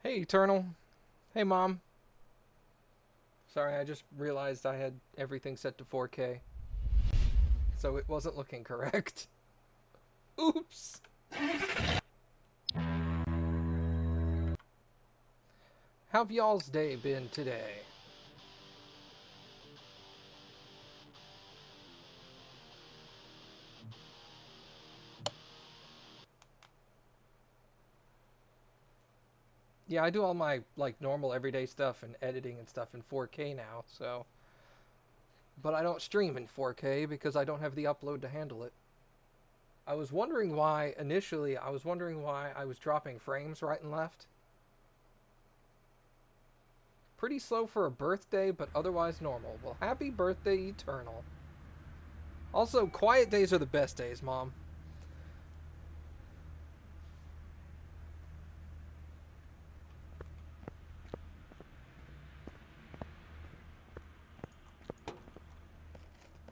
Hey, Eternal. Hey, Mom. Sorry, I just realized I had everything set to 4K, so it wasn't looking correct. Oops. How've y'all's day been today? Yeah, I do all my, like, normal everyday stuff and editing and stuff in 4K now, so... But I don't stream in 4K because I don't have the upload to handle it. I was wondering why, initially, I was dropping frames right and left. Pretty slow for a birthday, but otherwise normal. Well, happy birthday, Eternal. Also, quiet days are the best days, Mom.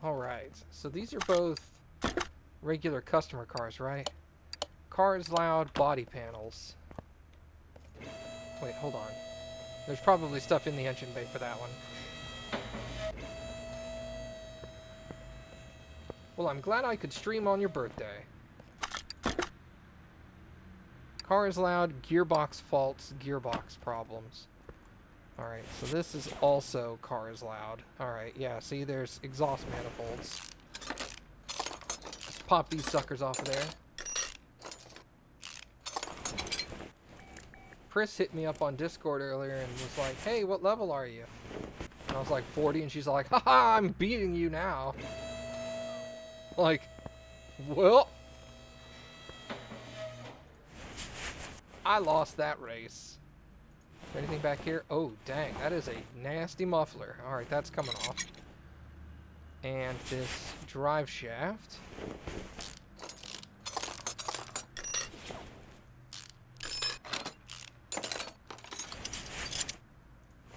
Alright, so these are both regular customer cars, right? Cars loud, body panels. Wait, hold on. There's probably stuff in the engine bay for that one. Well, I'm glad I could stream on your birthday. Cars loud, gearbox faults, gearbox problems. Alright, so this is also cars loud. Alright, yeah, see, there's exhaust manifolds. Just pop these suckers off of there. Chris hit me up on Discord earlier and was like, hey, what level are you? And I was like, 40, and she's like, haha, I'm beating you now. Like, well, I lost that race. Anything back here? Oh, dang, that is a nasty muffler. Alright, that's coming off. And this drive shaft.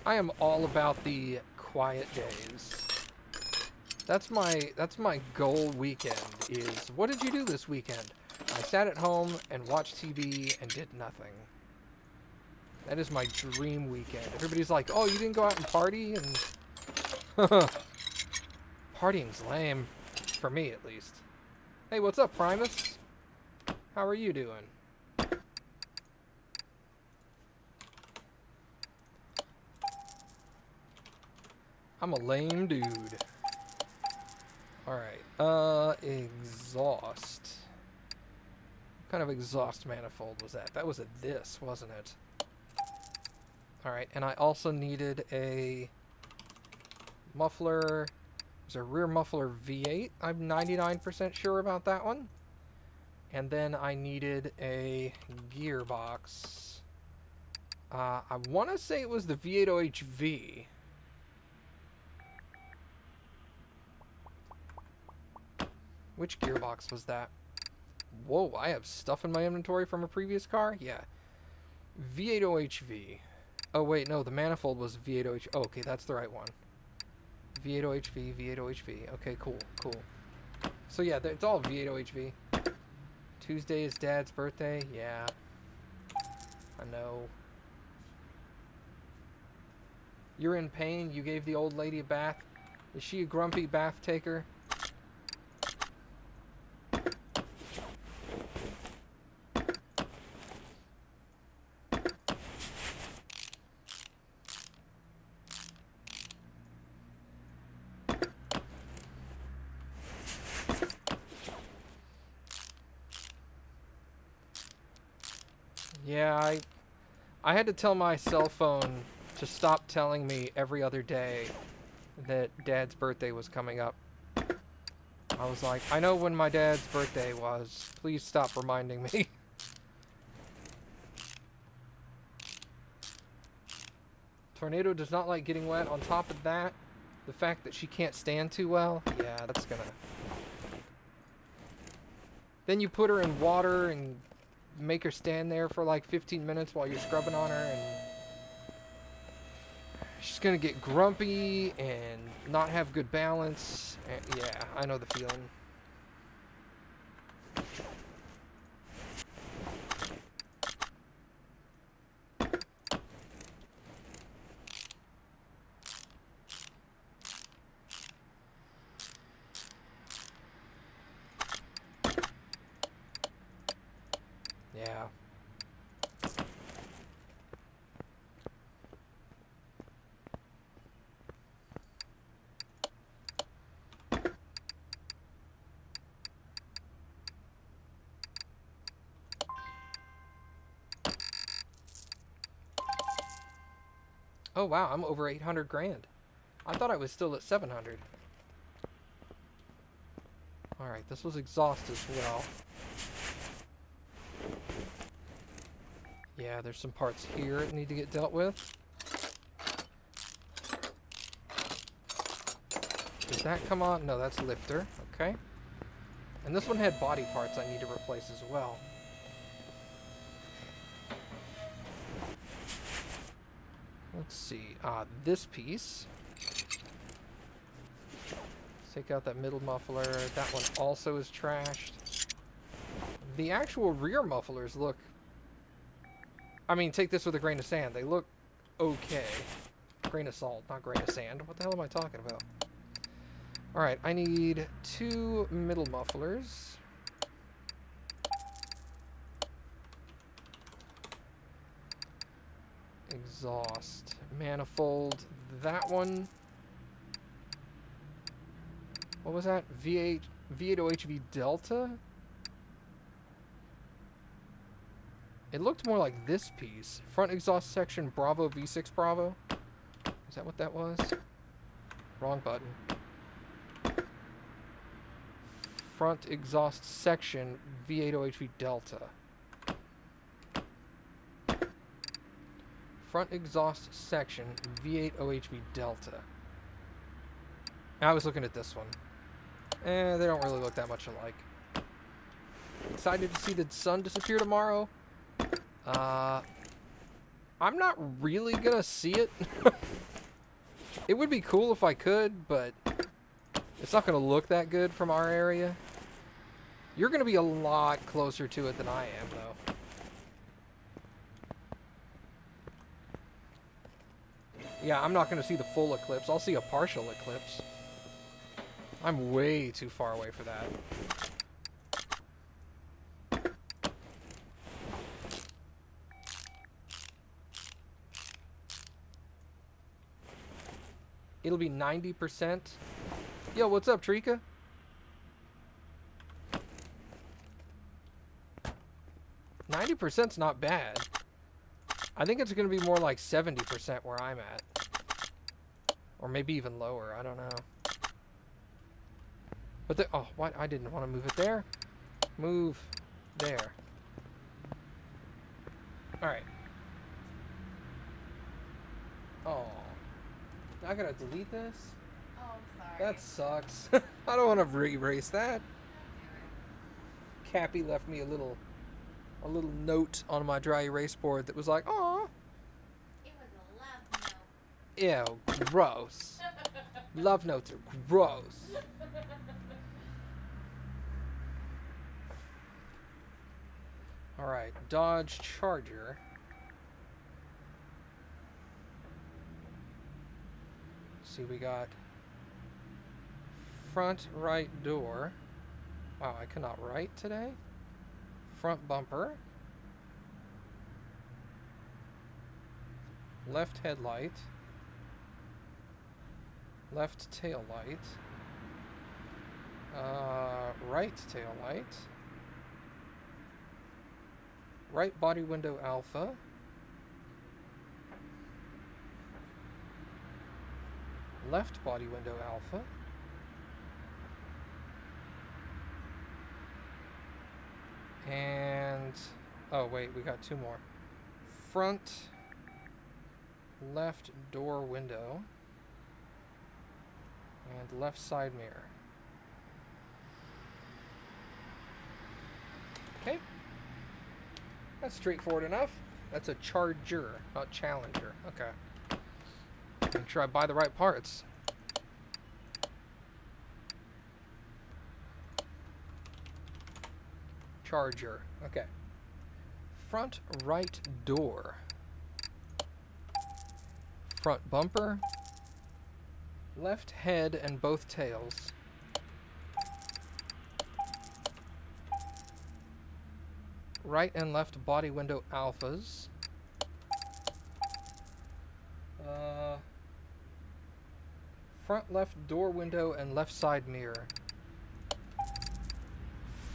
I am all about the quiet days. That's my goal weekend is, what did you do this weekend? I sat at home and watched TV and did nothing. That is my dream weekend. Everybody's like, oh, you didn't go out and party? And partying's lame. For me, at least. Hey, what's up, Primus? How are you doing? I'm a lame dude. Alright, exhaust. What kind of exhaust manifold was that? That was a this, wasn't it? Alright, and I also needed a muffler. There's a rear muffler V8. I'm 99% sure about that one. And then I needed a gearbox. I want to say it was the V8OHV. Which gearbox was that? Whoa, I have stuff in my inventory from a previous car? Yeah. V8OHV. Oh, wait, no, the manifold was V8OHV. Oh, okay, that's the right one. V8OHV, V8OHV. Okay, cool, cool. So, yeah, it's all V8OHV. Tuesday is Dad's birthday. Yeah. I know. You're in pain? You gave the old lady a bath? Is she a grumpy bath taker? Yeah, I had to tell my cell phone to stop telling me every other day that Dad's birthday was coming up. I was like, I know when my dad's birthday was. Please stop reminding me. Tornado does not like getting wet. On top of that, the fact that she can't stand too well, yeah, that's gonna... Then you put her in water and make her stand there for like 15 minutes while you're scrubbing on her, and she's gonna get grumpy and not have good balance. And yeah, I know the feeling. Oh wow, I'm over 800 grand. I thought I was still at 700. Alright, this was exhaust as well. Yeah, there's some parts here that need to get dealt with. Does that come on? No, that's lifter. Okay. And this one had body parts I need to replace as well. Let's see. This piece. Take out that middle muffler. That one also is trashed. The actual rear mufflers look... I mean, take this with a grain of sand. They look okay. Grain of salt, not grain of sand. What the hell am I talking about? Alright, I need 2 middle mufflers. Exhaust. Manifold. That one. What was that? V8OHV Delta? It looked more like this piece. Front exhaust section Bravo V6 Bravo. Is that what that was? Wrong button. Front exhaust section V8OHV Delta. Front exhaust section V8OHV Delta. I was looking at this one. They don't really look that much alike. Excited to see the sun disappear tomorrow. I'm not really gonna see it. It would be cool if I could, but it's not gonna look that good from our area. You're gonna be a lot closer to it than I am, though. Yeah, I'm not gonna see the full eclipse. I'll see a partial eclipse. I'm way too far away for that. It'll be 90%. Yo, what's up, Trika? %'s not bad. I think it's going to be more like 70% where I'm at. Or maybe even lower. I don't know. But oh, what? I didn't want to move it there. Move there. Alright. Oh. I gotta delete this? Oh, I'm sorry. That sucks. I don't want to re-erase that. Cappy left me a little note on my dry erase board that was like, "Aw." It was a love note. Ew, gross. Love notes are gross. Alright, Dodge Charger. See, we got front right door. Wow, I cannot write today. Front bumper. Left headlight. Left tail light. Right tail light. Right body window alpha. Left body window alpha. And oh wait, we got 2 more. Front left door window and left side mirror. Okay. That's straightforward enough. That's a Charger, not Challenger. Okay. Make sure I buy the right parts. Charger. Okay. Front right door. Front bumper. Left head and both tails. Right and left body window alphas. Front left door window and left side mirror.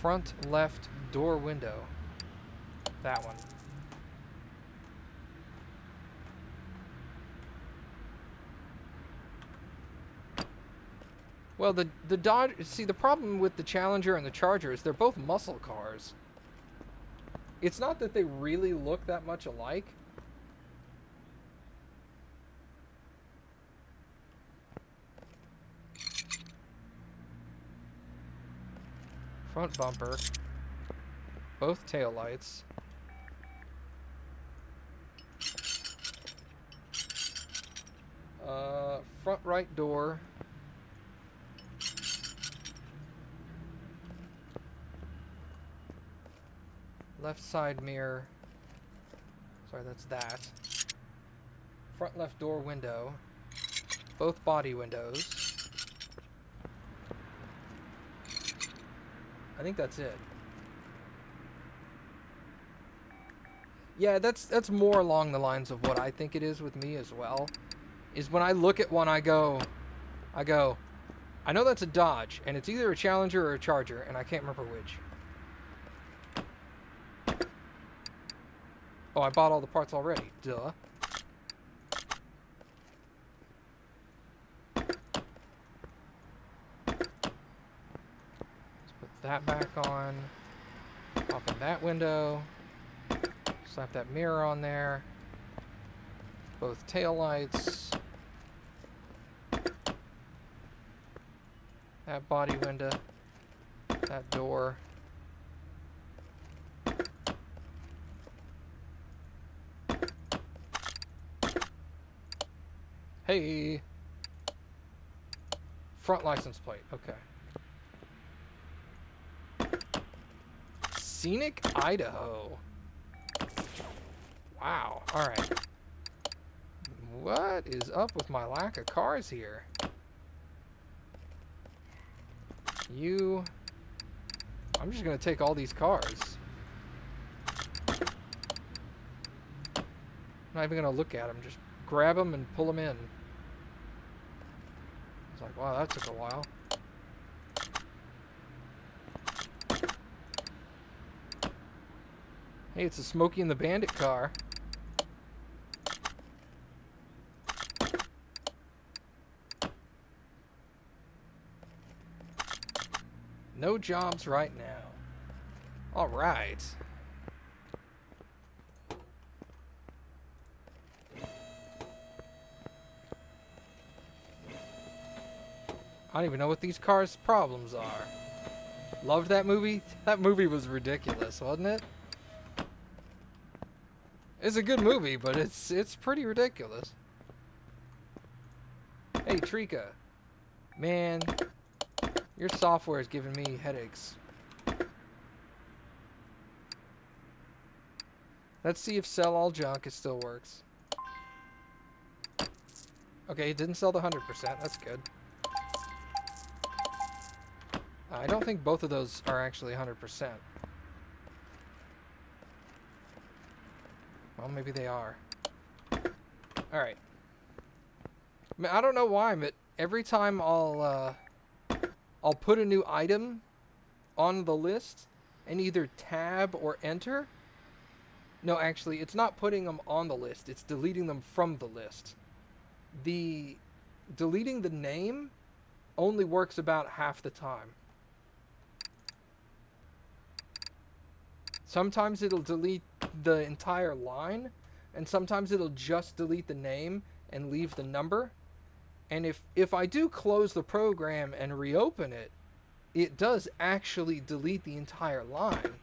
Front left door window. That one. Well, the Dodge. See, the problem with the Challenger and the Charger is they're both muscle cars. It's not that they really look that much alike. Front bumper. Both taillights. Front right door. Left side mirror. Sorry, that's that. Front left door window. Both body windows. I think that's it. Yeah, that's more along the lines of what I think it is with me as well. Is when I look at one, I go, I know that's a Dodge, and it's either a Challenger or a Charger, and I can't remember which. Oh, I bought all the parts already. Duh. Let's put that back on. Pop in that window. Slap that mirror on there. Both taillights. That body window. That door. Hey. Front license plate. Okay. Scenic Idaho. Wow. All right. What is up with my lack of cars here? I'm just going to take all these cars. I'm not even going to look at them. Just grab them and pull them in. It's like, wow, that took a while. Hey, it's a Smokey and the Bandit car. No jobs right now. All right. I don't even know what these cars' problems are. Loved that movie? That movie was ridiculous, wasn't it? It's a good movie, but it's pretty ridiculous. Hey, Trika. Man, your software is giving me headaches. Let's see if sell all junk, it still works. Okay, it didn't sell the 100%. That's good. I don't think both of those are actually 100%. Well, maybe they are. Alright. I don't know why, but every time I'll put a new item on the list and either tab or enter. No, actually, it's not putting them on the list. It's deleting them from the list. Deleting the name only works about half the time. Sometimes it'll delete the entire line, and sometimes it'll just delete the name and leave the number. And if I do close the program and reopen it, it does actually delete the entire line.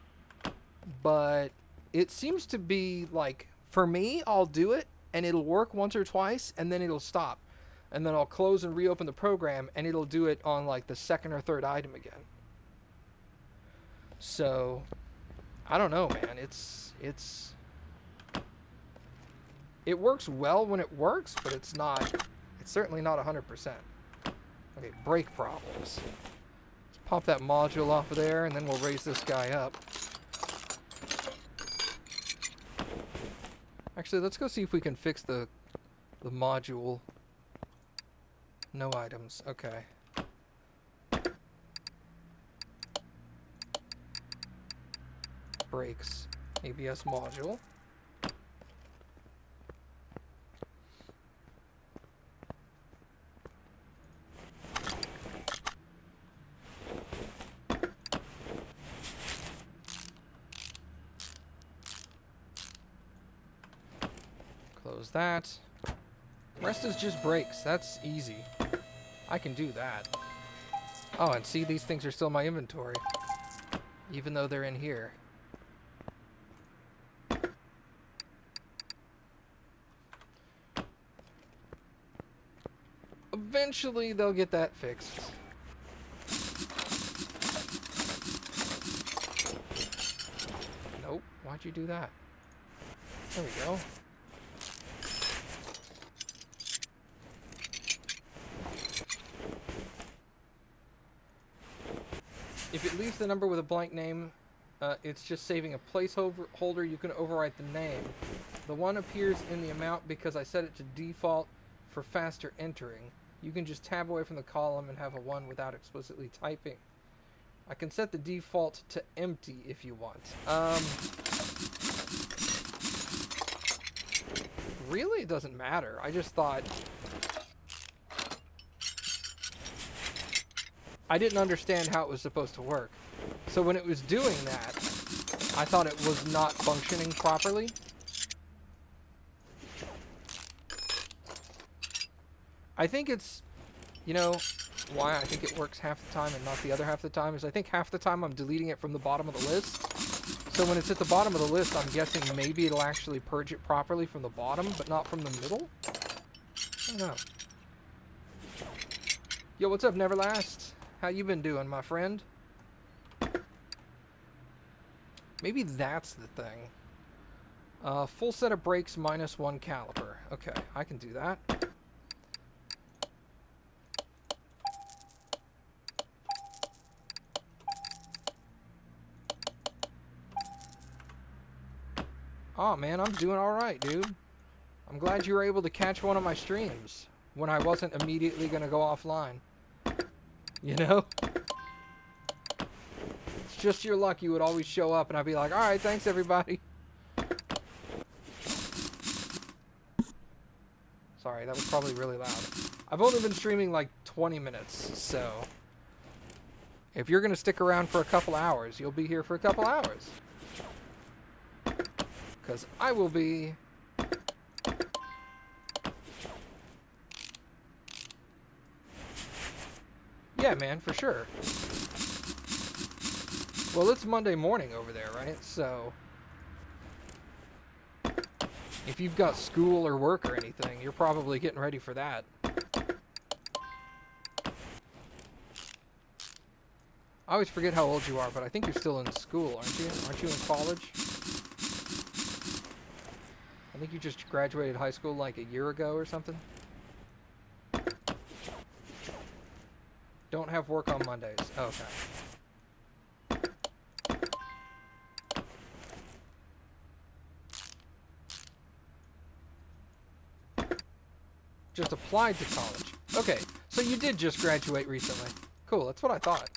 But it seems to be like, for me, I'll do it, and it'll work once or twice, and then it'll stop. And then I'll close and reopen the program, and it'll do it on like the second or third item again. So I don't know, man. It works well when it works, but it's certainly not 100%. Okay, brake problems. Let's pop that module off of there, and then we'll raise this guy up. Actually, let's go see if we can fix the module. No items. Okay. Brakes. ABS module. that. Rest is just brakes. That's easy. I can do that. Oh, and see, these things are still in my inventory. Even though they're in here. Eventually, they'll get that fixed. Nope. Why'd you do that? There we go. If it leaves the number with a blank name, it's just saving a placeholder. You can overwrite the name. The one appears in the amount because I set it to default for faster entering. You can just tab away from the column and have a 1 without explicitly typing. I can set the default to empty if you want. Really? It doesn't matter. I just thought... I didn't understand how it was supposed to work. So when it was doing that, I thought it was not functioning properly. I think it's, you know, why I think it works half the time and not the other half the time is I think half the time I'm deleting it from the bottom of the list. So when it's at the bottom of the list, I'm guessing maybe it'll actually purge it properly from the bottom, but not from the middle? I don't know. Yo, what's up, Neverlast? How you been doing, my friend? Maybe that's the thing. Full set of brakes minus 1 caliper. Okay, I can do that. Oh man, I'm doing alright, dude. I'm glad you were able to catch one of my streams when I wasn't immediately gonna go offline. You know? It's just your luck you would always show up and I'd be like, alright, thanks everybody. Sorry, that was probably really loud. I've only been streaming like 20 minutes, so... if you're gonna stick around for a couple hours, you'll be here for a couple hours. Because I will be... yeah, man, for sure. Well, it's Monday morning over there, right? So... if you've got school or work or anything, you're probably getting ready for that. I always forget how old you are, but I think you're still in school, aren't you? Aren't you in college? I think you just graduated high school like a year ago or something. Don't have work on Mondays. Okay. Just applied to college. Okay, so you did just graduate recently. Cool, that's what I thought.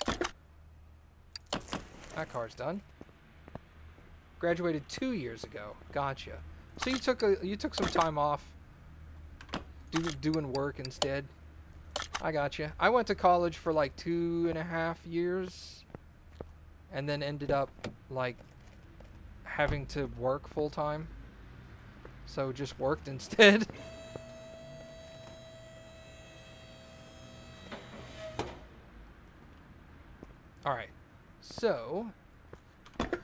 That car's done. Graduated 2 years ago. Gotcha. So you took some time off doing work instead. I gotcha. I went to college for like 2.5 years and then ended up like having to work full time. So just worked instead. Alright. So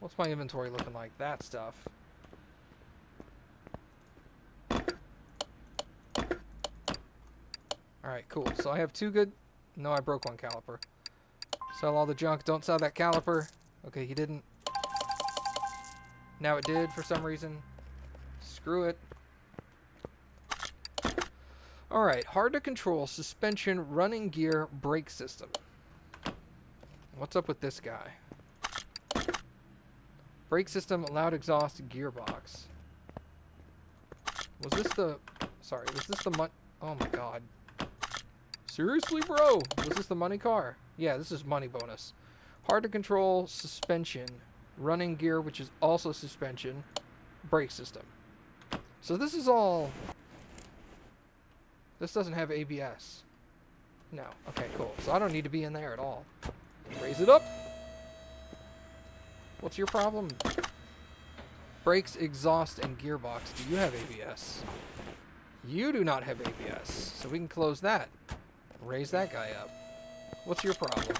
what's my inventory looking like? That stuff. Alright, cool. So I have 2 good... no, I broke 1 caliper. Sell all the junk. Don't sell that caliper. Okay, he didn't. Now it did for some reason. Screw it. Alright, hard to control suspension, running gear, brake system. What's up with this guy? Brake system, loud exhaust, gearbox. Was this the... sorry, was this the oh my god. Seriously, bro? Was this the money car? Yeah, this is money bonus. Hard to control, suspension, running gear, which is also suspension, brake system. So this is all... this doesn't have ABS. No. Okay, cool. So I don't need to be in there at all. Raise it up. What's your problem? Brakes, exhaust, and gearbox. Do you have ABS? You do not have ABS, so we can close that. Raise that guy up. What's your problem?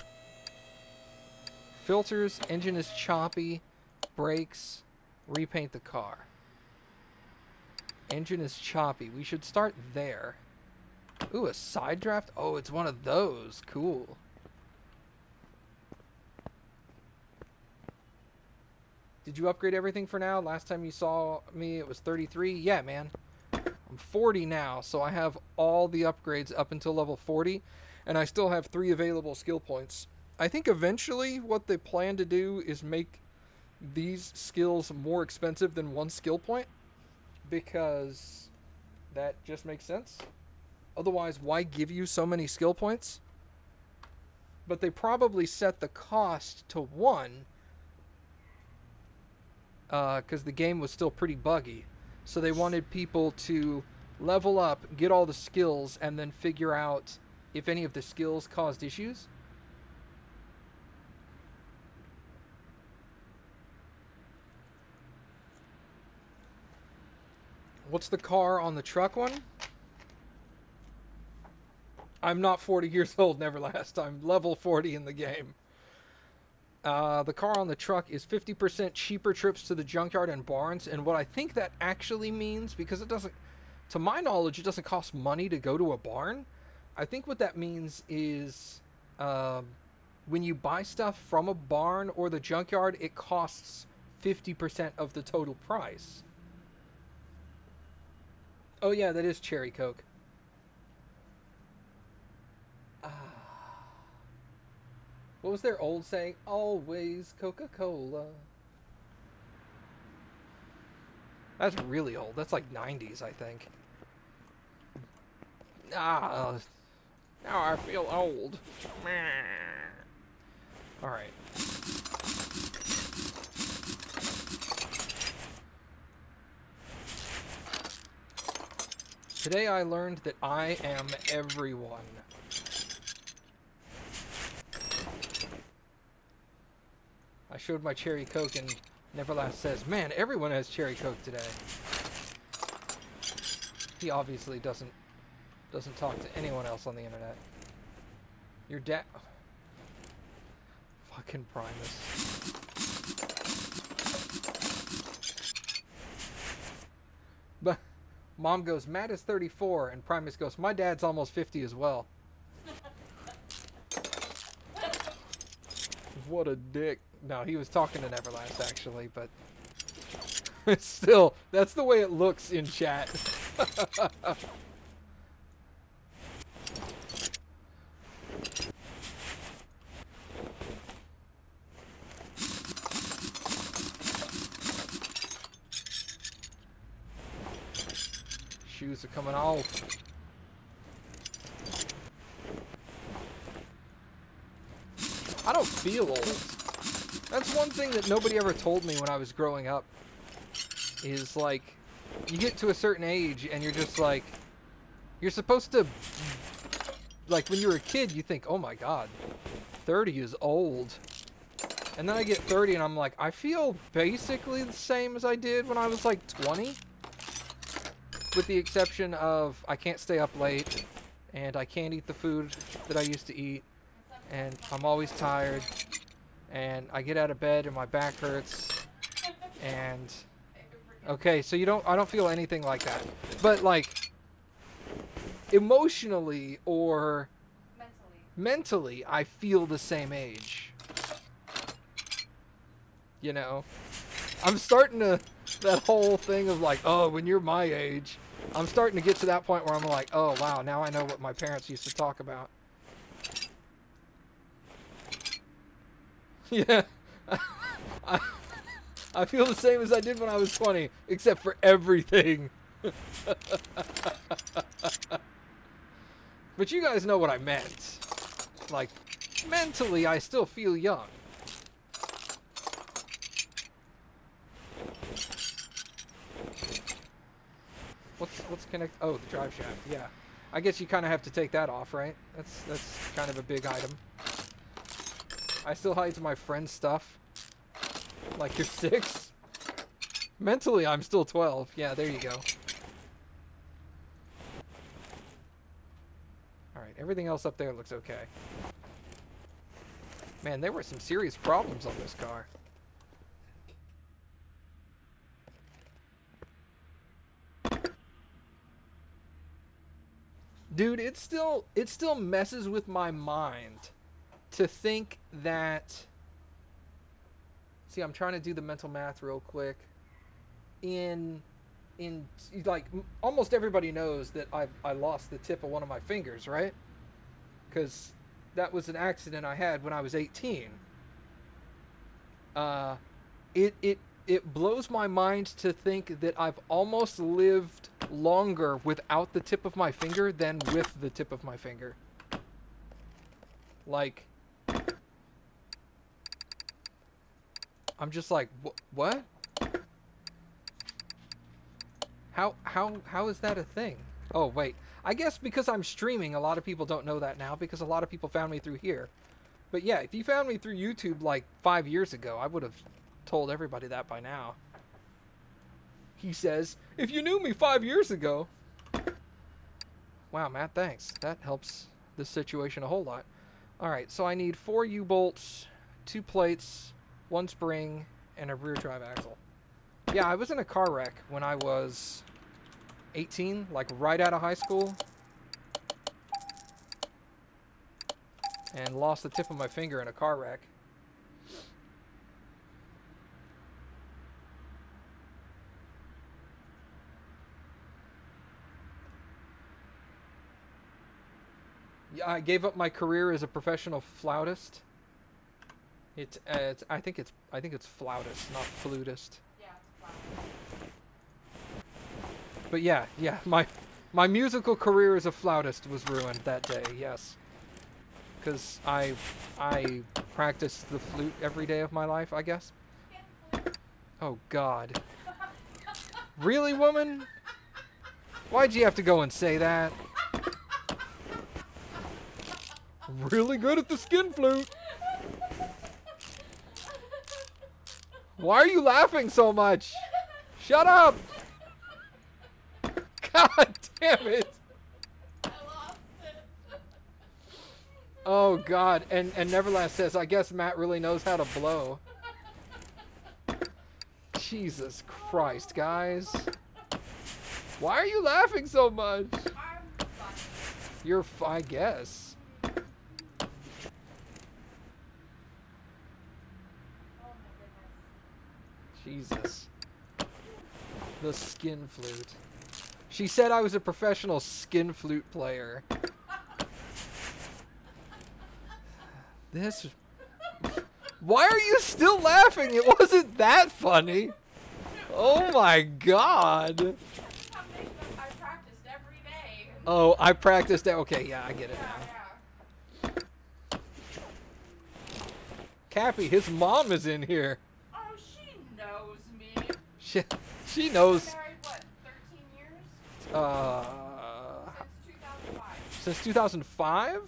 Filters, engine is choppy, brakes, repaint the car. Engine is choppy. We should start there. Ooh, a side draft? Oh, it's one of those. Cool. Did you upgrade everything for now? Last time you saw me, it was 33. Yeah, man. I'm 40 now, so I have all the upgrades up until level 40, and I still have 3 available skill points. I think eventually what they plan to do is make these skills more expensive than 1 skill point, because that just makes sense. Otherwise, why give you so many skill points? But they probably set the cost to 1, because the game was still pretty buggy. So they wanted people to level up, get all the skills, and then figure out if any of the skills caused issues. What's the car on the truck one? I'm not 40 years old, Neverlast. I'm level 40 in the game. The car on the truck is 50% cheaper trips to the junkyard and barns. And what I think that actually means, because it doesn't, to my knowledge, it doesn't cost money to go to a barn. I think what that means is when you buy stuff from a barn or the junkyard, it costs 50% of the total price. Oh yeah, that is cherry Coke. What was their old saying? Always Coca-Cola. That's really old. That's like 90s, I think. Now I feel old. Alright. Today I learned that I am everyone. I showed my cherry Coke and Neverlast says, man, everyone has cherry Coke today. He obviously doesn't talk to anyone else on the internet. Your dad... Fucking Primus. But Mom goes, Matt is 34, and Primus goes, my dad's almost 50 as well. What a dick. No, he was talking to Neverlast, actually, but... Still, that's the way it looks in chat. Shoes are coming off. I don't feel old. That's one thing that nobody ever told me when I was growing up. Is like, you get to a certain age and you're just like, you're supposed to, like when you were a kid, you think, oh my god, 30 is old. And then I get 30 and I'm like, I feel basically the same as I did when I was like 20. With the exception of I can't stay up late and I can't eat the food that I used to eat. And I'm always tired, and I get out of bed and my back hurts, and okay, so I don't feel anything like that, but like emotionally or mentally, I feel the same age. You know, I'm starting to, that whole thing of like, oh, when you're my age, I'm starting to get to that point where I'm like, oh wow, now I know what my parents used to talk about. Yeah, I feel the same as I did when I was 20, except for everything. But you guys know what I meant. Like, mentally, I still feel young. What's connect? Oh, the drive shaft. Yeah, I guess you kind of have to take that off, right? That's kind of a big item. I still hide my friend's stuff. Like you're 6? Mentally, I'm still 12. Yeah, there you go. Alright, everything else up there looks okay. Man, there were some serious problems on this car. Dude, it still messes with my mind to think that... See, I'm trying to do the mental math real quick. In like, almost everybody knows that I lost the tip of one of my fingers, right? Because that was an accident I had when I was 18. It blows my mind to think that I've almost lived longer without the tip of my finger than with the tip of my finger. Like, I'm just like, what? How is that a thing? Oh, wait. I guess because I'm streaming, a lot of people don't know that now because a lot of people found me through here. But yeah, if you found me through YouTube like 5 years ago, I would have told everybody that by now. He says, if you knew me 5 years ago. Wow, Matt, thanks. That helps this situation a whole lot. Alright, so I need 4 U-bolts, 2 plates, 1 spring, and a rear drive axle. Yeah, I was in a car wreck when I was 18, like right out of high school. And lost the tip of my finger in a car wreck. Yeah, I gave up my career as a professional flautist. I think it's flautist, not flutist. Yeah, it's flautist. But yeah, my musical career as a flautist was ruined that day. Yes, because I practiced the flute every day of my life, I guess. Oh God. Really, woman? Why'd you have to go and say that? Really good at the skin flute. Why are you laughing so much? Shut up! God damn it! I lost it. Oh God, and Neverlast says, I guess Matt really knows how to blow. Jesus Christ, guys. Why are you laughing so much? I'm funny. You're I guess. Oh my goodness. Jesus. The skin flute. She said I was a professional skin flute player. This... Why are you still laughing? It wasn't that funny. Oh my God. I practiced every day. Oh, I practiced that. Okay, yeah, I get it now. Yeah. Cappy, his mom is in here. Oh, she knows me. She knows. Been married, what, 13 years? Since 2005?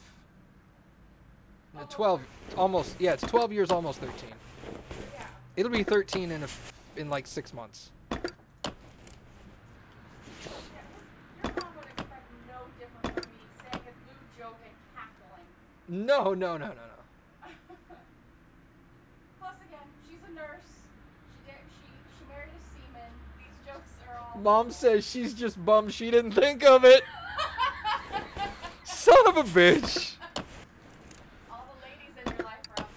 No, 12, almost, yeah, it's 12 years, almost 13. Yeah. It'll be 13 in like 6 months. Yeah, your mom would expect no different from me saying a blue joke and cackling. No. Plus, again, she's a nurse. She married a seaman. These jokes are all... Mom says she's just bummed she didn't think of it. Son of a bitch. All the ladies in your life are out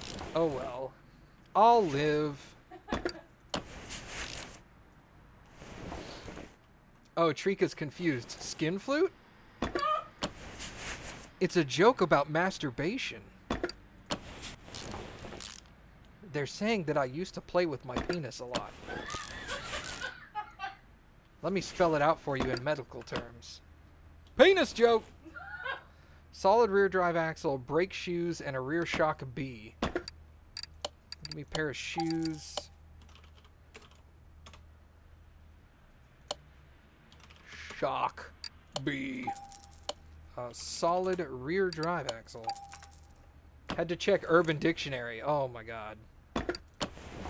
there. Oh well. I'll live. Oh, Trika's confused. Skin flute? It's a joke about masturbation. They're saying that I used to play with my penis a lot. Let me spell it out for you in medical terms. Penis joke! Solid rear drive axle, brake shoes, and a rear shock B. Give me a pair of shoes. Shock B. Solid rear drive axle. Had to check Urban Dictionary. Oh my God.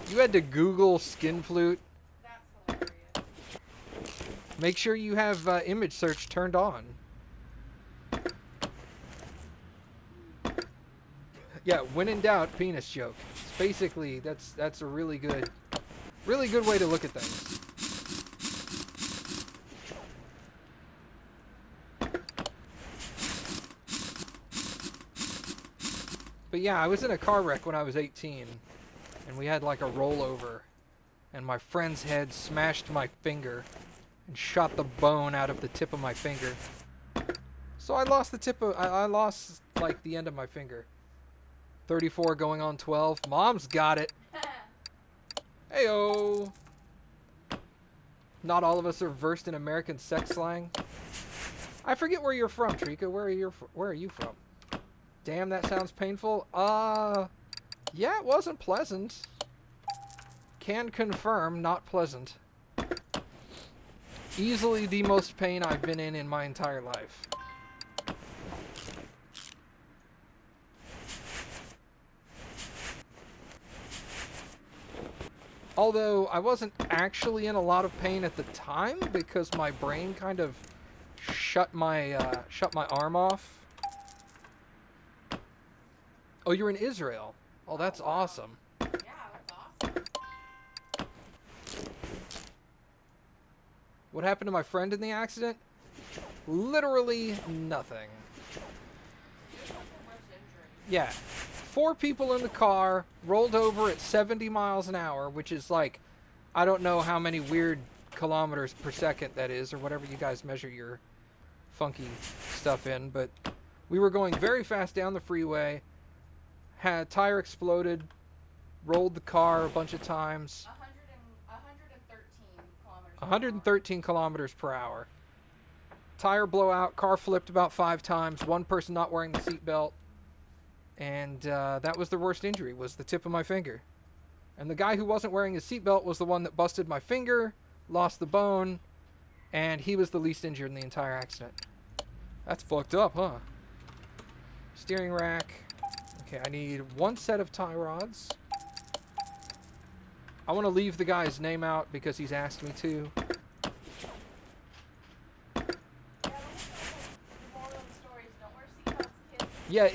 You had to Google skin flute. That's hilarious. Make sure you have image search turned on. Yeah, when in doubt, penis joke. It's basically, that's a really good way to look at things. But yeah, I was in a car wreck when I was 18, and we had like a rollover, and my friend's head smashed my finger and shot the bone out of the tip of my finger. So I lost the tip of, I lost like the end of my finger. 34 going on 12. Mom's got it. Heyo. Not all of us are versed in American sex slang. I forget where you're from, Trika. Where are you from? Damn, that sounds painful. Yeah, it wasn't pleasant. Can confirm, not pleasant. Easily the most pain I've been in my entire life. Although I wasn't actually in a lot of pain at the time because my brain kind of shut my arm off. Oh, you're in Israel. Oh, that's awesome. Yeah, that's awesome. What happened to my friend in the accident? Literally nothing. Yeah. 4 people in the car, rolled over at 70 miles an hour, which is like, I don't know how many weird kilometers per second that is, or whatever you guys measure your funky stuff in, but we were going very fast down the freeway, had a tire exploded, rolled the car a bunch of times. 113 kilometers per hour. Tire blowout, car flipped about 5 times, one person not wearing the seatbelt. And that was the worst injury, was the tip of my finger. And the guy who wasn't wearing his seatbelt was the one that busted my finger, lost the bone, and he was the least injured in the entire accident. That's fucked up, huh? Steering rack. Okay, I need 1 set of tie rods. I want to leave the guy's name out because he's asked me to. Yeah,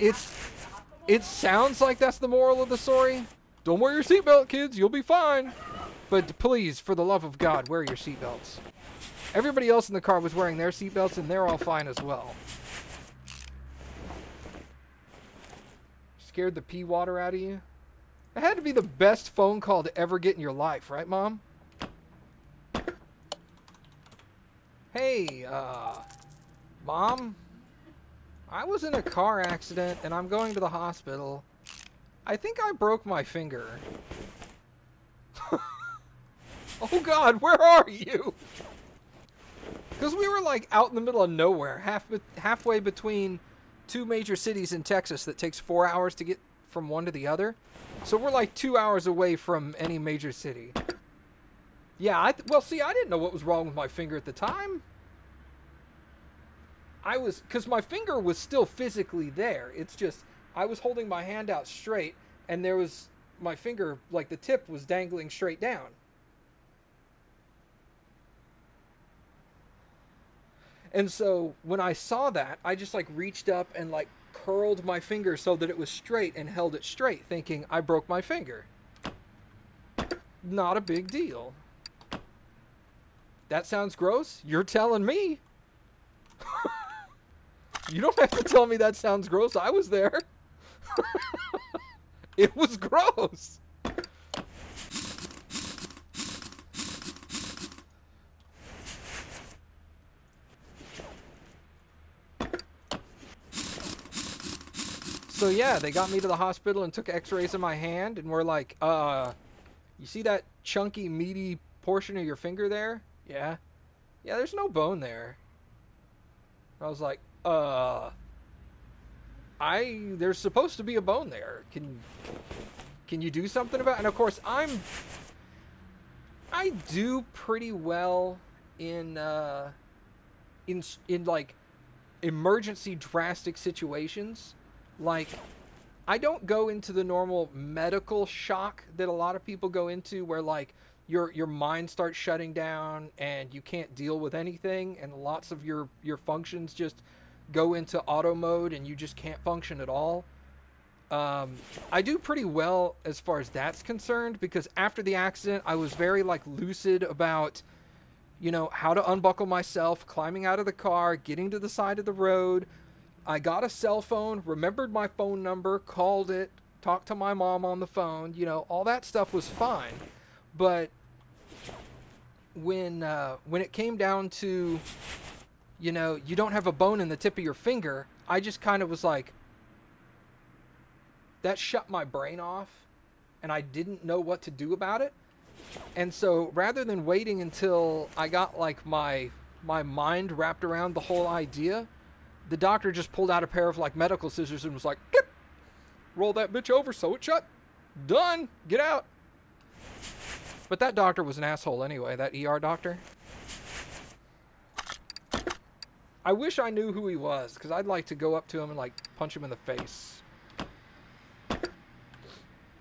it sounds like that's the moral of the story. Don't wear your seatbelt, kids. You'll be fine. But please, for the love of God, wear your seatbelts. Everybody else in the car was wearing their seatbelts, and they're all fine as well. Scared the pee water out of you? It had to be the best phone call to ever get in your life, right, Mom? Hey, Mom? I was in a car accident, and I'm going to the hospital. I think I broke my finger. Oh, God, where are you? Because we were, like, out in the middle of nowhere, halfway between 2 major cities in Texas that takes 4 hours to get from one to the other. So we're, like, 2 hours away from any major city. Yeah, well, see, I didn't know what was wrong with my finger at the time. Because my finger was still physically there. It's just, I was holding my hand out straight, and there was, my finger, like the tip was dangling straight down. And so, when I saw that, I just like reached up and like curled my finger so that it was straight and held it straight, thinking I broke my finger. Not a big deal. That sounds gross? You're telling me. You don't have to tell me that sounds gross. I was there. It was gross. So yeah, they got me to the hospital and took x-rays of my hand and were like, you see that chunky, meaty portion of your finger there? Yeah. Yeah, there's no bone there. I was like, there's supposed to be a bone there. Can you do something about it? And of course, I do pretty well in like emergency drastic situations. Like, I don't go into the normal medical shock that a lot of people go into where like your mind starts shutting down and you can't deal with anything and lots of your functions just go into auto mode and you just can't function at all. I do pretty well as far as that's concerned, because after the accident, I was very, like, lucid about, you know, how to unbuckle myself, climbing out of the car, getting to the side of the road. I got a cell phone, remembered my phone number, called it, talked to my mom on the phone. You know, all that stuff was fine. But when it came down to, you know, you don't have a bone in the tip of your finger, I just kind of was like, that shut my brain off, and I didn't know what to do about it. And so rather than waiting until I got like my mind wrapped around the whole idea, the doctor just pulled out a pair of like medical scissors and was like, "Clip! Roll that bitch over, sew it shut. Done. Get out." But that doctor was an asshole anyway, that ER doctor. I wish I knew who he was, because I'd like to go up to him and like punch him in the face.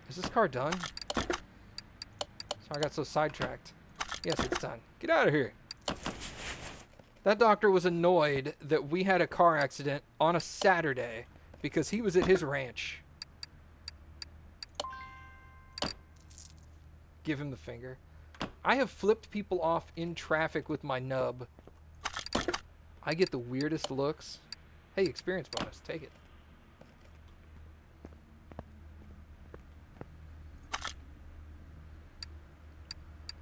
Is this car done? So I got so sidetracked. Yes, it's done. Get out of here. That doctor was annoyed that we had a car accident on a Saturday because he was at his ranch. Give him the finger. I have flipped people off in traffic with my nub. I get the weirdest looks. Hey, experience bonus. Take it.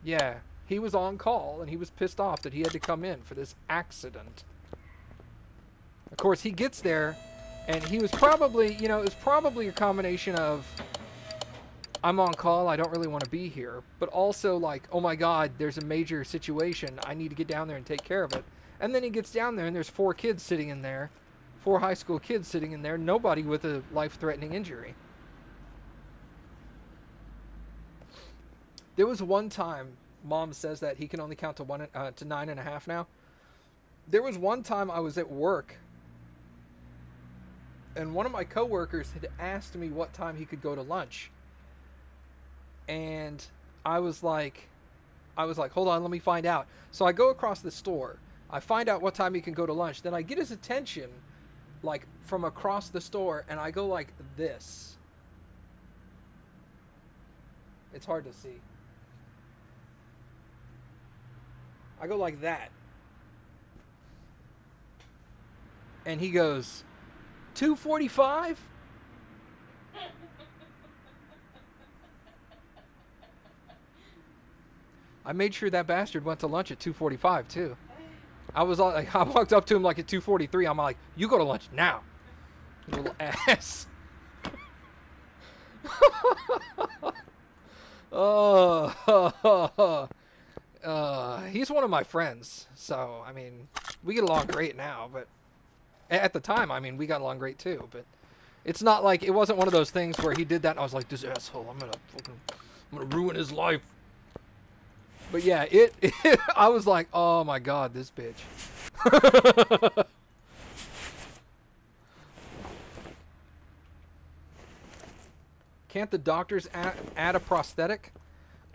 Yeah, he was on call, and he was pissed off that he had to come in for this accident. Of course, he gets there, and he was probably, you know, it was probably a combination of, I'm on call, I don't really want to be here, but also like, oh my god, there's a major situation, I need to get down there and take care of it. And then he gets down there, and there's 4 kids sitting in there, 4 high school kids sitting in there, nobody with a life-threatening injury. There was one time, Mom says that he can only count to 9.5 now. There was one time I was at work, and one of my coworkers had asked me what time he could go to lunch. And I was like, hold on, let me find out. So I go across the store. I find out what time he can go to lunch. Then I get his attention, like, from across the store, and I go like this. It's hard to see. I go like that. And he goes, 2:45? I made sure that bastard went to lunch at 2:45 too. I was all like, I walked up to him like at 2:43. I'm like, you go to lunch now, you little ass. He's one of my friends, so I mean, we get along great now. But at the time, I mean, we got along great too. But it's not like, it wasn't one of those things where he did that and I was like, this asshole, I'm gonna ruin his life. But yeah, I was like, oh my god, this bitch. Can't the doctors add a prosthetic?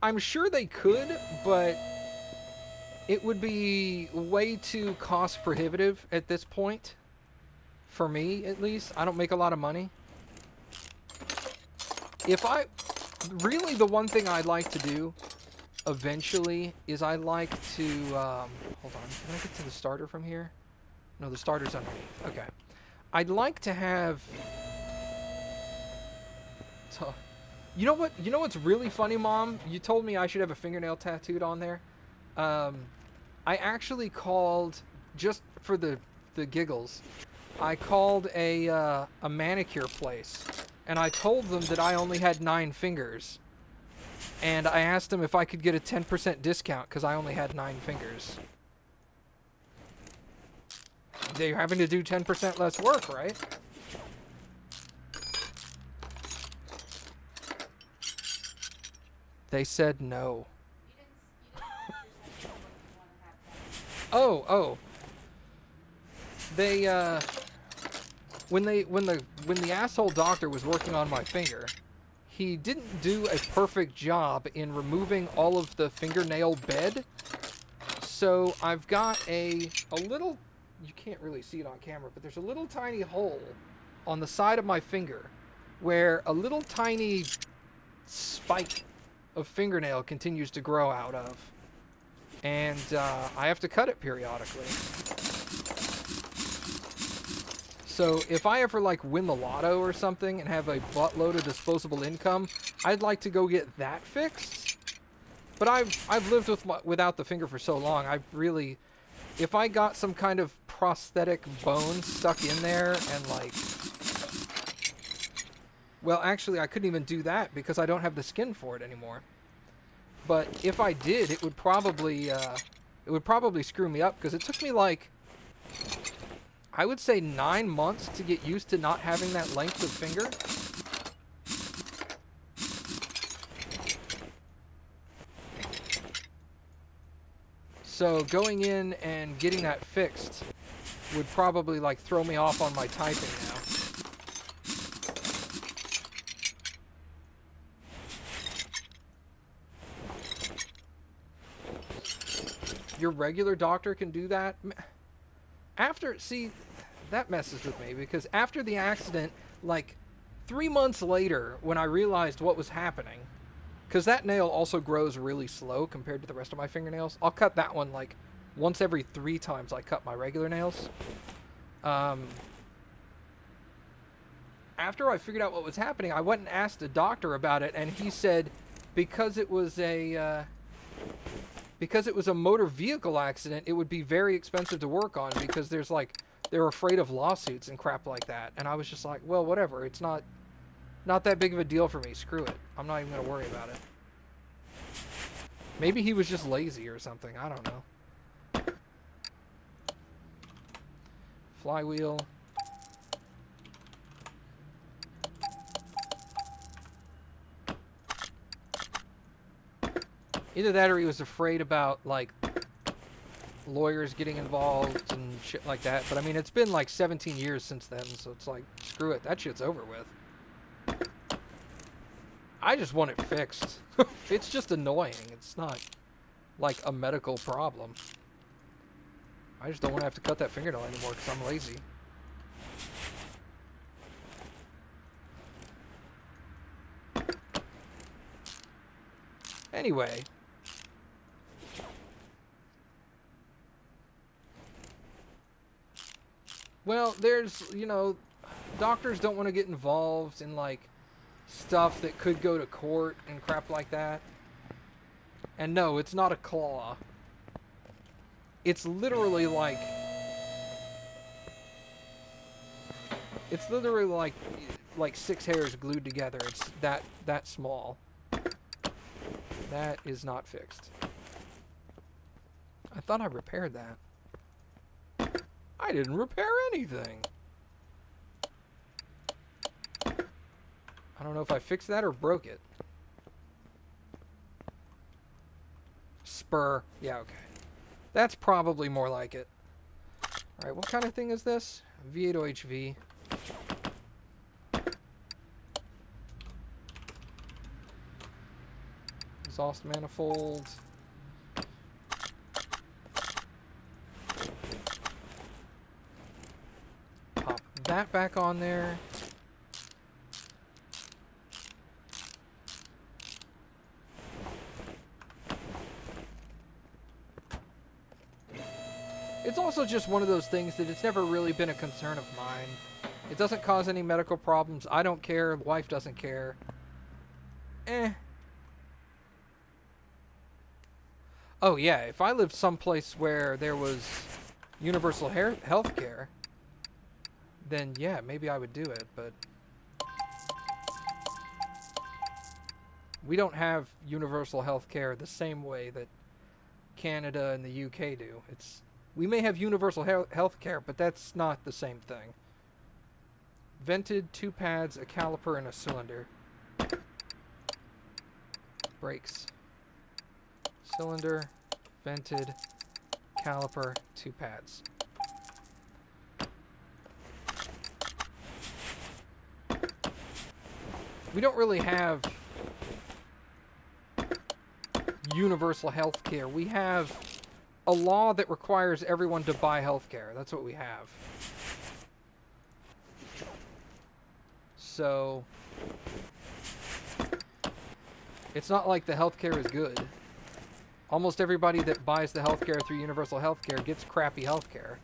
I'm sure they could, but it would be way too cost prohibitive at this point. For me, at least. I don't make a lot of money. Really, the one thing I'd like to do eventually is I like to, hold on, can I get to the starter from here? No, the starter's underneath. Okay. I'd like to have, you know what's really funny, Mom? You told me I should have a fingernail tattooed on there. I actually called, just for the giggles, I called a manicure place, and I told them that I only had 9 fingers. And I asked them if I could get a 10% discount because I only had 9 fingers. They're having to do 10% less work, right? They said no. Oh. They when the asshole doctor was working on my finger, he didn't do a perfect job in removing all of the fingernail bed. So I've got a little, you can't really see it on camera, but there's a little tiny hole on the side of my finger where a little tiny spike of fingernail continues to grow out of. And I have to cut it periodically. So if I ever like win the lotto or something and have a buttload of disposable income, I'd like to go get that fixed. But I've lived without the finger for so long. I really, if I got some kind of prosthetic bone stuck in there and like, well, actually I couldn't even do that because I don't have the skin for it anymore. But if I did, it would probably screw me up because it took me like, I would say 9 months to get used to not having that length of finger. So going in and getting that fixed would probably like throw me off on my typing now. Your regular doctor can do that? After, see, that messes with me because after the accident, like 3 months later when I realized what was happening, because that nail also grows really slow compared to the rest of my fingernails. I'll cut that one like once every 3 times I cut my regular nails. After I figured out what was happening, I went and asked a doctor about it, and he said because it was a motor vehicle accident, it would be very expensive to work on because there's like, they're afraid of lawsuits and crap like that. And I was just like, well, whatever. It's not that big of a deal for me. Screw it. I'm not even going to worry about it. Maybe he was just lazy or something. I don't know. Flywheel. Either that or he was afraid about, like, lawyers getting involved and shit like that. But, I mean, it's been, like, 17 years since then, so it's like, screw it. That shit's over with. I just want it fixed. It's just annoying. It's not, like, a medical problem. I just don't want to have to cut that fingernail anymore because I'm lazy. Anyway. Well, there's, you know, doctors don't want to get involved in, like, stuff that could go to court and crap like that. And no, it's not a claw. It's literally like... It's literally like 6 hairs glued together. It's that small. That is not fixed. I thought I repaired that. I didn't repair anything. I don't know if I fixed that or broke it. Spur. Yeah, okay. That's probably more like it. Alright, what kind of thing is this? V8 OHV. Exhaust manifold. Pop that back on there. It's also just one of those things that it's never really been a concern of mine. It doesn't cause any medical problems. I don't care. The wife doesn't care. Oh yeah, if I lived someplace where there was universal health care, then yeah, maybe I would do it, but we don't have universal health care the same way that Canada and the UK do. We may have universal health care, but that's not the same thing. Vented, 2 pads, a caliper, and a cylinder. Brakes. Cylinder, vented, caliper, 2 pads. We don't really have universal health care. We have a law that requires everyone to buy health care. That's what we have. So it's not like the healthcare is good. Almost everybody that buys the healthcare through universal healthcare gets crappy healthcare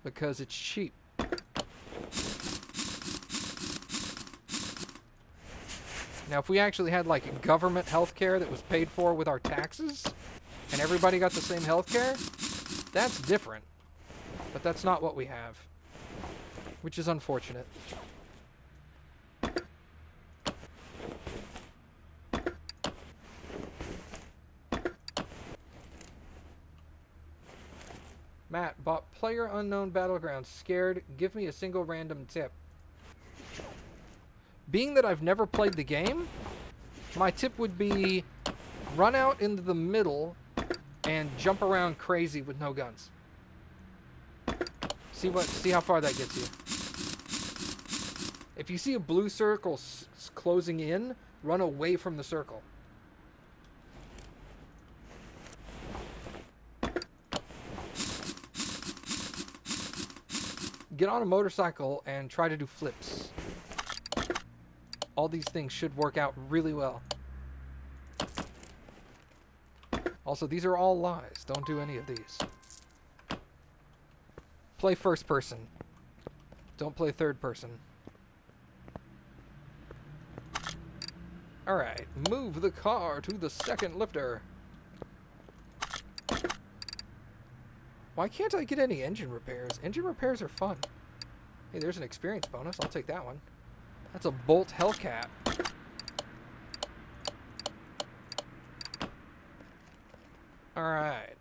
because it's cheap. Now, if we actually had like government healthcare that was paid for with our taxes and everybody got the same healthcare, that's different. But that's not what we have, which is unfortunate. Matt, bought PlayerUnknown Battlegrounds. Scared? Give me a single random tip. Being that I've never played the game, my tip would be run out into the middle and jump around crazy with no guns. See how far that gets you. If you see a blue circle closing in, run away from the circle. Get on a motorcycle and try to do flips. All these things should work out really well. Also, these are all lies. Don't do any of these. Play first person. Don't play third person. Alright, move the car to the second lifter. Why can't I get any engine repairs? Engine repairs are fun. Hey, there's an experience bonus. I'll take that one. That's a Bolt Hellcat. Alright.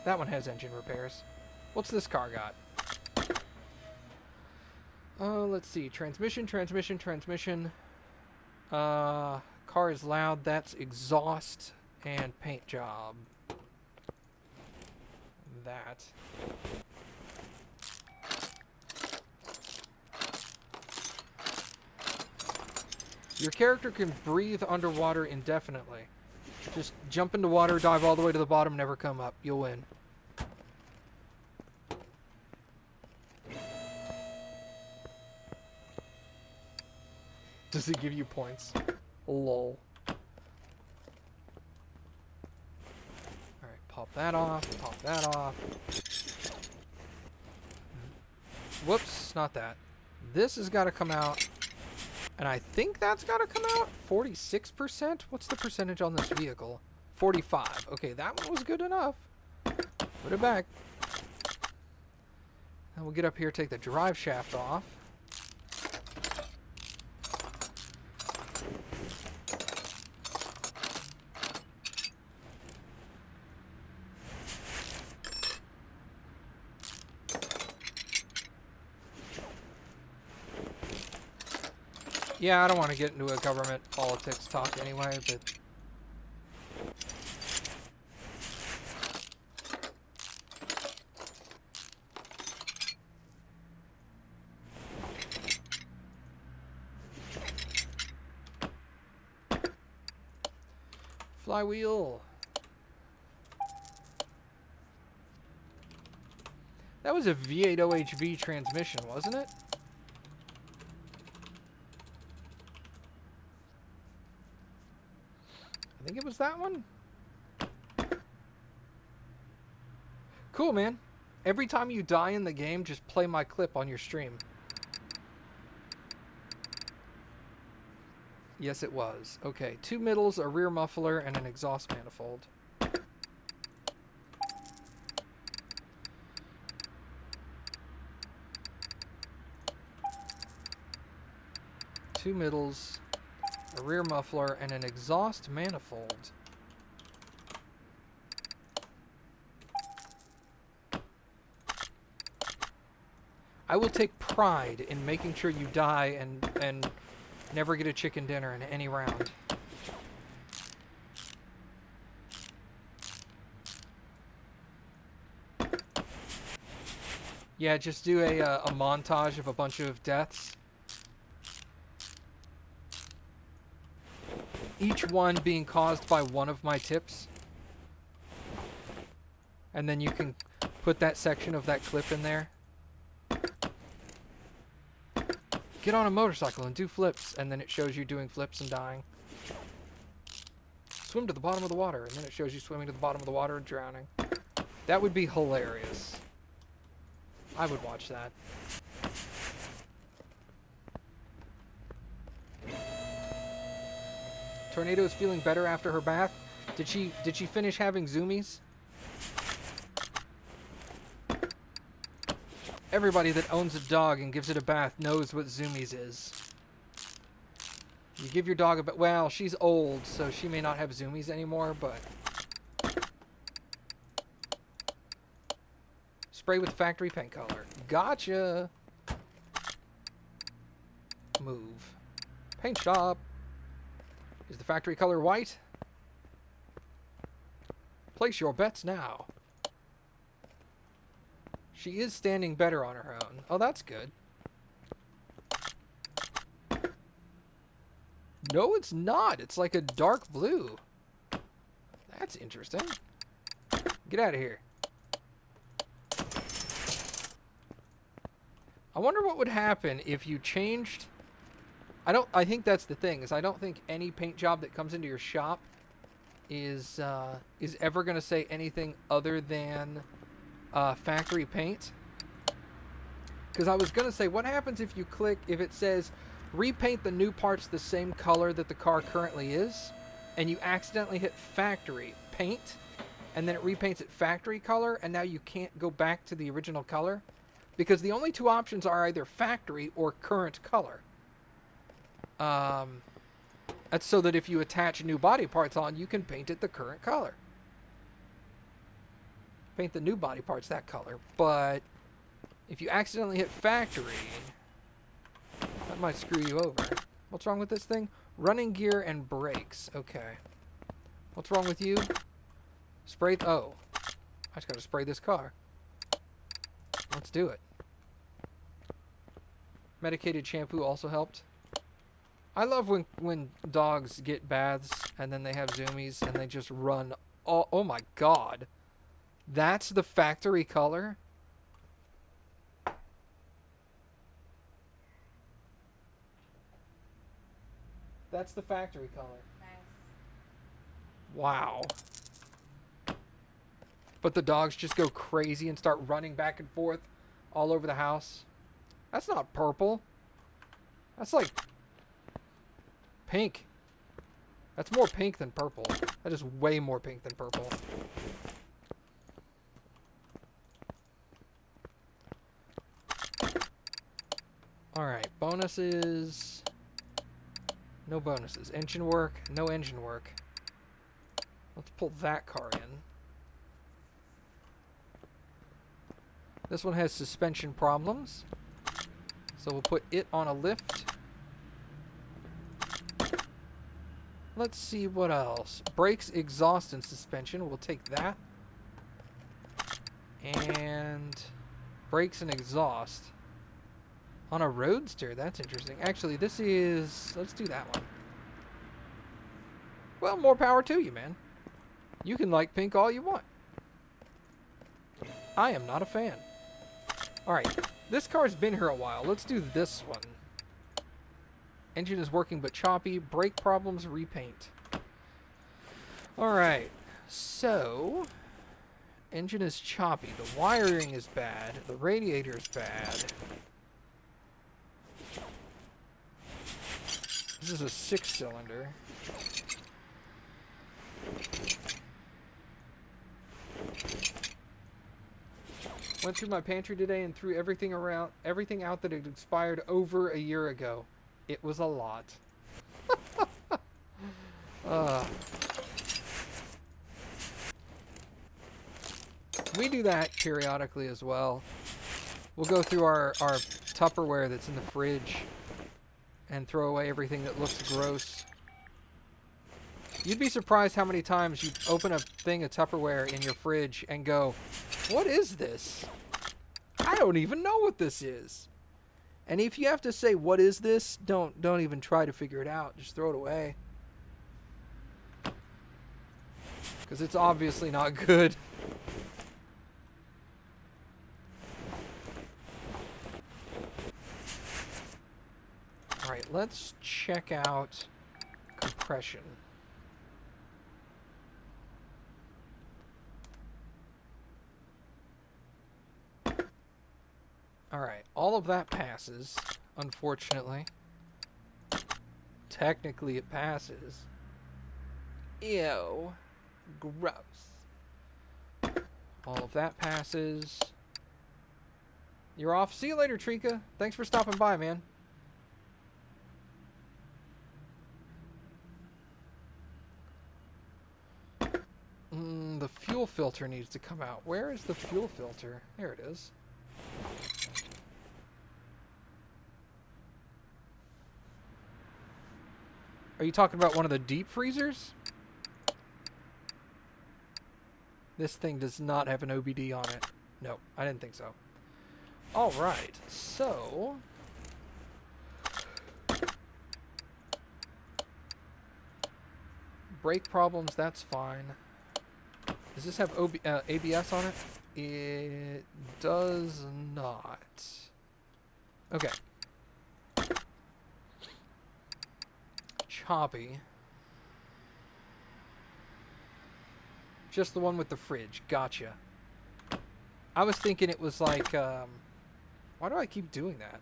That one has engine repairs. What's this car got? Let's see. Transmission. Car is loud. That's exhaust and paint job. That. Your character can breathe underwater indefinitely. Just jump into water, dive all the way to the bottom, never come up. You'll win. Does it give you points? Lol. Alright, pop that off, pop that off. Whoops, not that. This has got to come out. And I think that's got to come out. 46%? What's the percentage on this vehicle? 45. Okay, that one was good enough. Put it back. And we'll get up here, take the drive shaft off. Yeah, I don't want to get into a government politics talk anyway, but... Flywheel. That was a V8 OHV transmission, wasn't it? I think it was that one. Cool, man. Every time you die in the game, just play my clip on your stream. Yes, it was. Okay, 2 middles, a rear muffler, and an exhaust manifold. Two middles, a rear muffler, and an exhaust manifold. I will take pride in making sure you die and never get a chicken dinner in any round. Yeah, just do a montage of a bunch of deaths. Each one being caused by one of my tips. And then you can put that section of that clip in there. Get on a motorcycle and do flips, and then it shows you doing flips and dying. Swim to the bottom of the water, and then it shows you swimming to the bottom of the water and drowning. That would be hilarious. I would watch that. Tornado is feeling better after her bath. Did she finish having zoomies? Everybody that owns a dog and gives it a bath knows what zoomies is. You give your dog a bath. Well, she's old, so she may not have zoomies anymore, but spray with factory paint color. Gotcha. Move. Paint shop. Is the factory color white? Place your bets now. She is standing better on her own. Oh, that's good. No, it's not. It's like a dark blue. That's interesting. Get out of here. I wonder what would happen if you changed... I think that's the thing, is I don't think any paint job that comes into your shop is ever going to say anything other than factory paint. Because I was going to say, what happens if you click, if it says repaint the new parts the same color that the car currently is, and you accidentally hit factory paint, and then it repaints it factory color, and now you can't go back to the original color? Because the only two options are either factory or current color. That's so that if you attach new body parts on, you can paint it the current color. Paint the new body parts that color. But if you accidentally hit factory, that might screw you over. What's wrong with this thing? Running gear and brakes. Okay. What's wrong with you? Spray. Oh. I just gotta spray this car. Let's do it. Medicated shampoo also helped. I love when dogs get baths and then they have zoomies and they just run. Oh my god. That's the factory color? That's the factory color. Nice. Wow. But the dogs just go crazy and start running back and forth all over the house. That's not purple. That's like pink. That's more pink than purple. That is way more pink than purple. Alright, bonuses. No bonuses. Engine work, no engine work. Let's pull that car in. This one has suspension problems, so we'll put it on a lift. Let's see what else. Brakes, exhaust, and suspension. We'll take that. And brakes and exhaust. On a roadster, that's interesting. Actually, this is... let's do that one. Well, more power to you, man. You can like pink all you want. I am not a fan. Alright, this car's been here a while. Let's do this one. Engine is working but choppy. Brake problems, repaint. Alright, so... engine is choppy. The wiring is bad. The radiator is bad. This is a 6-cylinder. Went through my pantry today and threw everything out that had expired over a year ago. It was a lot. We do that periodically as well. We'll go through our Tupperware that's in the fridge and throw away everything that looks gross. You'd be surprised how many times you open a thing of Tupperware in your fridge and go, what is this? I don't even know what this is. And if you have to say, what is this? Don't even try to figure it out. Just throw it away. Because it's obviously not good. let's check out compression. Alright, all of that passes, unfortunately. Technically it passes. Ew. Gross. All of that passes. You're off. See you later, Trika. Thanks for stopping by, man. The fuel filter needs to come out. Where is the fuel filter? There it is. Are you talking about one of the deep freezers? This thing does not have an OBD on it. No, I didn't think so. Alright, so... brake problems, that's fine. Does this have ABS on it? It does not. Okay. Choppy. Just the one with the fridge. Gotcha. I was thinking it was like, why do I keep doing that?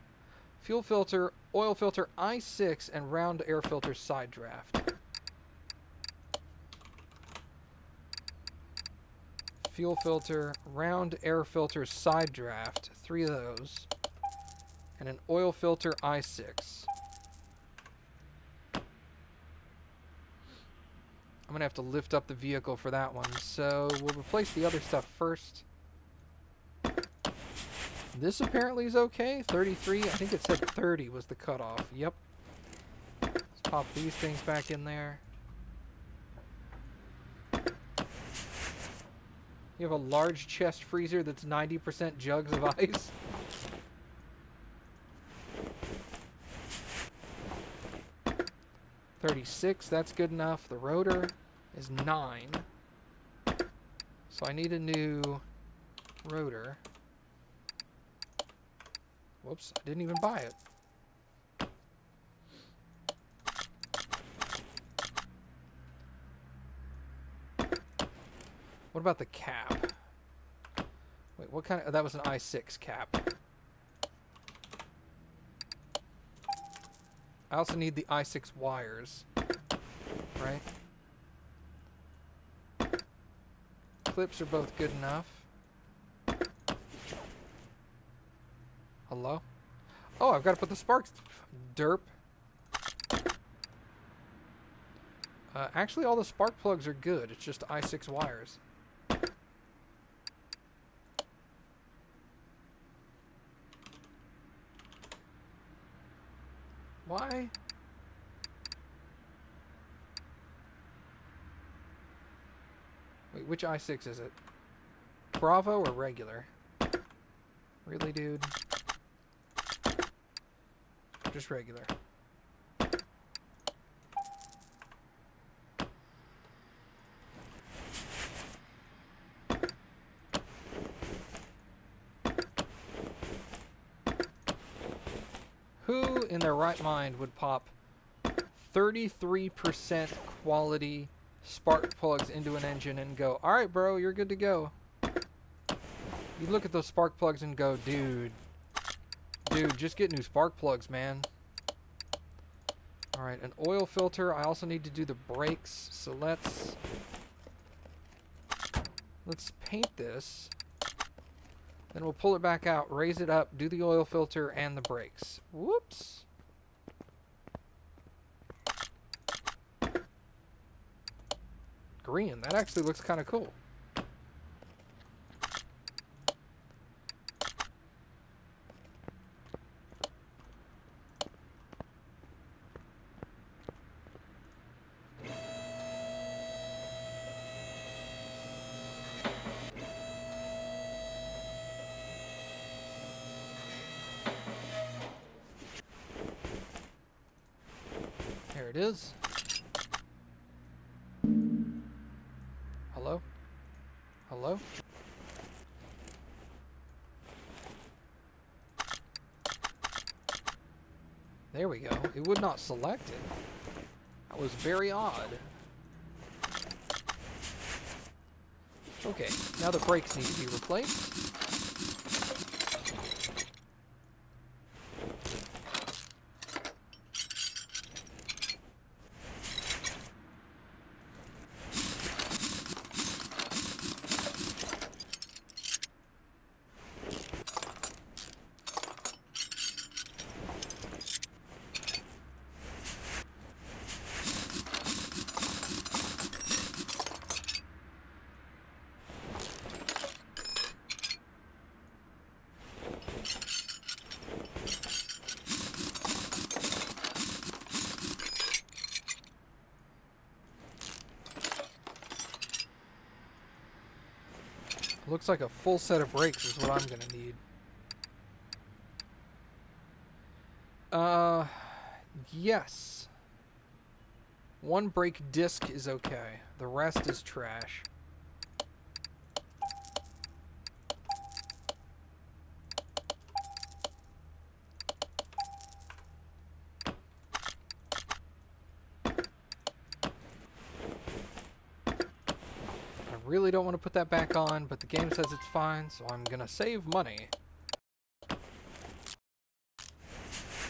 Fuel filter, oil filter, I6, and round air filter side draft. Fuel filter, round air filter side draft. 3 of those. And an oil filter I6. I'm going to have to lift up the vehicle for that one. So we'll replace the other stuff first. This apparently is okay. 33. I think it said 30 was the cutoff. Yep. Let's pop these things back in there. You have a large chest freezer that's 90% jugs of ice. $36, that's good enough. The rotor is 9. So I need a new rotor. Whoops, I didn't even buy it. What about the cap? Wait, what kind of... that was an I6 cap. I also need the I6 wires. Right? Clips are both good enough. Hello? Oh, I've got to put the sparks... derp. Actually, all the spark plugs are good. It's just I6 wires. Why? Wait, which I6 is it? Bravo or regular? Really, dude? Just regular. Who in their right mind would pop 33% quality spark plugs into an engine and go, alright bro, you're good to go? You look at those spark plugs and go, dude, just get new spark plugs, man. Alright, an oil filter. I also need to do the brakes, so let's paint this. Then we'll pull it back out, raise it up, do the oil filter and the brakes. Whoops. Green. That actually looks kind of cool. There it is. Hello? Hello? There we go. It would not select it. That was very odd. Okay, now the brakes need to be replaced. Looks like a full set of brakes is what I'm gonna need. Yes. One brake disc is okay. The rest is trash. Really don't want to put that back on, but the game says it's fine, so I'm gonna save money.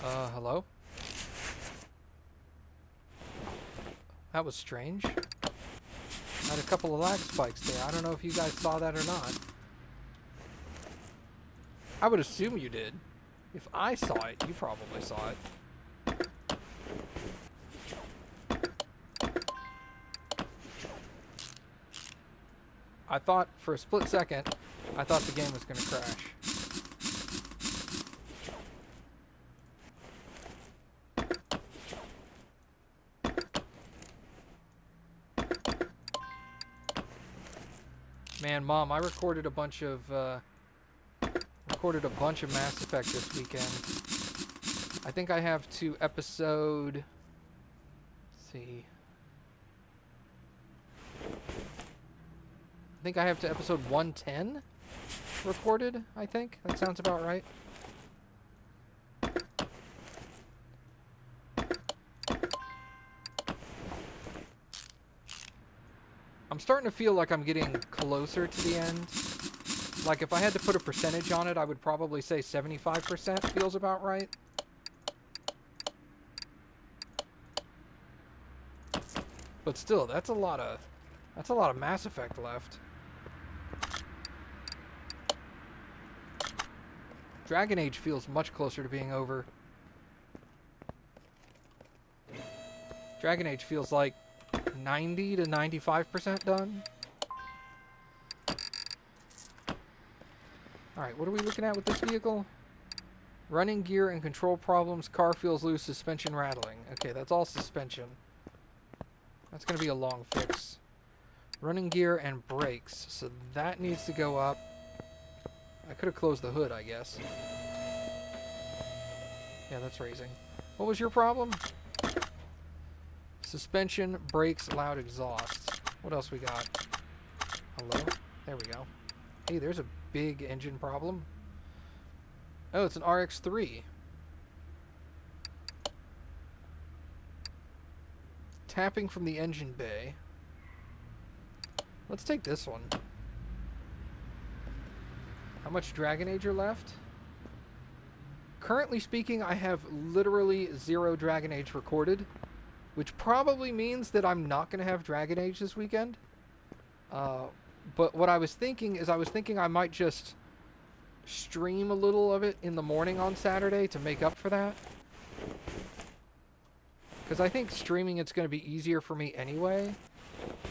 Hello? That was strange. I had a couple of lag spikes there. I don't know if you guys saw that or not. I would assume you did. If I saw it, you probably saw it. I thought, for a split second, I thought the game was going to crash. Man, Mom, I recorded a bunch of Mass Effect this weekend. I think I have to episode... Let's see... I think I have to episode 110 recorded, I think. That sounds about right. I'm starting to feel like I'm getting closer to the end. Like, if I had to put a percentage on it, I would probably say 75% feels about right. But still, that's a lot of Mass Effect left. Dragon Age feels much closer to being over. Dragon Age feels like 90 to 95% done. Alright, what are we looking at with this vehicle? Running gear and control problems, car feels loose, suspension rattling. Okay, that's all suspension. That's going to be a long fix. Running gear and brakes, so that needs to go up. I could have closed the hood, I guess. Yeah, that's raising. What was your problem? Suspension, brakes, loud exhaust. What else we got? Hello? There we go. Hey, there's a big engine problem. Oh, it's an RX-3. Tapping from the engine bay. Let's take this one. How much Dragon Age are left? Currently speaking, I have literally 0 Dragon Age recorded, which probably means that I'm not going to have Dragon Age this weekend. But what I was thinking is I might just stream a little of it in the morning on Saturday to make up for that. Because I think streaming it's going to be easier for me anyway.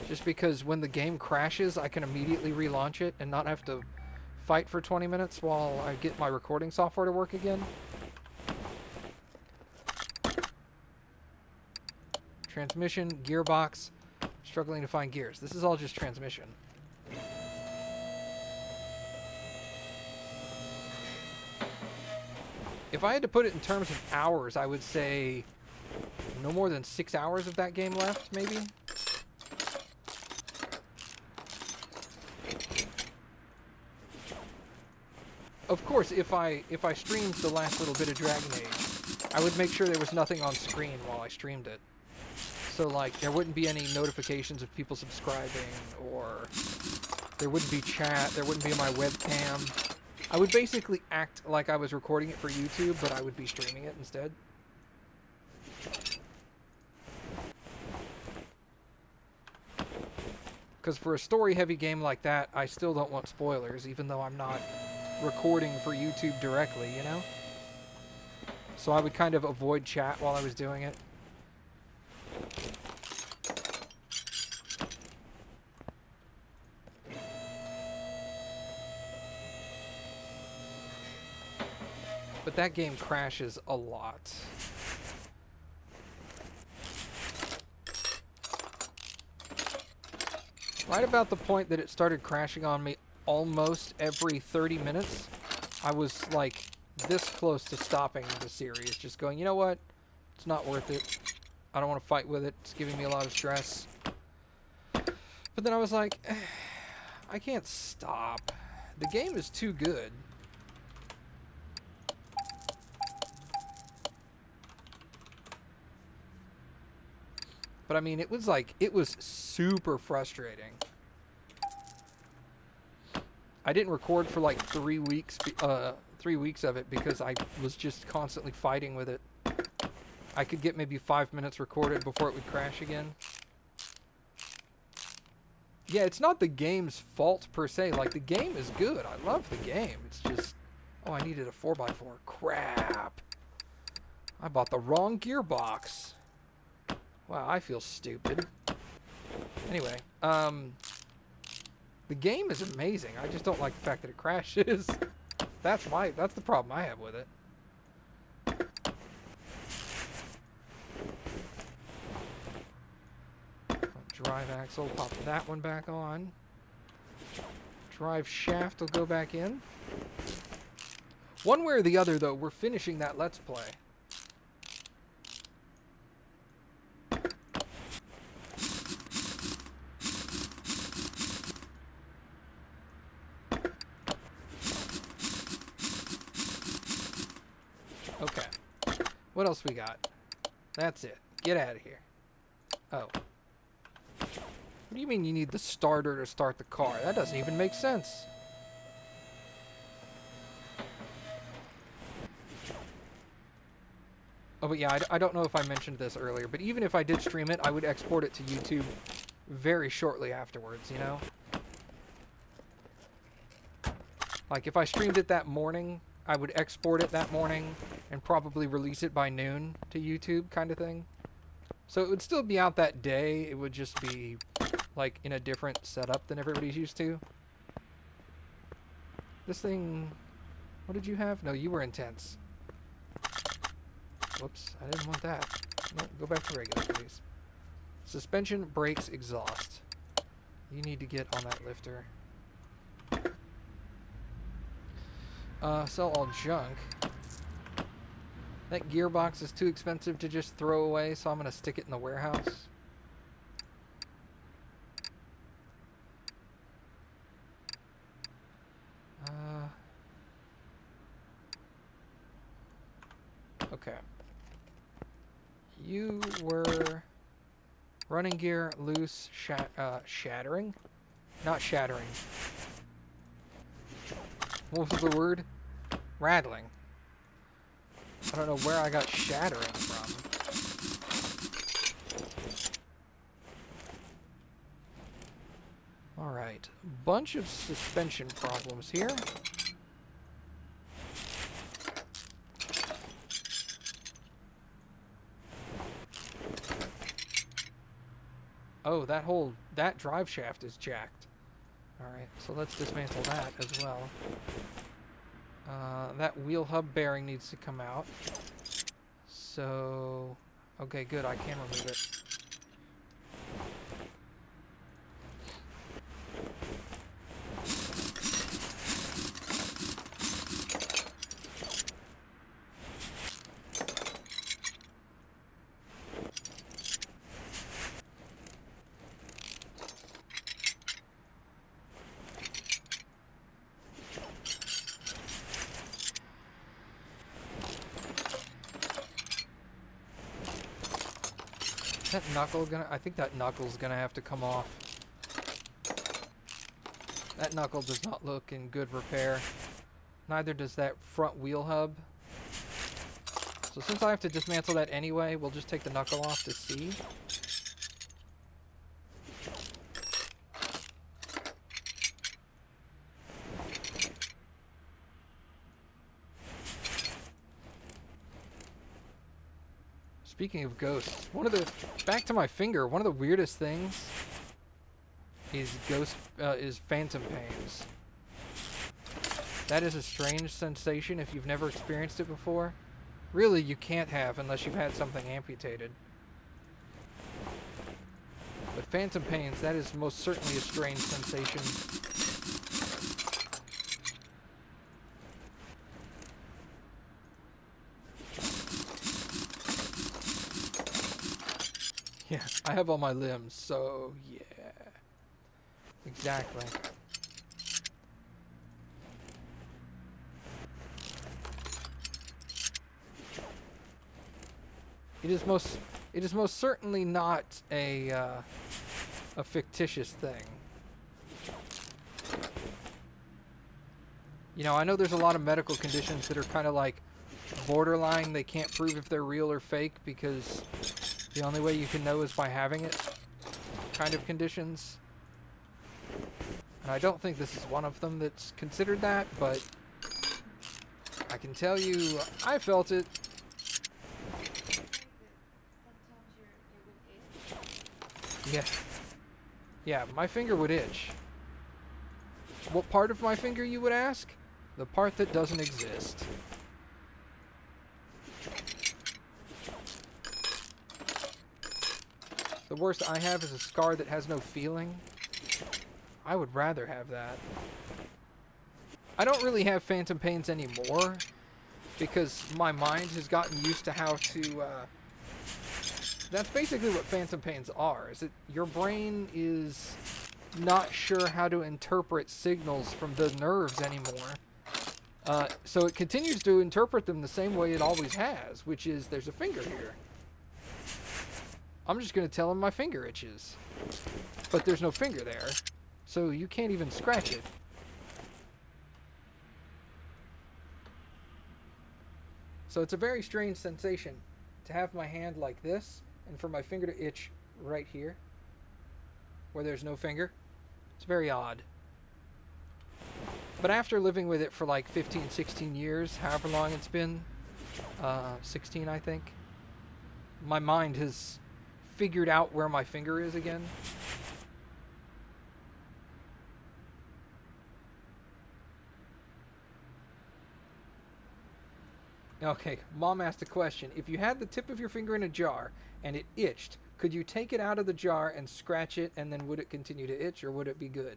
Just because when the game crashes, I can immediately relaunch it and not have to fight for 20 minutes while I get my recording software to work again. Transmission, gearbox, struggling to find gears. This is all just transmission. If I had to put it in terms of hours, I would say no more than 6 hours of that game left, maybe. Of course, if I streamed the last little bit of Dragon Age, I would make sure there was nothing on screen while I streamed it. So, like, there wouldn't be any notifications of people subscribing, or there wouldn't be chat, there wouldn't be my webcam. I would basically act like I was recording it for YouTube, but I would be streaming it instead. Because for a story-heavy game like that, I still don't want spoilers, even though I'm not recording for YouTube directly, you know? So I would kind of avoid chat while I was doing it. But that game crashes a lot. Right about the point that it started crashing on me almost every 30 minutes, I was like this close to stopping the series. Just going, you know what? It's not worth it. I don't want to fight with it. It's giving me a lot of stress. But then I was like, I can't stop. The game is too good. But I mean, it was like, it was super frustrating. I didn't record for like 3 weeks, 3 weeks of it because I was just constantly fighting with it. I could get maybe 5 minutes recorded before it would crash again. Yeah, it's not the game's fault per se. Like, the game is good. I love the game. It's just, oh, I needed a 4x4. Crap. I bought the wrong gearbox. Wow, I feel stupid. Anyway, the game is amazing. I just don't like the fact that it crashes. That's the problem I have with it. Drive axle, pop that one back on. Drive shaft will go back in. One way or the other, though, we're finishing that Let's Play. Okay. What else we got? That's it. Get out of here. Oh. What do you mean you need the starter to start the car? That doesn't even make sense. Oh, but yeah, I don't know if I mentioned this earlier, but even if I did stream it, I would export it to YouTube very shortly afterwards, you know? Like, if I streamed it that morning, I would export it that morning and probably release it by noon to YouTube, kind of thing. So it would still be out that day. It would just be, like, in a different setup than everybody's used to. This thing... What did you have? No, you were intense. Whoops, I didn't want that. No, go back to regular, please. Suspension, brakes, exhaust. You need to get on that lifter. Sell all junk. That gearbox is too expensive to just throw away, so I'm going to stick it in the warehouse. Okay. You were running gear, loose, shattering? Not shattering. What was the word? Rattling. I don't know where I got shattering from. Alright. Bunch of suspension problems here. Oh, that drive shaft is jacked. Alright, so let's dismantle that as well. That wheel hub bearing needs to come out. So, okay, good, I can remove it. That knuckle gonna... I think that knuckle's gonna have to come off. That knuckle does not look in good repair. Neither does that front wheel hub. So since I have to dismantle that anyway, we'll just take the knuckle off to see. Speaking of ghosts, back to my finger, one of the weirdest things is phantom pains. That is a strange sensation if you've never experienced it before. Really, you can't have unless you've had something amputated. But phantom pains, that is most certainly a strange sensation. Yeah, I have all my limbs, so yeah. Exactly. It is most certainly not a fictitious thing. You know, I know there's a lot of medical conditions that are kind of like borderline. They can't prove if they're real or fake because the only way you can know is by having it kind of conditions. And I don't think this is one of them that's considered that, but I can tell you I felt it. Yeah. Yeah, my finger would itch. What part of my finger, you would ask? The part that doesn't exist. The worst I have is a scar that has no feeling. I would rather have that. I don't really have phantom pains anymore because my mind has gotten used to how to... That's basically what phantom pains are, is that your brain is not sure how to interpret signals from the nerves anymore. So it continues to interpret them the same way it always has, which is there's a finger here. I'm just going to tell him my finger itches. But there's no finger there, so you can't even scratch it. So it's a very strange sensation to have my hand like this and for my finger to itch right here where there's no finger. It's very odd. But after living with it for like 15, 16 years, however long it's been, 16 I think, my mind has figured out where my finger is again. Okay, Mom asked a question. If you had the tip of your finger in a jar and it itched, could you take it out of the jar and scratch it, and then would it continue to itch, or would it be good?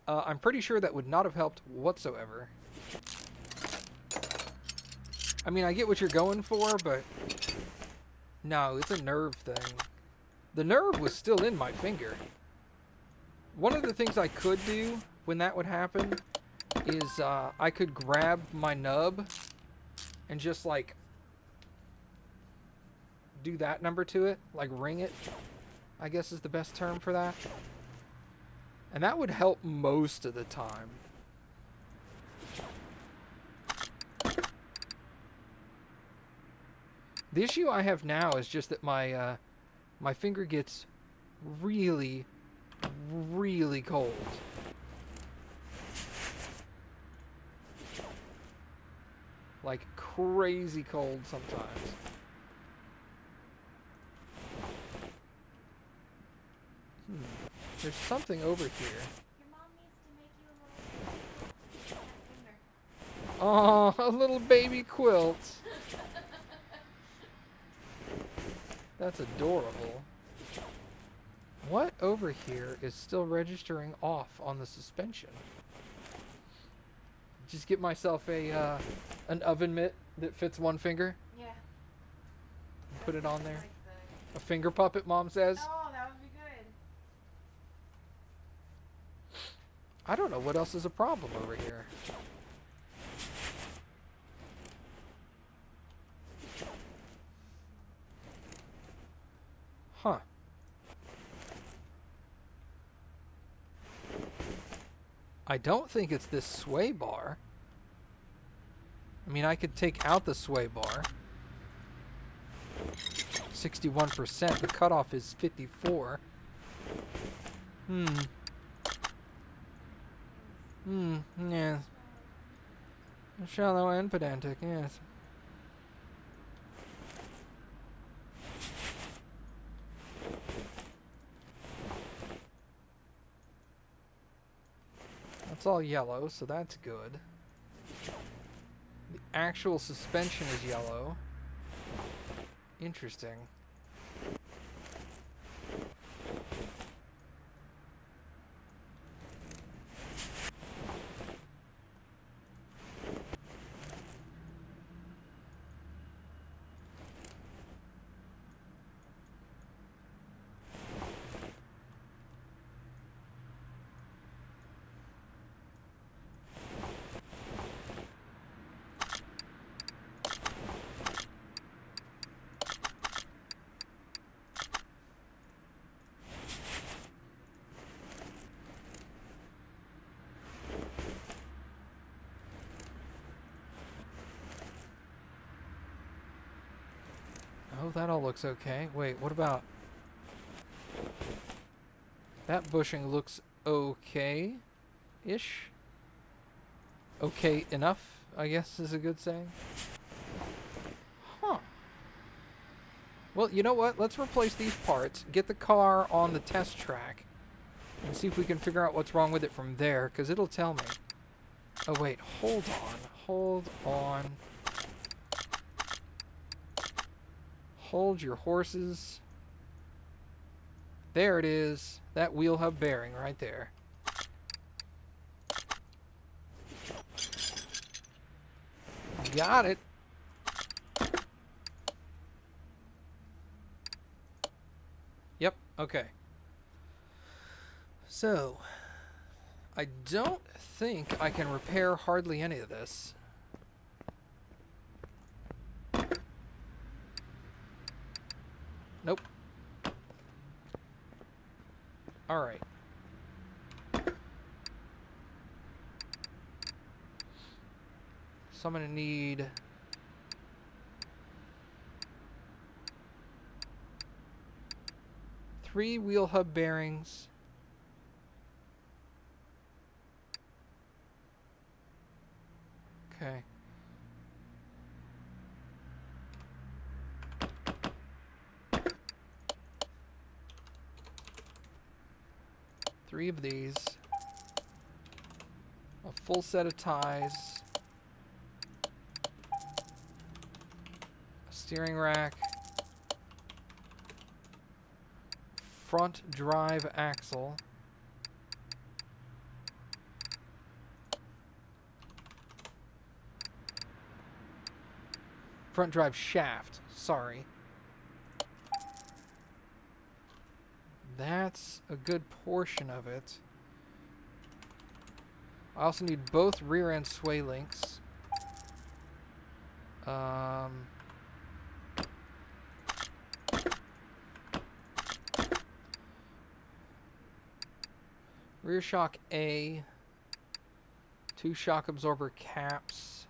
I'm pretty sure that would not have helped whatsoever. I mean, I get what you're going for, but no, it's a nerve thing. The nerve was still in my finger. One of the things I could do when that would happen is I could grab my nub and just like do that number to it, like ring it, I guess is the best term for that. And that would help most of the time. The issue I have now is just that my my finger gets really, really cold. Like crazy cold sometimes. There's something over here. Your mom needs to make you a little finger. Oh, a little baby quilt. That's adorable. What over here is still registering off on the suspension? Just get myself a an oven mitt that fits one finger. Yeah. Put it on there. Like A finger puppet, Mom says. oh, that would be good. I don't know what else is a problem over here. Huh. I don't think it's this sway bar. I mean, I could take out the sway bar. 61%. The cutoff is 54. Yes. Shallow and pedantic, yes. That's all yellow, so that's good. The actual suspension is yellow. Interesting. Oh, that all looks okay. Wait, what about... That bushing looks okay-ish? Okay enough, I guess is a good saying. Huh. Well, you know what? Let's replace these parts, get the car on the test track, and see if we can figure out what's wrong with it from there, because it'll tell me. Oh, wait. Hold on. Hold on. Hold your horses. There it is. That wheel hub bearing right there. Got it. Yep, okay. So, I don't think I can repair hardly any of this. Nope. Alright. So I'm going to need... three wheel hub bearings. Okay. Three of these. A full set of ties. A steering rack. Front drive axle. Front drive shaft, sorry. That's a good portion of it. I also need both rear end sway links. Rear shock A. 2 shock absorber caps.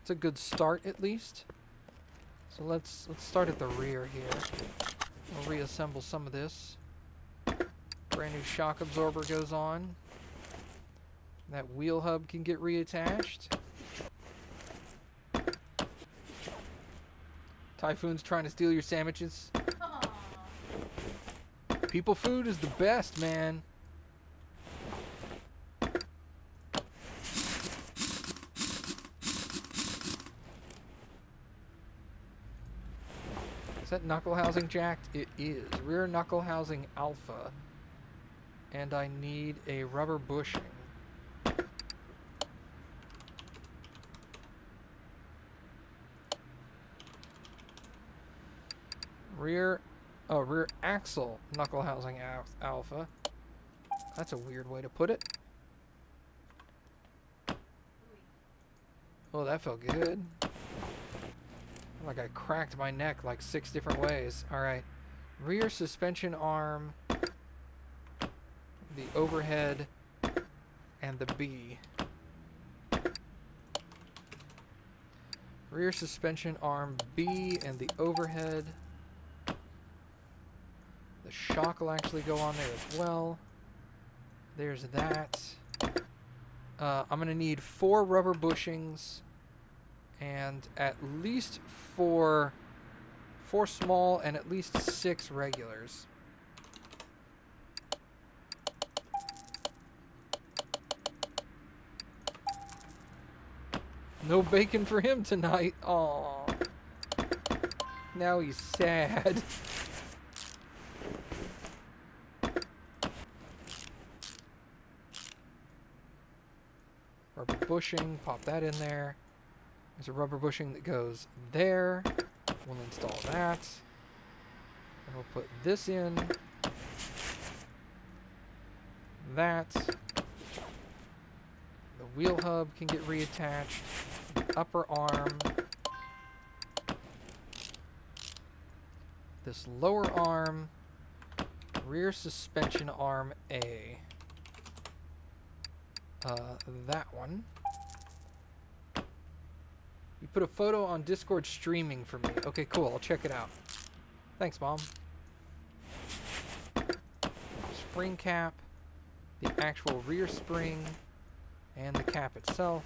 It's a good start at least. So let's start at the rear here. We'll reassemble some of this. Brand new shock absorber goes on. That wheel hub can get reattached. Typhoon's trying to steal your sandwiches. Aww. People food is the best, man. Is that knuckle housing jacked? It is. Rear knuckle housing alpha. And I need a rubber bushing. Rear Oh, rear axle knuckle housing alpha. That's a weird way to put it. Oh, that felt good. Like I cracked my neck like 6 different ways. Alright. Rear suspension arm, the overhead, and the B. Rear suspension arm B and the overhead. The shock will actually go on there as well. There's that. I'm going to need 4 rubber bushings and at least 4 small and at least 6 regulars. No bacon for him tonight. Aww. Now he's sad. Rubber bushing, pop that in there. There's a rubber bushing that goes there. We'll install that. And we'll put this in. That. The wheel hub can get reattached. The upper arm. This lower arm. Rear suspension arm A. That one. You put a photo on Discord streaming for me. Okay, cool. I'll check it out. Thanks, Mom. Spring cap. The actual rear spring. And the cap itself.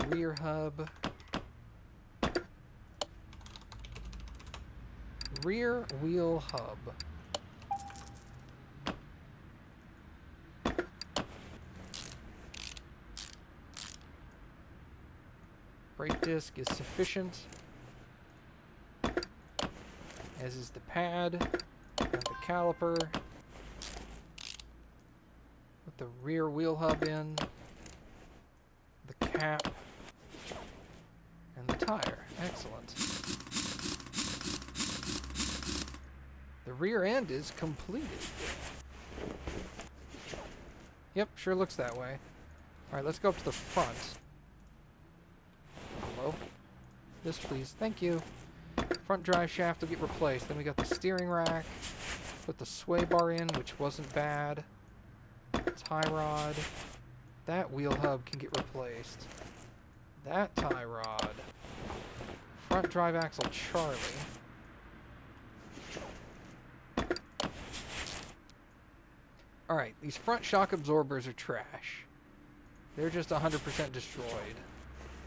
Rear hub. Rear wheel hub. Brake disc is sufficient, as is the pad and the caliper. Put the rear wheel hub in, the cap, and the tire. Excellent. The rear end is completed. Yep, sure looks that way. Alright, let's go up to the front. This, please. Thank you. Front drive shaft will get replaced. Then we got the steering rack. Put the sway bar in, which wasn't bad. Tie rod. That wheel hub can get replaced. That tie rod. Front drive axle Charlie. Alright, these front shock absorbers are trash. They're just 100% destroyed.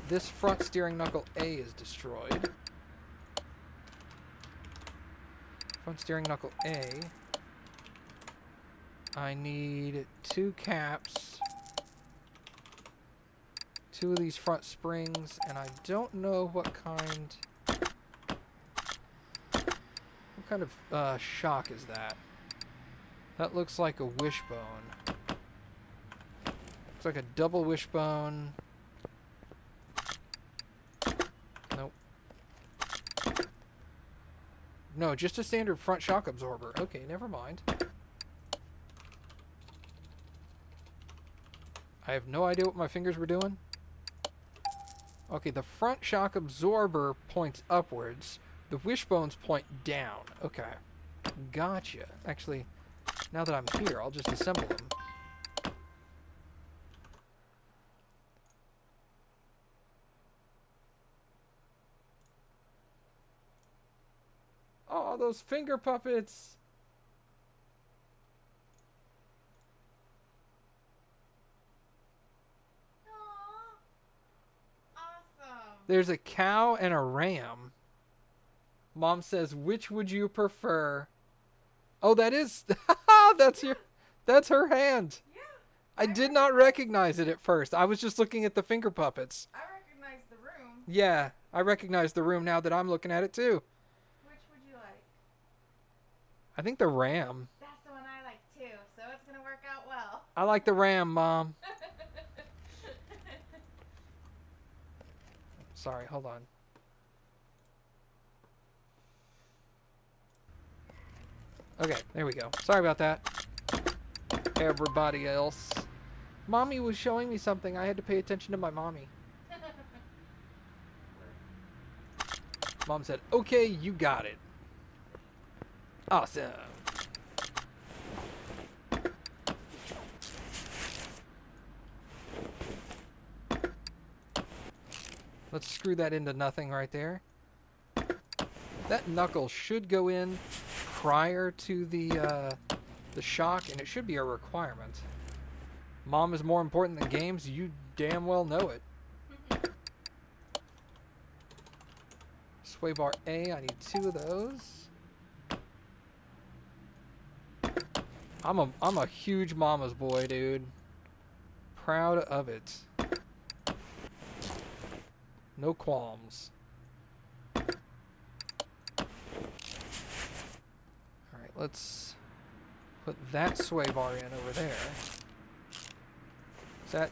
This front steering knuckle A is destroyed. Front steering knuckle A. I need 2 caps. 2 of these front springs, and I don't know what kind of shock is that. That looks like a wishbone. Looks like a double wishbone. No, just a standard front shock absorber. Okay, never mind. I have no idea what my fingers were doing. Okay, the front shock absorber points upwards. The wishbones point down. Okay. Gotcha. Actually, now that I'm here, I'll just assemble them. Oh, those finger puppets! Aww. Awesome. There's a cow and a ram. Mom says, which would you prefer? Oh, that is... That's her hand. Yeah. I did not recognize it at first. I was just looking at the finger puppets. I recognize the room. Yeah, I recognize the room now that I'm looking at it too. Which would you like? I think the ram. That's the one I like too, so it's gonna work out well. I like the ram, Mom. Sorry, hold on. Okay, there we go. Sorry about that. Everybody else. Mommy was showing me something. I had to pay attention to my mommy. Mom said, okay, you got it. Awesome. Let's screw that into nothing right there. That knuckle should go in prior to the shock, and it should be a requirement. Mom is more important than games. You damn well know it. Sway bar A, I need 2 of those. I'm a huge mama's boy, dude. Proud of it. No qualms. Alright, let's put that sway bar in over there.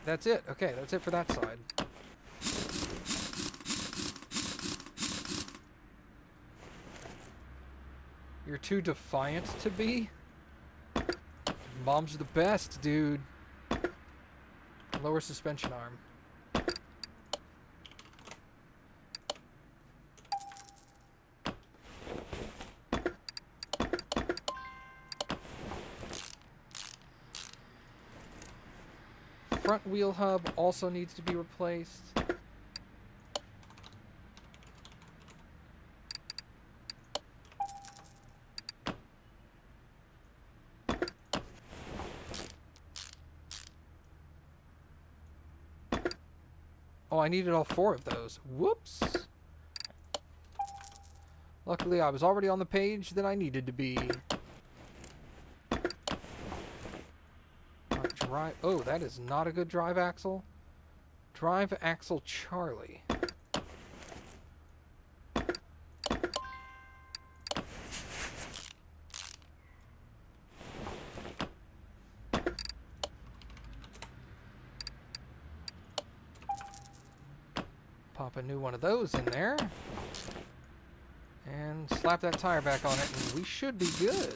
That's it. Okay, that's it for that side. You're too defiant to be? Mom's the best, dude. Lower suspension arm. Front wheel hub also needs to be replaced. Oh, I needed all 4 of those. Whoops. Luckily, I was already on the page that I needed to be. Drive. Oh, that is not a good drive axle. Drive axle Charlie. Pop a new one of those in there. And slap that tire back on it, and we should be good.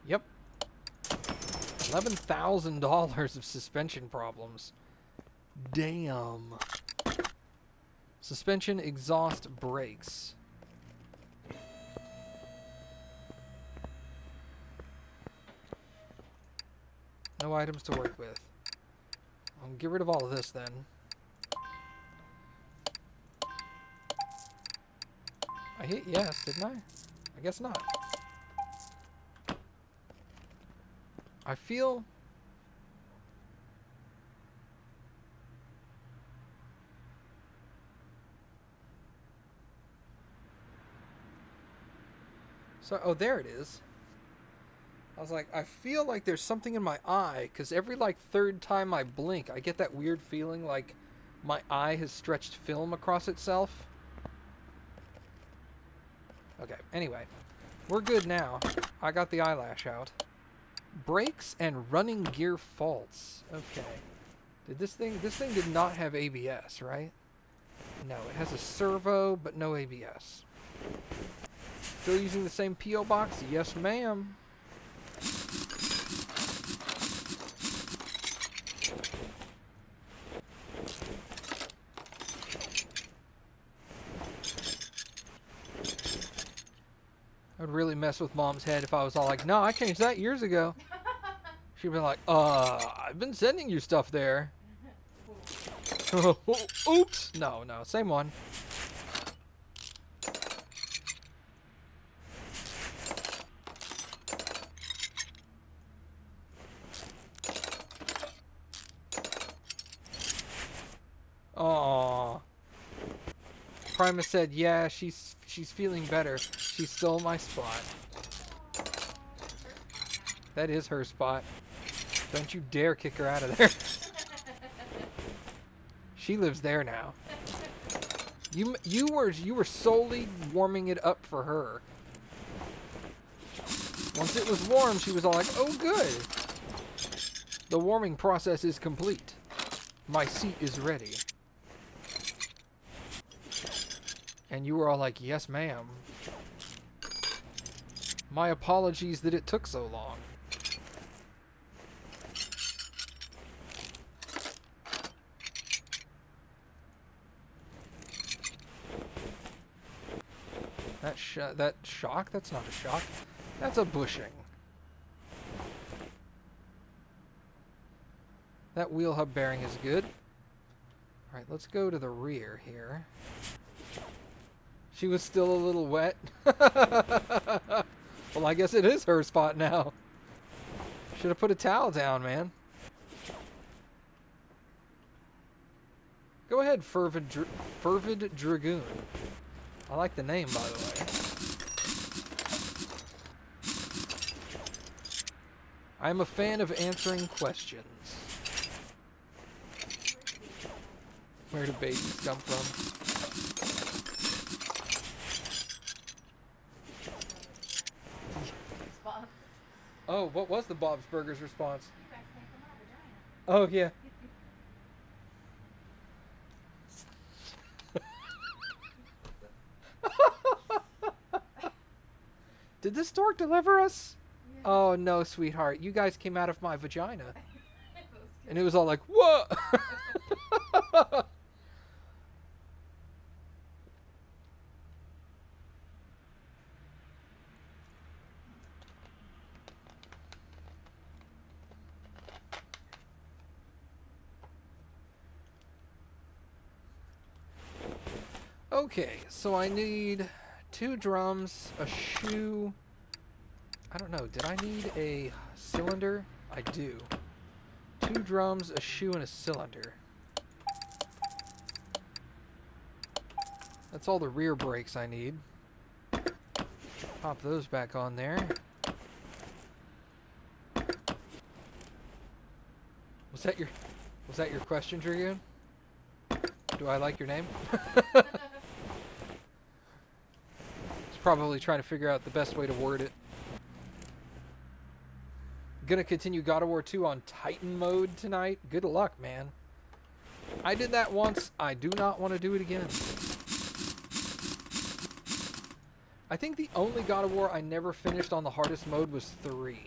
Yep. $11,000 of suspension problems. Damn. Suspension, exhaust, brakes. No items to work with. I'll get rid of all of this then. I hit yes, didn't I? I guess not. I feel... So, oh, there it is. I was like, I feel like there's something in my eye, because every, like, 3rd time I blink, I get that weird feeling like my eye has stretched film across itself. Okay, anyway. We're good now. I got the eyelash out. Brakes and running gear faults. Okay. Did this thing did not have ABS, right? No, it has a servo, but no ABS. Still using the same P.O. box? Yes, ma'am. I would really mess with Mom's head if I was all like, no, I changed that years ago. She'd be like, I've been sending you stuff there. Oops. No, same one. Aww. Primus said, yeah, she's feeling better. She stole my spot. That is her spot. Don't you dare kick her out of there. She lives there now. You were solely warming it up for her. Once it was warm, she was all like, oh good. The warming process is complete. My seat is ready. And you were all like, yes, ma'am. My apologies that it took so long. That shock? That's not a shock. That's a bushing. That wheel hub bearing is good. Alright, let's go to the rear here. She was still a little wet. Well, I guess it is her spot now. Should have put a towel down, man. Go ahead, Fervid Dragoon. I like the name, by the way. I'm a fan of answering questions. Where do babies come from? Oh, what was the Bob's Burgers response? You guys came from our vagina. Oh, yeah. Did this stork deliver us? Yeah. Oh, no, sweetheart. You guys came out of my vagina. And it was all like, what? Okay, so I need 2 drums, a shoe. I don't know, did I need a cylinder? I do. 2 drums, a shoe, and a cylinder. That's all the rear brakes I need. Pop those back on there. Was that your question, Dragoon? Do I like your name? Probably trying to figure out the best way to word it. Gonna continue God of War 2 on Titan mode tonight. Good luck, man. I did that once. I do not want to do it again. I think the only God of War I never finished on the hardest mode was 3.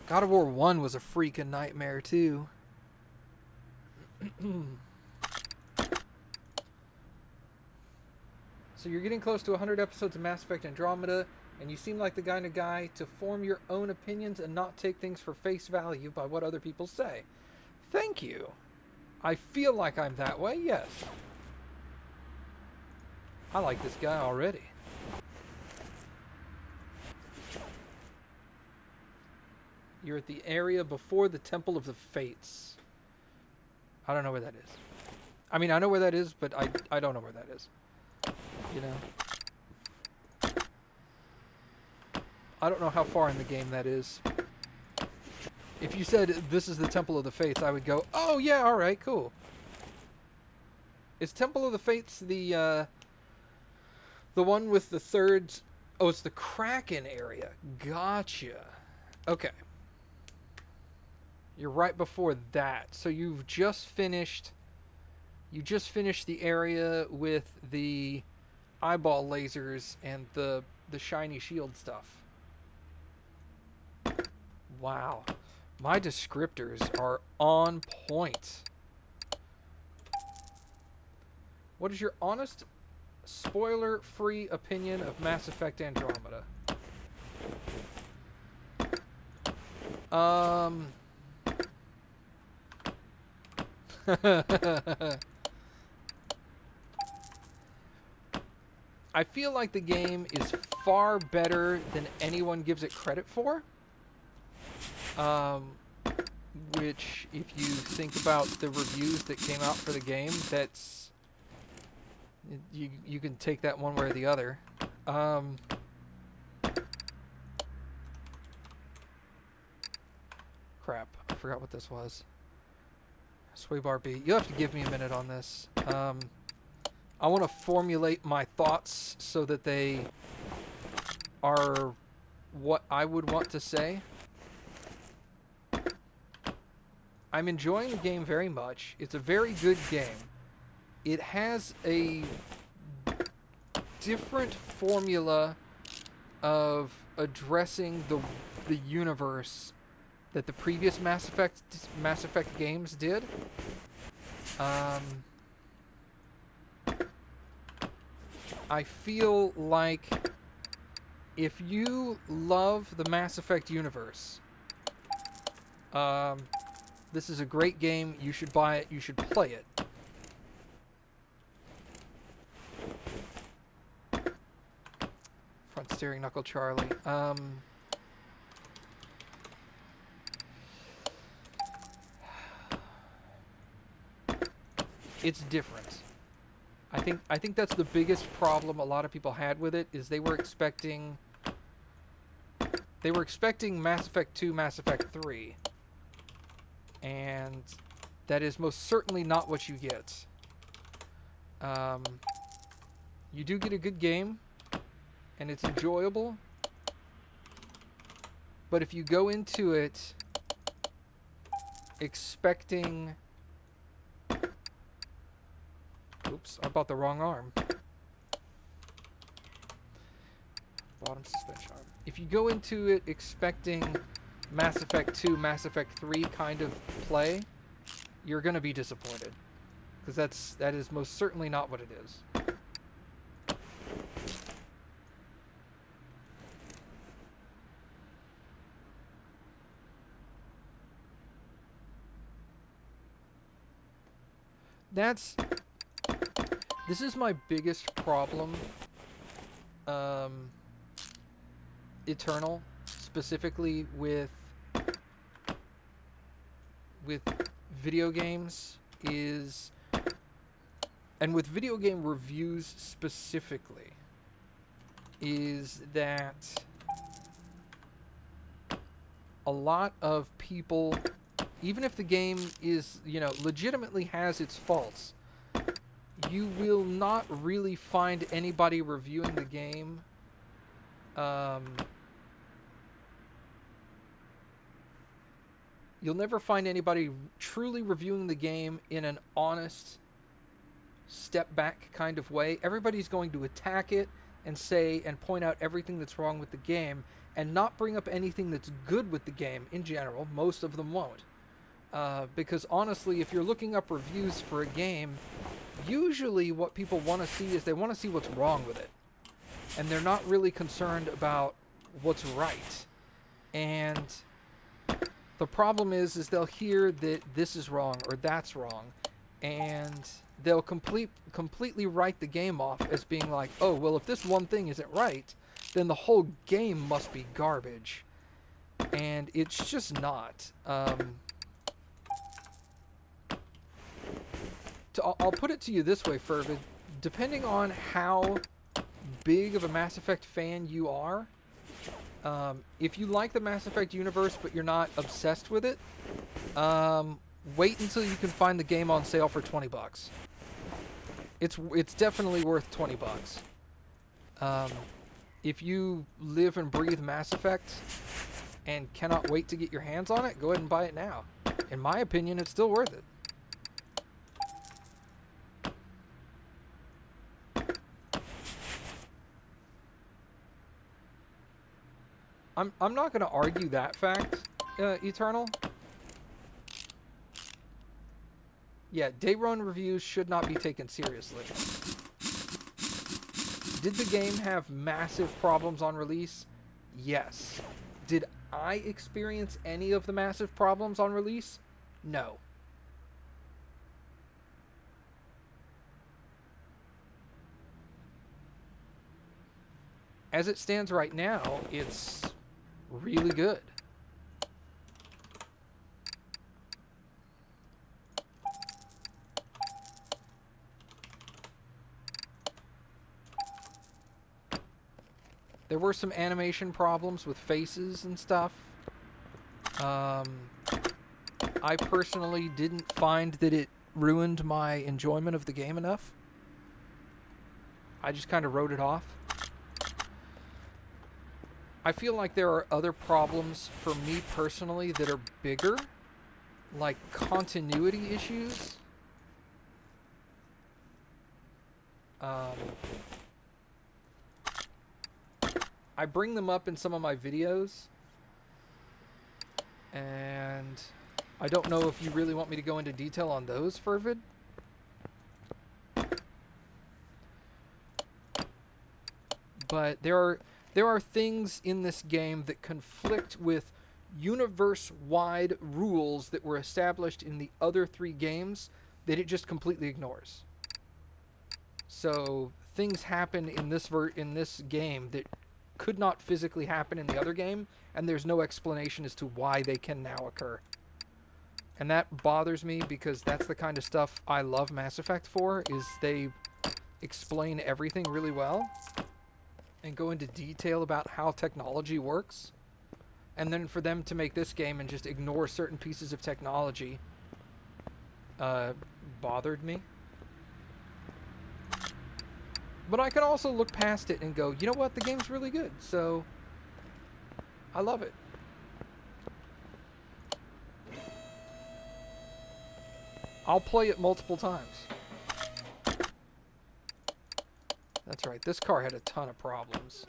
God of War 1 was a freaking nightmare too. So you're getting close to 100 episodes of Mass Effect Andromeda, and you seem like the kind of guy to form your own opinions and not take things for face value by what other people say. Thank you. I feel like I'm that way, yes. I like this guy already. You're at the area before the Temple of the Fates. I don't know where that is. I mean, I know where that is, but I don't know where that is. You know, I don't know how far in the game that is. If you said this is the Temple of the Fates, I would go, oh yeah, all right, cool. Is Temple of the Fates the one with the third? Oh, it's the Kraken area. Gotcha. Okay. You're right before that. So you've just finished. You just finished the area with the eyeball lasers and the shiny shield stuff. Wow. My descriptors are on point. What is your honest, spoiler-free opinion of Mass Effect Andromeda? I feel like the game is far better than anyone gives it credit for. Which, if you think about the reviews that came out for the game, that's... You can take that one way or the other. Crap, I forgot what this was. Sway bar B. You'll have to give me a minute on this. I want to formulate my thoughts so that they are what I would want to say. I'm enjoying the game very much. It's a very good game. it has a different formula of addressing the universe that the previous Mass Effect games did. I feel like if you love the Mass Effect universe, this is a great game. You should buy it. You should play it. Front steering knuckle Charlie. It's different. I think that's the biggest problem a lot of people had with it, is they were expecting Mass Effect 2, Mass Effect 3. And that is most certainly not what you get. You do get a good game, and it's enjoyable. But if you go into it expecting... Oops, I bought the wrong arm. Bottom suspension arm. If you go into it expecting Mass Effect 2, Mass Effect 3 kind of play, you're going to be disappointed. Because that is most certainly not what it is. This is my biggest problem, Eternal, specifically with video games, and with video game reviews specifically, is that a lot of people, even if the game is, legitimately has its faults, you will not really find anybody reviewing the game you'll never find anybody truly reviewing the game in an honest step back kind of way. Everybody's going to attack it and say and point out everything that's wrong with the game and not bring up anything that's good with the game in general. Most of them won't. Because honestly, if you're looking up reviews for a game, usually what people want to see is they want to see what's wrong with it. And they're not really concerned about what's right. And the problem is they'll hear that this is wrong or that's wrong, and they'll completely write the game off as being like, oh, well, if this one thing isn't right, then the whole game must be garbage. And it's just not. I'll put it to you this way, Fervid. Depending on how big of a Mass Effect fan you are, if you like the Mass Effect universe but you're not obsessed with it, wait until you can find the game on sale for $20. It's definitely worth $20. If you live and breathe Mass Effect and cannot wait to get your hands on it, go ahead and buy it now. In my opinion, it's still worth it. I'm not going to argue that fact, Eternal. Yeah, day one reviews should not be taken seriously. Did the game have massive problems on release? Yes. Did I experience any of the massive problems on release? No. As it stands right now, it's really good. There were some animation problems with faces and stuff. I personally didn't find that it ruined my enjoyment of the game enough. I just kind of wrote it off. I feel like there are other problems for me personally that are bigger, like continuity issues. Um, I bring them up in some of my videos, and I don't know if you really want me to go into detail on those, Fervid. But there are things in this game that conflict with universe-wide rules that were established in the other 3 games that it just completely ignores. So things happen in this game that could not physically happen in the other game, and there's no explanation as to why they can now occur. And that bothers me because that's the kind of stuff I love Mass Effect for, is they explain everything really well and go into detail about how technology works. And then for them to make this game and just ignore certain pieces of technology bothered me. But I can also look past it and go, you know what, the game's really good, so I love it. I'll play it multiple times. That's right, this car had a ton of problems.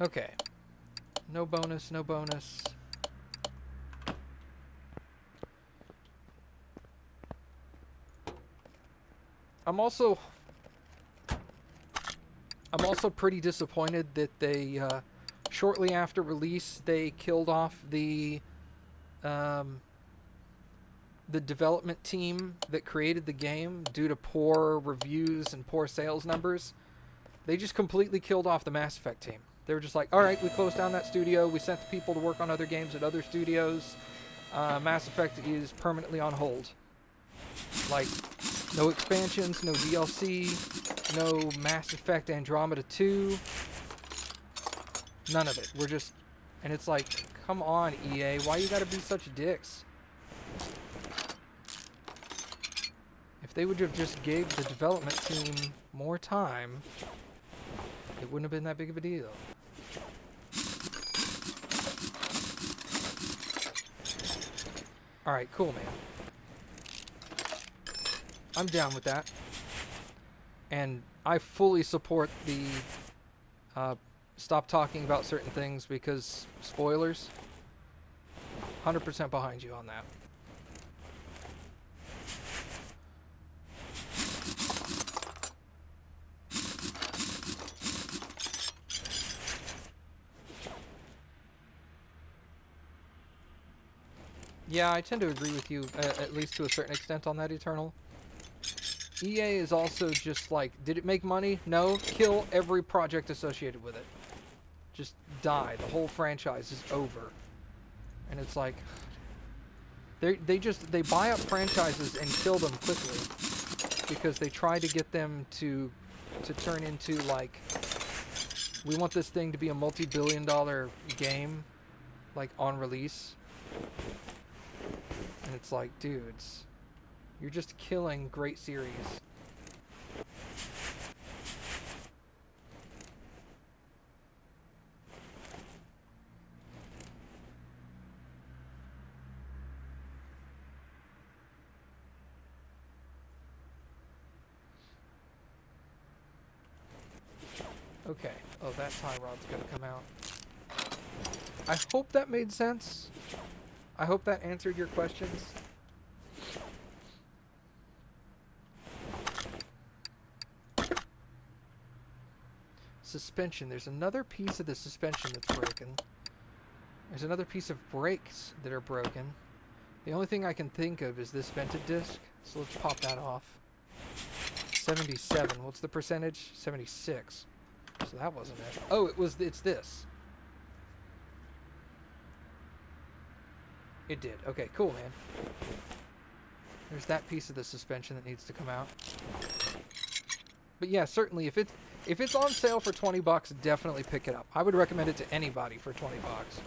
Okay. No bonus, no bonus. I'm also pretty disappointed that they, shortly after release, they killed off the development team that created the game due to poor reviews and poor sales numbers. They just completely killed off the Mass Effect team. They were just like, all right, we closed down that studio. We sent the people to work on other games at other studios. Mass Effect is permanently on hold. Like, no expansions, no DLC, no Mass Effect Andromeda 2. None of it. We're just... And it's like, come on, EA. Why you gotta be such dicks? If they would have just gave the development team more time, it wouldn't have been that big of a deal. Alright, cool, man. I'm down with that. And I fully support the stop talking about certain things because spoilers. 100% behind you on that. Yeah, I tend to agree with you, at least to a certain extent on that, Eternal. EA is also just like, did it make money? No. Kill every project associated with it. Just die. The whole franchise is over. And it's like, they buy up franchises and kill them quickly because they try to get them to turn into like, we want this thing to be a multi-billion-dollar game, like on release. And it's like, dudes, you're just killing great series. Okay. Oh, that tie rod's gonna come out. I hope that made sense. I hope that answered your questions. Suspension. There's another piece of the suspension that's broken. There's another piece of brakes that are broken. The only thing I can think of is this vented disc. So let's pop that off. 77. What's the percentage? 76. So that wasn't it. Oh, it's this. It did. Okay, cool, man. There's that piece of the suspension that needs to come out. But yeah, certainly if it's on sale for 20 bucks, definitely pick it up. I would recommend it to anybody for 20 bucks.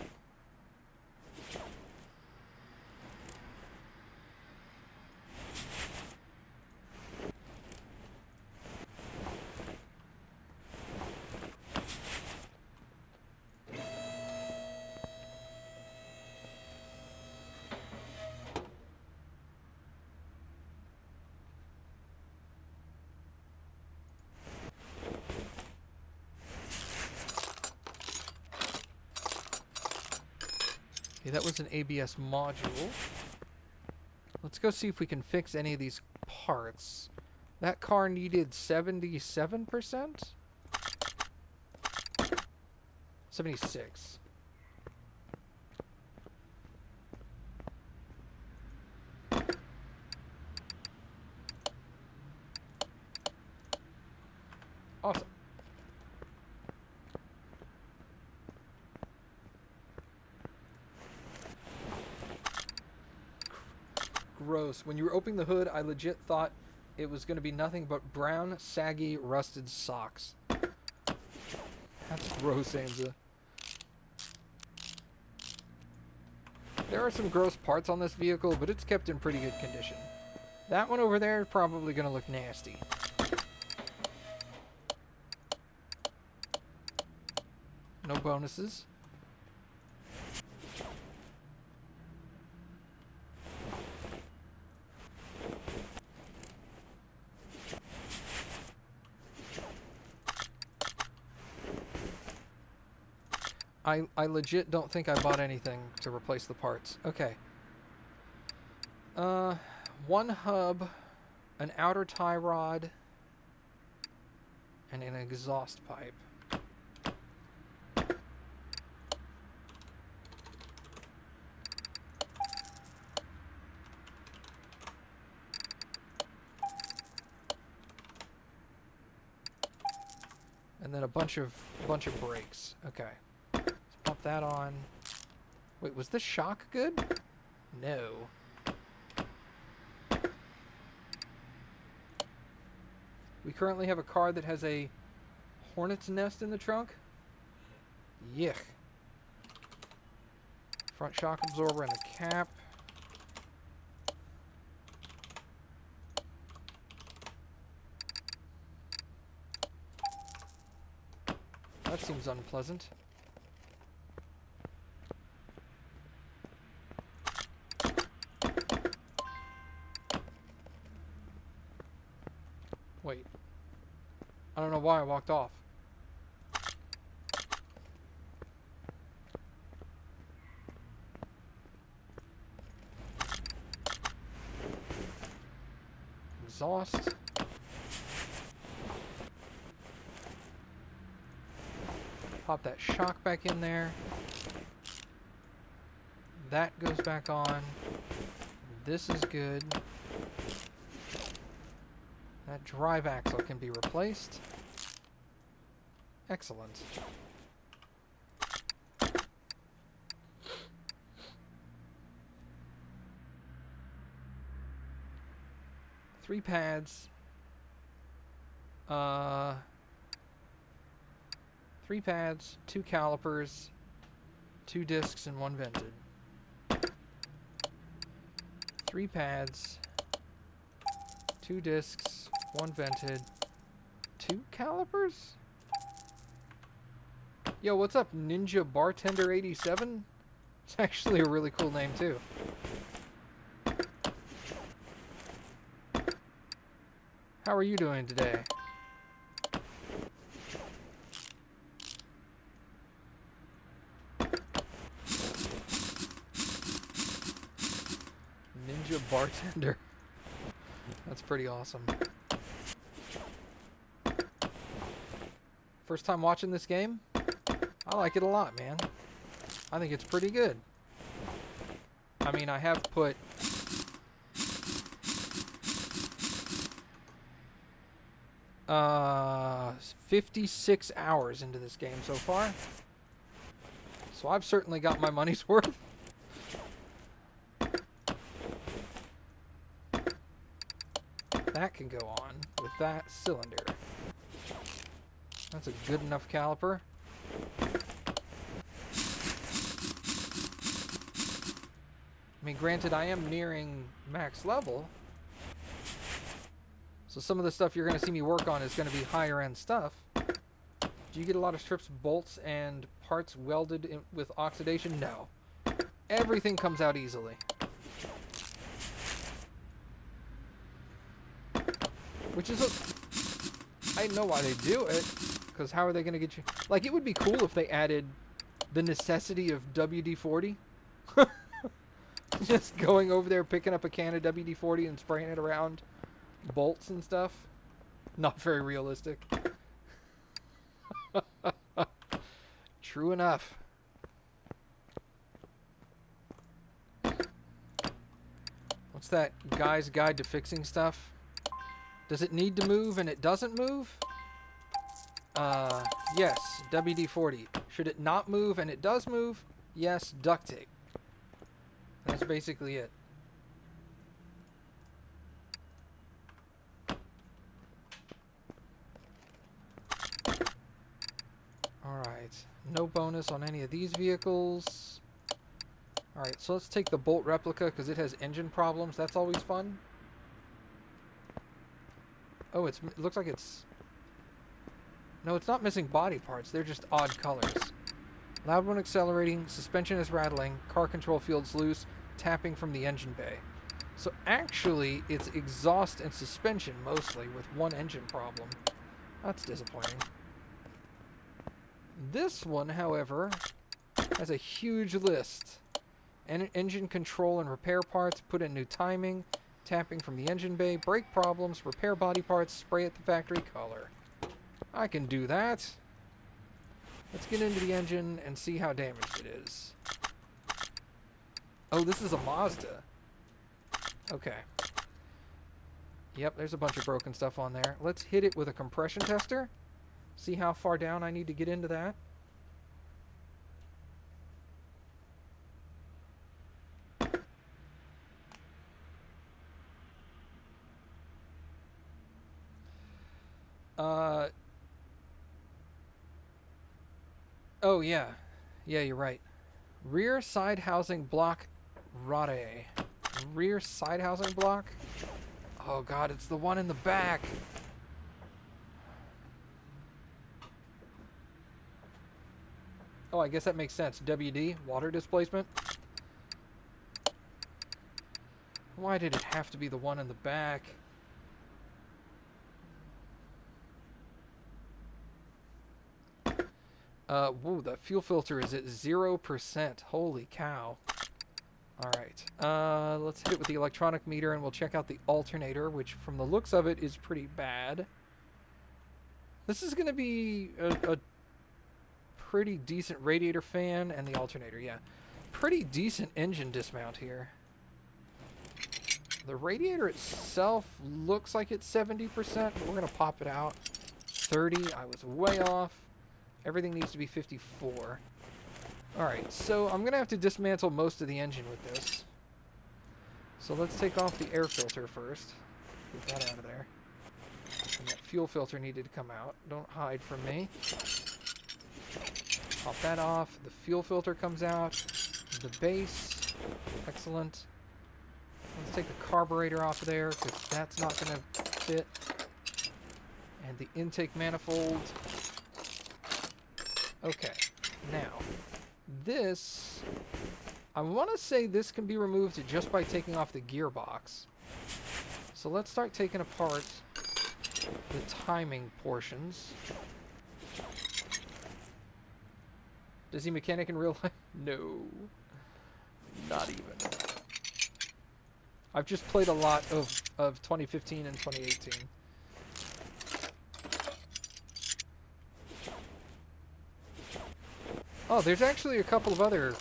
Okay, that was an ABS module. Let's go see if we can fix any of these parts. That car needed 77%? 76. Awesome. Gross. When you were opening the hood, I legit thought it was going to be nothing but brown, saggy, rusted socks. That's gross, Anza. There are some gross parts on this vehicle, but it's kept in pretty good condition. That one over there is probably going to look nasty. No bonuses. I legit don't think I bought anything to replace the parts. Okay. One hub, an outer tie rod, and an exhaust pipe. And then a bunch of brakes. Okay. Pop that on. Wait, was this shock good? No. We currently have a car that has a hornet's nest in the trunk. Yuck. Front shock absorber and a cap. That seems unpleasant. Wait. I don't know why I walked off. Exhaust. Pop that shock back in there. That goes back on. This is good. That drive axle can be replaced. Excellent. Three pads. Three pads, two calipers, two discs, and one vented. Three pads, two discs, one vented, two calipers? Yo, what's up, Ninja Bartender 87? It's actually a really cool name, too. How are you doing today? Ninja Bartender. That's pretty awesome. First time watching this game? I like it a lot, man. I think it's pretty good. I mean, I have put 56 hours into this game so far. So I've certainly got my money's worth. That can go on with that cylinder. That's a good enough caliper. I mean, granted, I am nearing max level. So some of the stuff you're going to see me work on is going to be higher end stuff. Do you get a lot of strips, bolts, and parts welded in with oxidation? No. Everything comes out easily. Which is I know why they do it, because how are they going to get you... Like, it would be cool if they added the necessity of WD-40, Just going over there, picking up a can of WD-40 and spraying it around bolts and stuff. Not very realistic. True enough. What's that guy's guide to fixing stuff? Does it need to move and it doesn't move? Yes, WD-40. Should it not move and it does move? Yes, duct tape. That's basically it. Alright, no bonus on any of these vehicles. Alright, so let's take the Bolt replica because it has engine problems. That's always fun. Oh, it looks like it's... No, it's not missing body parts. They're just odd colors. Loud when accelerating, suspension is rattling, car control field's loose, tapping from the engine bay. So actually, it's exhaust and suspension mostly with one engine problem. That's disappointing. This one, however, has a huge list. Engine control and repair parts, put in new timing, tapping from the engine bay, brake problems, repair body parts, spray at the factory color. I can do that. Let's get into the engine and see how damaged it is. Oh, this is a Mazda. Okay. Yep, there's a bunch of broken stuff on there. Let's hit it with a compression tester. See how far down I need to get into that. Oh, yeah. Yeah, you're right. Rear side housing block rade. Rear side housing block? Oh, God, it's the one in the back. Oh, I guess that makes sense. WD, water displacement. Why did it have to be the one in the back? Whoa, the fuel filter is at 0%. Holy cow. Alright, let's hit it with the electronic meter and we'll check out the alternator, which from the looks of it is pretty bad. This is going to be a pretty decent radiator fan and the alternator, yeah. Pretty decent engine dismount here. The radiator itself looks like it's 70%, but we're going to pop it out. 30, I was way off. Everything needs to be 54. Alright, so I'm going to have to dismantle most of the engine with this. So let's take off the air filter first. Get that out of there. And that fuel filter needed to come out. Don't hide from me. Pop that off. The fuel filter comes out. The base. Excellent. Let's take the carburetor off of there because that's not going to fit. And the intake manifold. Okay, now, this, I want to say this can be removed just by taking off the gearbox. So let's start taking apart the timing portions. Does he mechanic in real life? No, not even. I've just played a lot of 2015 and 2018. Oh, there's actually a couple of other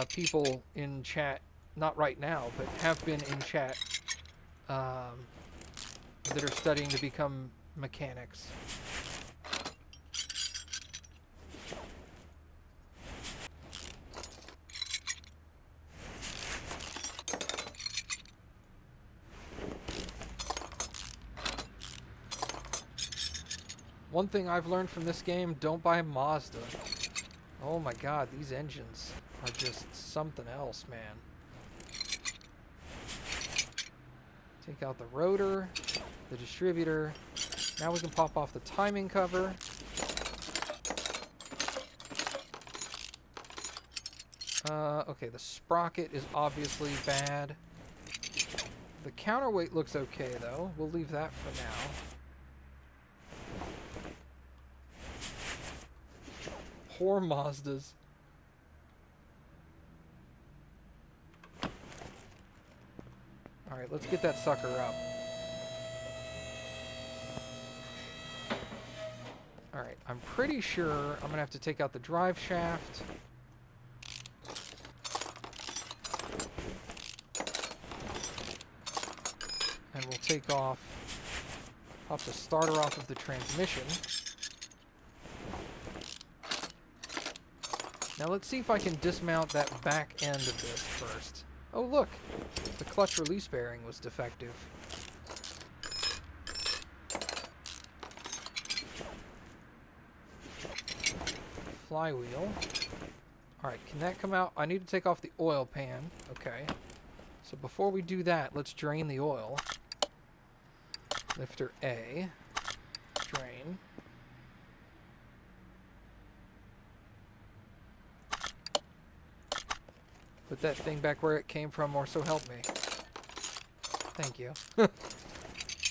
people in chat, not right now, but have been in chat that are studying to become mechanics. One thing I've learned from this game, don't buy Mazda. Oh my God, these engines are just something else, man. Take out the rotor, the distributor. Now we can pop off the timing cover. Okay, the sprocket is obviously bad. The counterweight looks okay, though. We'll leave that for now. Poor Mazdas. Alright, let's get that sucker up. Alright, I'm pretty sure I'm going to have to take out the drive shaft. And we'll take off, pop the starter off of the transmission. Now let's see if I can dismount that back end of this first. Oh look, the clutch release bearing was defective. Flywheel. Alright, can that come out? I need to take off the oil pan. Okay. So before we do that, let's drain the oil. Lifter A. Drain. Put that thing back where it came from, or so help me. Thank you.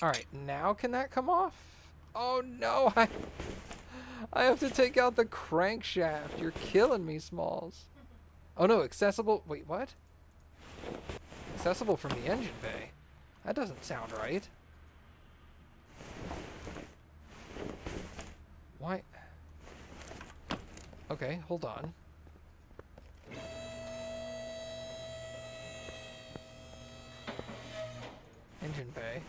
Alright, now can that come off? Oh no, I have to take out the crankshaft. You're killing me, Smalls. Oh no, accessible. Wait, what? Accessible from the engine bay. That doesn't sound right. Why? Okay, hold on. Engine bay.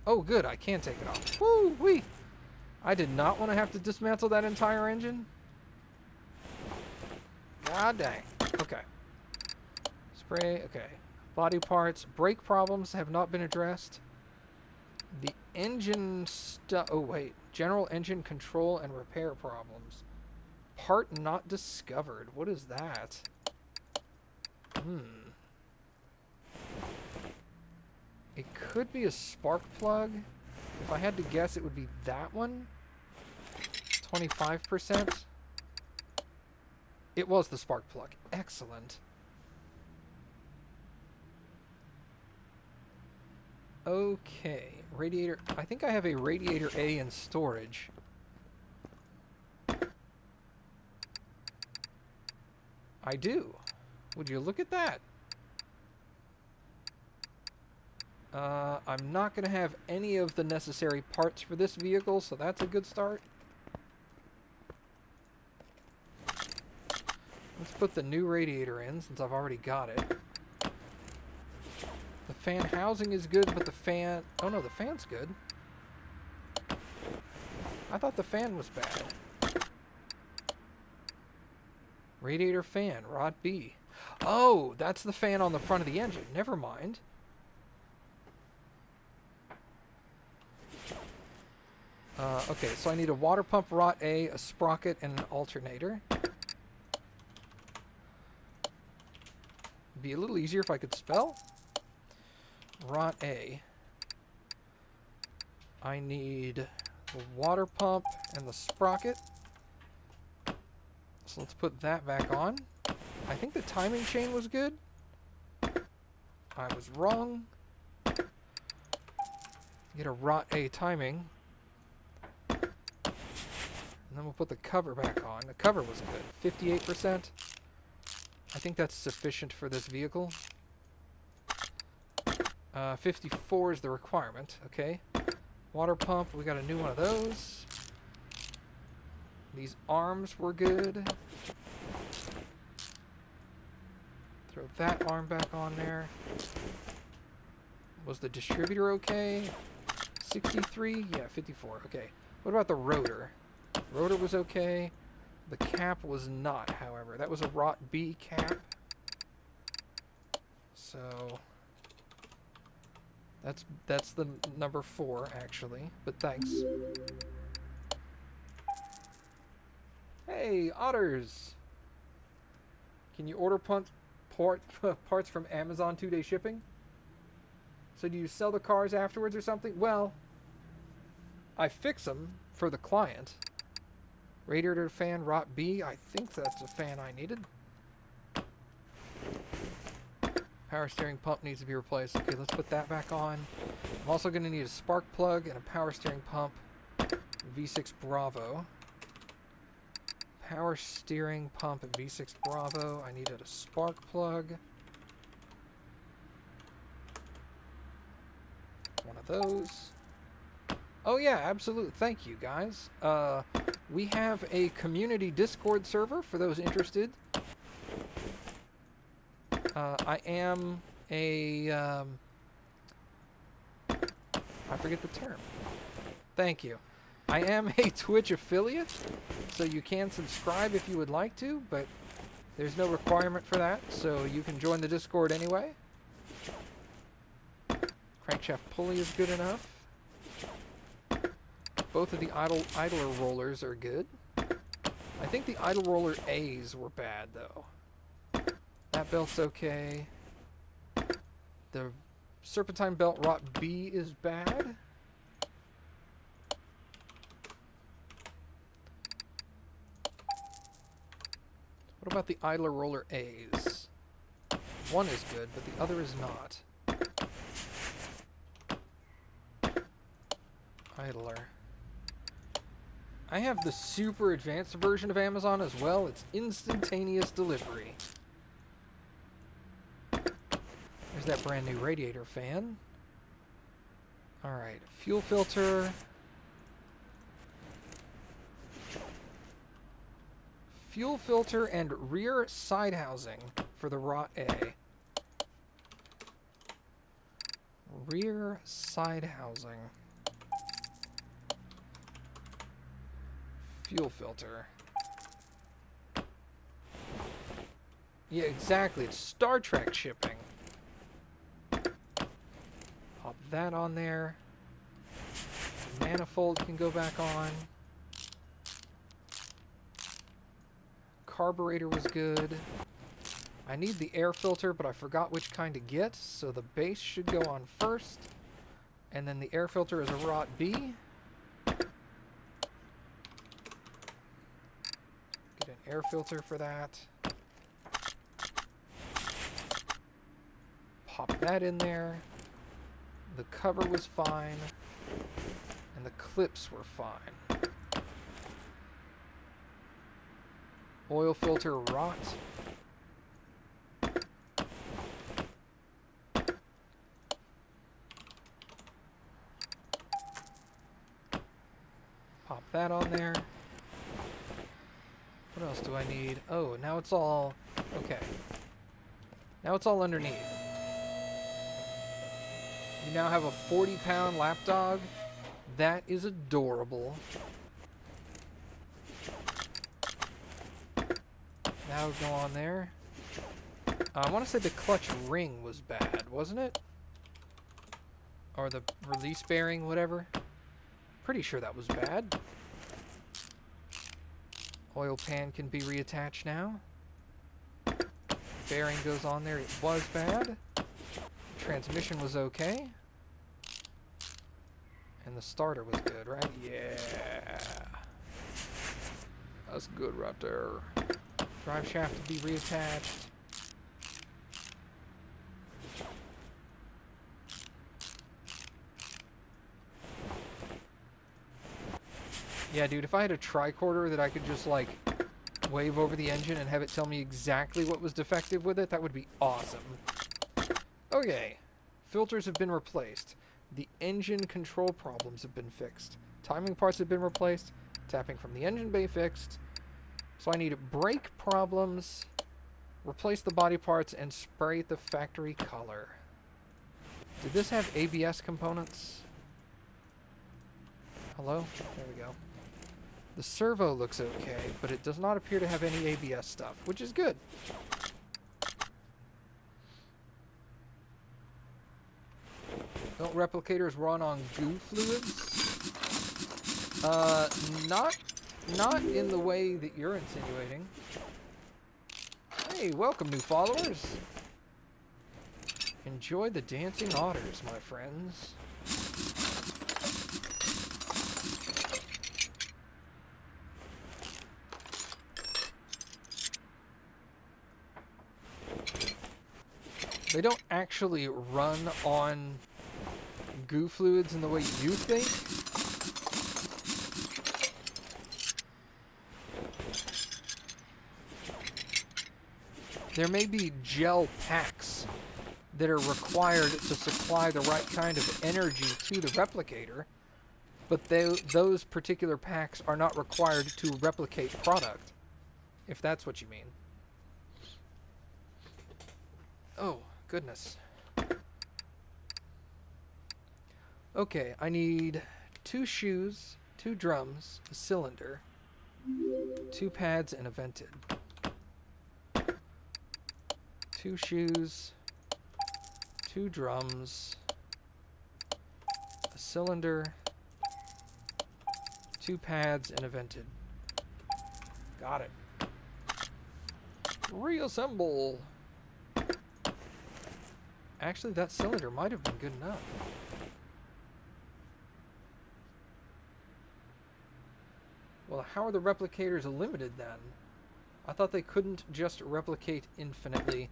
Oh, good, I can take it off. Woo-wee! I did not want to have to dismantle that entire engine. God dang. Okay. Spray, okay. Body parts. Brake problems have not been addressed. The engine oh wait. General engine control and repair problems. Part not discovered. What is that? It could be a spark plug. If I had to guess, it would be that one. 25%. It was the spark plug. Excellent. Okay. Radiator. I think I have a radiator A in storage. I do. Would you look at that? I'm not going to have any of the necessary parts for this vehicle, so that's a good start. Let's put the new radiator in, since I've already got it. The fan housing is good, but the fan... Oh no, the fan's good. I thought the fan was bad. Radiator fan, rod B. Oh, that's the fan on the front of the engine. Never mind. Okay, so I need a water pump, rot A, a sprocket, and an alternator. Be a little easier if I could spell. Rot A. I need the water pump and the sprocket. So let's put that back on. I think the timing chain was good. I was wrong. Get a rot A timing. And then we'll put the cover back on. The cover was good. 58%. I think that's sufficient for this vehicle. 54 is the requirement. Okay. Water pump. We got a new one of those. These arms were good. Throw that arm back on there. Was the distributor okay? 63? Yeah, 54. Okay. What about the rotor? Rotor was okay. The cap was not, however. That was a rot B cap. So that's the number 4 actually. But thanks. Hey, otters! Can you order parts from Amazon 2-day shipping? So do you sell the cars afterwards or something? Well, I fix them for the client. Radiator fan, rot B. I think that's the fan I needed. Power steering pump needs to be replaced. Okay, let's put that back on. I'm also going to need a spark plug and a power steering pump. V6 Bravo. Power steering pump at V6 Bravo. I needed a spark plug. One of those. Oh yeah, absolutely. Thank you, guys. We have a community Discord server for those interested. I am a... I forget the term. Thank you. I am a Twitch affiliate, so you can subscribe if you would like to, but there's no requirement for that, so you can join the Discord anyway. Crankshaft pulley is good enough. Both of the idler rollers are good. I think the idle roller A's were bad, though. That belt's okay. The serpentine belt rot B is bad. What about the idler roller A's? One is good, but the other is not. Idler. I have the super advanced version of Amazon as well. It's instantaneous delivery. There's that brand new radiator fan. Alright, fuel filter. Fuel filter and rear side housing for the rot A. Rear side housing. Fuel filter. Yeah, exactly. It's Star Trek shipping. Pop that on there. Manifold can go back on. Carburetor was good. I need the air filter, but I forgot which kind to get, so the base should go on first. And then the air filter is a rot B. Get an air filter for that. Pop that in there. The cover was fine. And the clips were fine. Oil filter rot. Pop that on there. What else do I need? Oh, now it's all... Okay. Now it's all underneath. You now have a 40-pound lapdog. That is adorable. That would go on there. I want to say the clutch ring was bad, wasn't it? Or the release bearing, whatever. Pretty sure that was bad. Oil pan can be reattached now. Bearing goes on there. It was bad. Transmission was okay. And the starter was good, right? Yeah. That's good right there. Drive shaft to be reattached. Yeah, dude, if I had a tricorder that I could just, like, wave over the engine and have it tell me exactly what was defective with it, that would be awesome. Okay. Filters have been replaced. The engine control problems have been fixed. Timing parts have been replaced. Tapping from the engine bay fixed. So I need brake problems, replace the body parts, and spray the factory color. Did this have ABS components? Hello? There we go. The servo looks okay, but it does not appear to have any ABS stuff, which is good. Belt replicators run on goo fluids? Not in the way that you're insinuating. Hey, welcome, new followers. Enjoy the dancing otters, my friends. They don't actually run on goo fluids in the way you think. There may be gel packs that are required to supply the right kind of energy to the replicator, but those particular packs are not required to replicate product, if that's what you mean. Oh, goodness. Okay, I need 2 shoes, 2 drums, a cylinder, 2 pads, and a vented. 2 shoes, 2 drums, a cylinder, 2 pads, and a vented. Got it. Reassemble. Actually, that cylinder might have been good enough. Well, how are the replicators limited then? I thought they couldn't just replicate infinitely.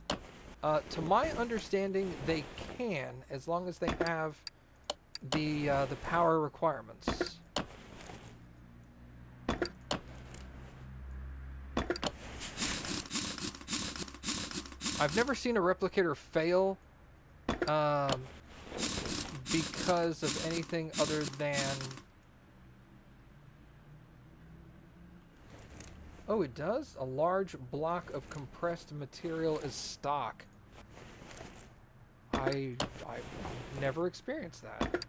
To my understanding, they can, as long as they have the power requirements. I've never seen a replicator fail because of anything other than... Oh, it does? A large block of compressed material is stock. I've never experienced that.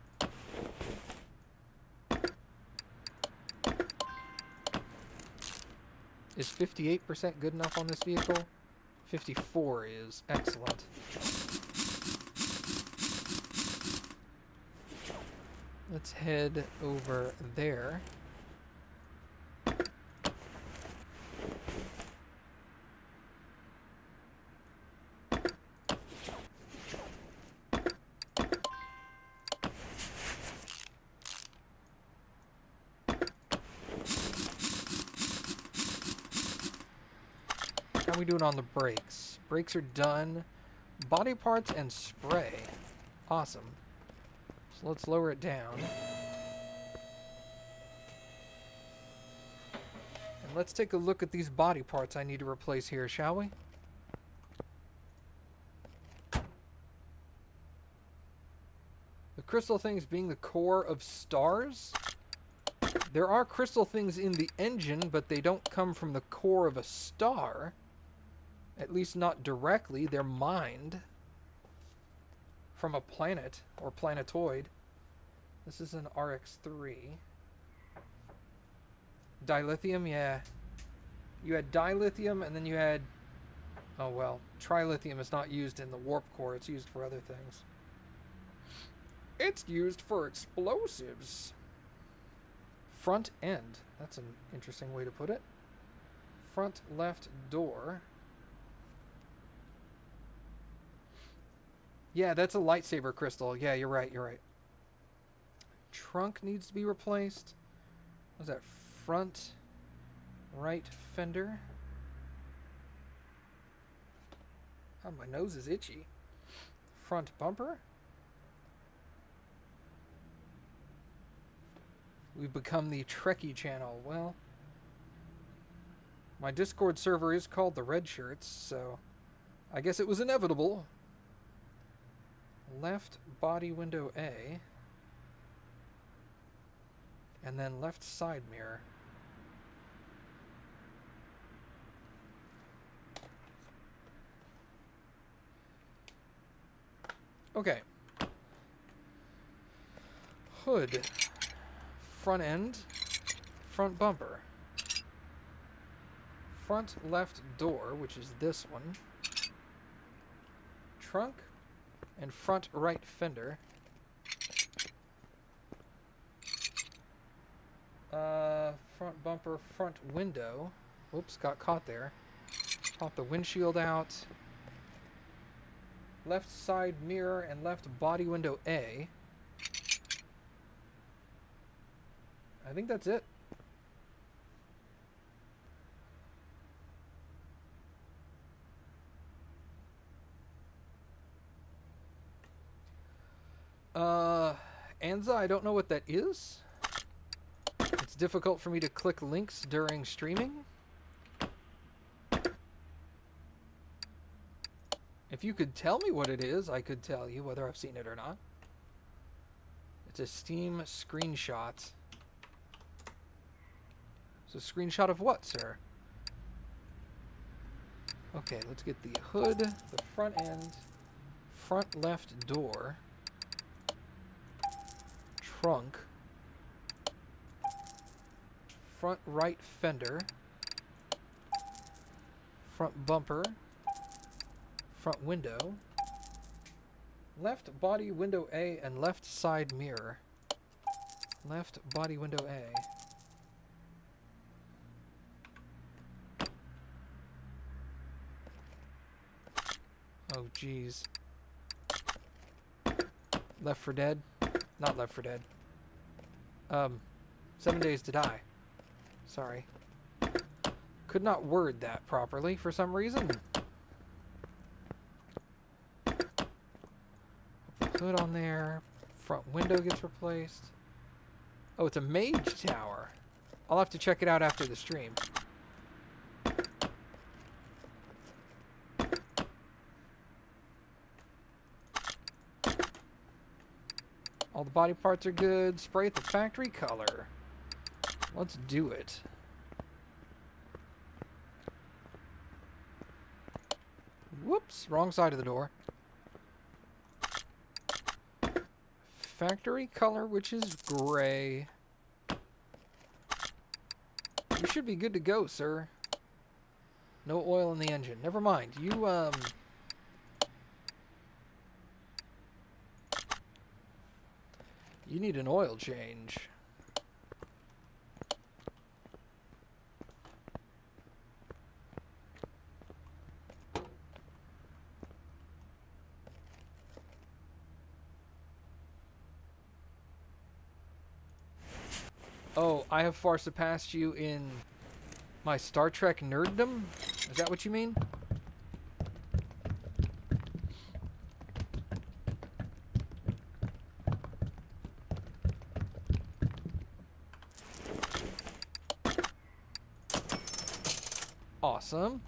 Is 58% good enough on this vehicle? 54 is excellent. Let's head over there. How are we doing on the brakes? Brakes are done. Body parts and spray. Awesome. So let's lower it down. And let's take a look at these body parts I need to replace here, shall we? The crystal things being the core of stars. There are crystal things in the engine, but they don't come from the core of a star. At least not directly. They're mined from a planet or planetoid. This is an RX-3. Dilithium, yeah. You had dilithium, and then you had... Oh, well. Trilithium is not used in the warp core. It's used for other things. It's used for explosives. Front end. That's an interesting way to put it. Front left door. Yeah, that's a lightsaber crystal. Yeah, you're right, you're right. Trunk needs to be replaced. What was that? Front right fender. Oh, my nose is itchy. Front bumper. We've become the Trekkie channel. Well, my Discord server is called the Red Shirts, so I guess it was inevitable. Left body window A. And then left side mirror. Okay. Hood. Front end. Front bumper. Front left door, which is this one. Trunk. And front right fender. Front bumper, front window. Whoops, got caught there. Pop the windshield out. Left side mirror and left body window A. I think that's it. Anza, I don't know what that is. It's difficult for me to click links during streaming. If you could tell me what it is, I could tell you whether I've seen it or not. It's a Steam screenshot. It's a screenshot of what, sir? Okay, let's get the hood, the front end, front left door, trunk, front right fender, front bumper, front window, left body window A, and left side mirror. Left body window A. Oh, jeez. Left 4 Dead? Not Left 4 Dead. 7 Days to Die. Sorry. Could not word that properly for some reason. Put the hood on there. Front window gets replaced. Oh, it's a Mage Tower. I'll have to check it out after the stream. All the body parts are good. Spray it the factory color. Let's do it. Whoops, wrong side of the door. Factory color, which is gray. You should be good to go, sir. No oil in the engine. Never mind. You need an oil change. Oh, I have far surpassed you in my Star Trek nerddom? Is that what you mean? Awesome.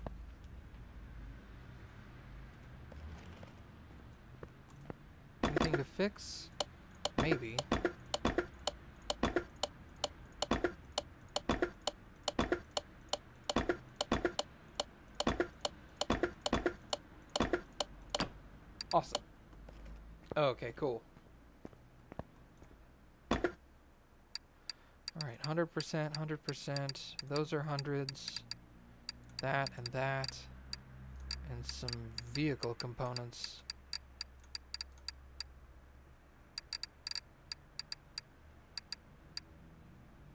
Anything to fix? Maybe. Awesome. Okay, cool. Alright, 100%, 100%. Those are hundreds. That and that. And some vehicle components.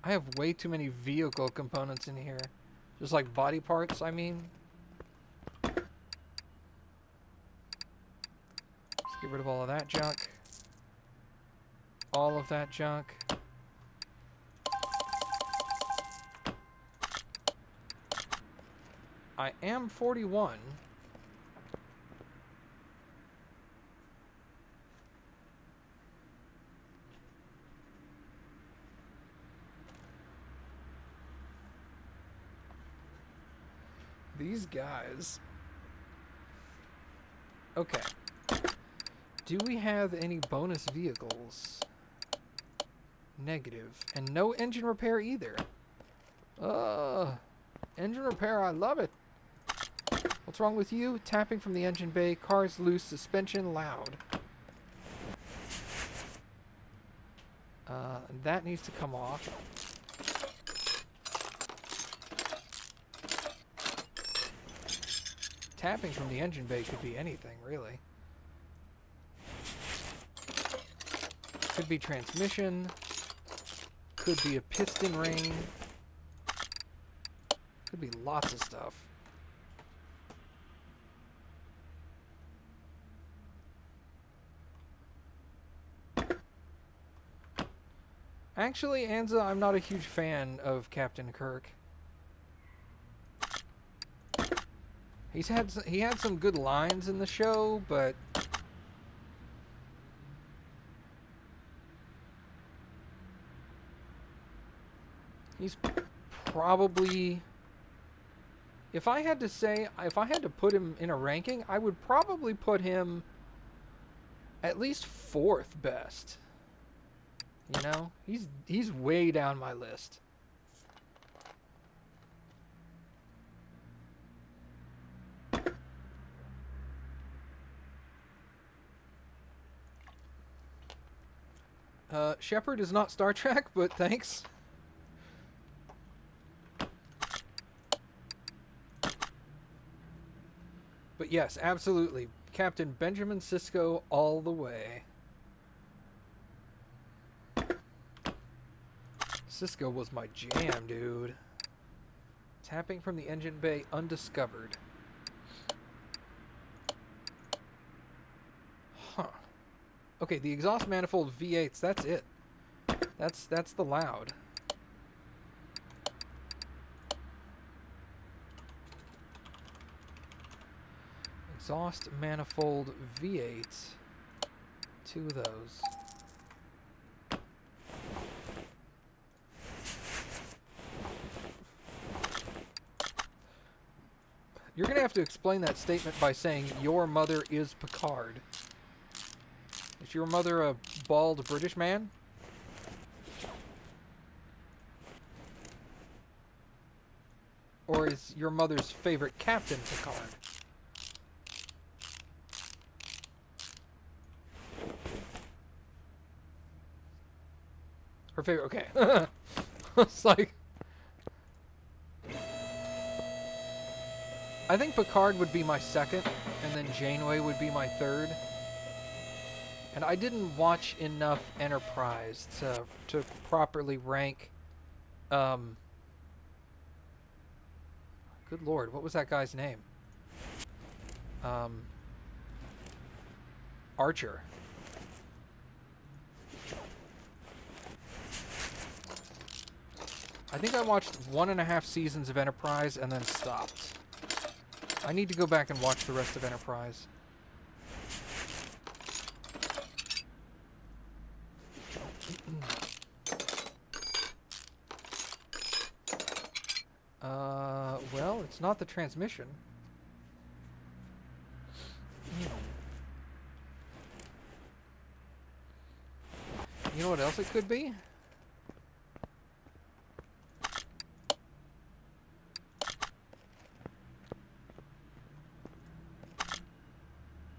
I have way too many vehicle components in here. Just like body parts, I mean. Get rid of all of that junk. All of that junk. I am 41. These guys. Okay. Do we have any bonus vehicles? Negative. And no engine repair either. Engine repair, I love it. What's wrong with you? Tapping from the engine bay. Cars loose. Suspension loud. That needs to come off. Tapping from the engine bay could be anything, really. Could be transmission. Could be a piston ring. Could be lots of stuff. Actually, Anza, I'm not a huge fan of Captain Kirk. He had some good lines in the show, but he's probably If I had to say, if I had to put him in a ranking, I would probably put him at least 4th best. You know, he's way down my list. Shepard is not Star Trek, but thanks. But yes, absolutely. Captain Benjamin Sisko all the way. Sisko was my jam, dude. Tapping from the engine bay undiscovered. Huh. Okay, the exhaust manifold V8s, that's it. That's the loud. Exhaust manifold V8. 2 of those. You're going to have to explain that statement by saying your mother is Picard. Is your mother a bald British man? Or is your mother's favorite captain Picard? Her favorite, okay. It's like... I think Picard would be my 2nd, and then Janeway would be my 3rd. And I didn't watch enough Enterprise to properly rank... Good lord, what was that guy's name? Archer. I think I watched 1.5 seasons of Enterprise and then stopped. I need to go back and watch the rest of Enterprise. Well, it's not the transmission. You know what else it could be?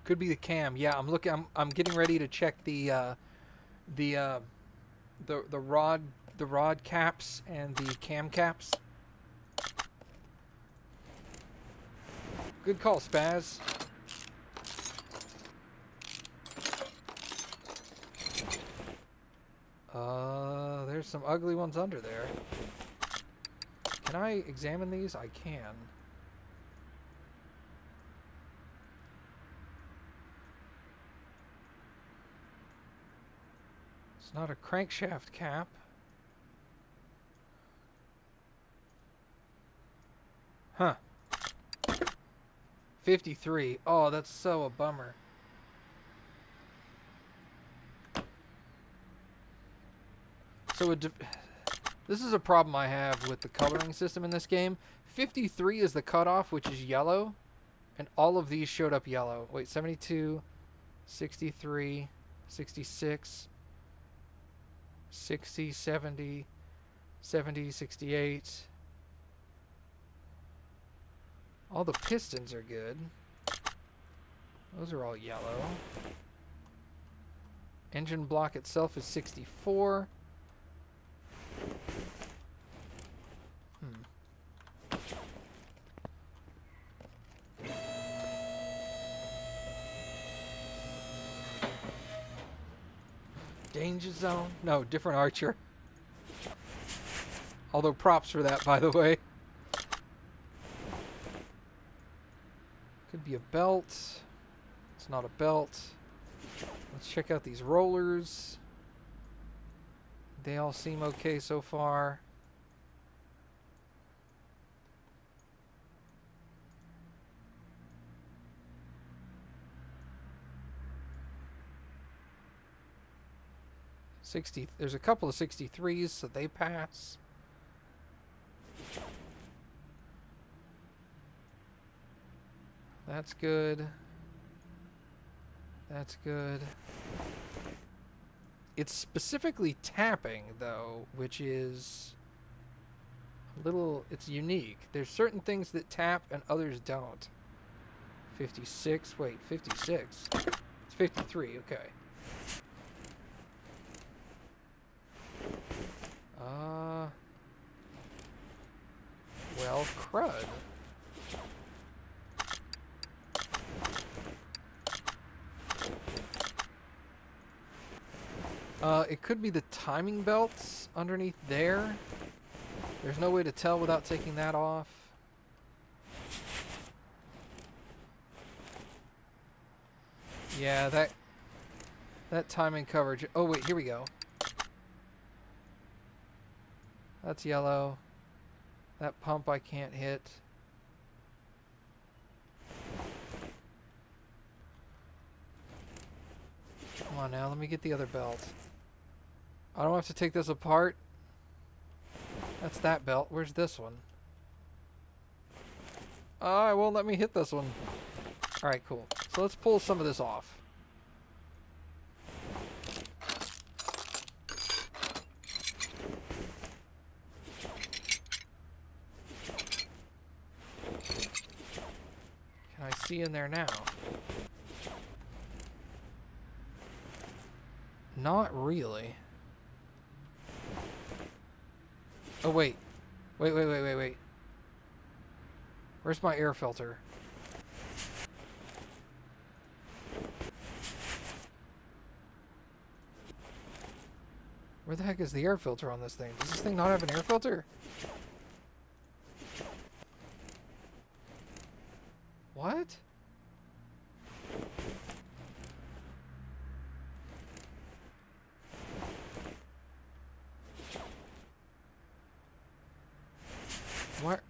Could be the cam. Yeah, I'm looking. I'm getting ready to check the rod caps and the cam caps. Good call, Spaz. There's some ugly ones under there. Can I examine these? I can. It's not a crankshaft cap. Huh. 53. Oh, that's so a bummer. So this is a problem I have with the coloring system in this game. 53 is the cutoff, which is yellow, and all of these showed up yellow. Wait, 72, 63, 66, 60, 70, 70, 68. All the pistons are good. Those are all yellow. Engine block itself is 64. Danger zone? No, different Archer. Although props for that, by the way. Could be a belt. It's not a belt. Let's check out these rollers. They all seem okay so far. There's a couple of 63s, so they pass. That's good. That's good. It's specifically tapping, though, which is a little... It's unique. There's certain things that tap and others don't. 56? Wait, 56? It's 53, okay. Well, crud. It could be the timing belts underneath there. There's no way to tell without taking that off. Yeah, that timing coverage. Oh, wait, here we go. That's yellow. That pump I can't hit. Come on now, let me get the other belt. I don't have to take this apart. That's that belt. Where's this one? Oh, it won't let me hit this one. Alright, cool. So let's pull some of this off. Can I see in there now? Not really. Oh, wait. Wait. Where's my air filter? Where the heck is the air filter on this thing? Does this thing not have an air filter? What? What?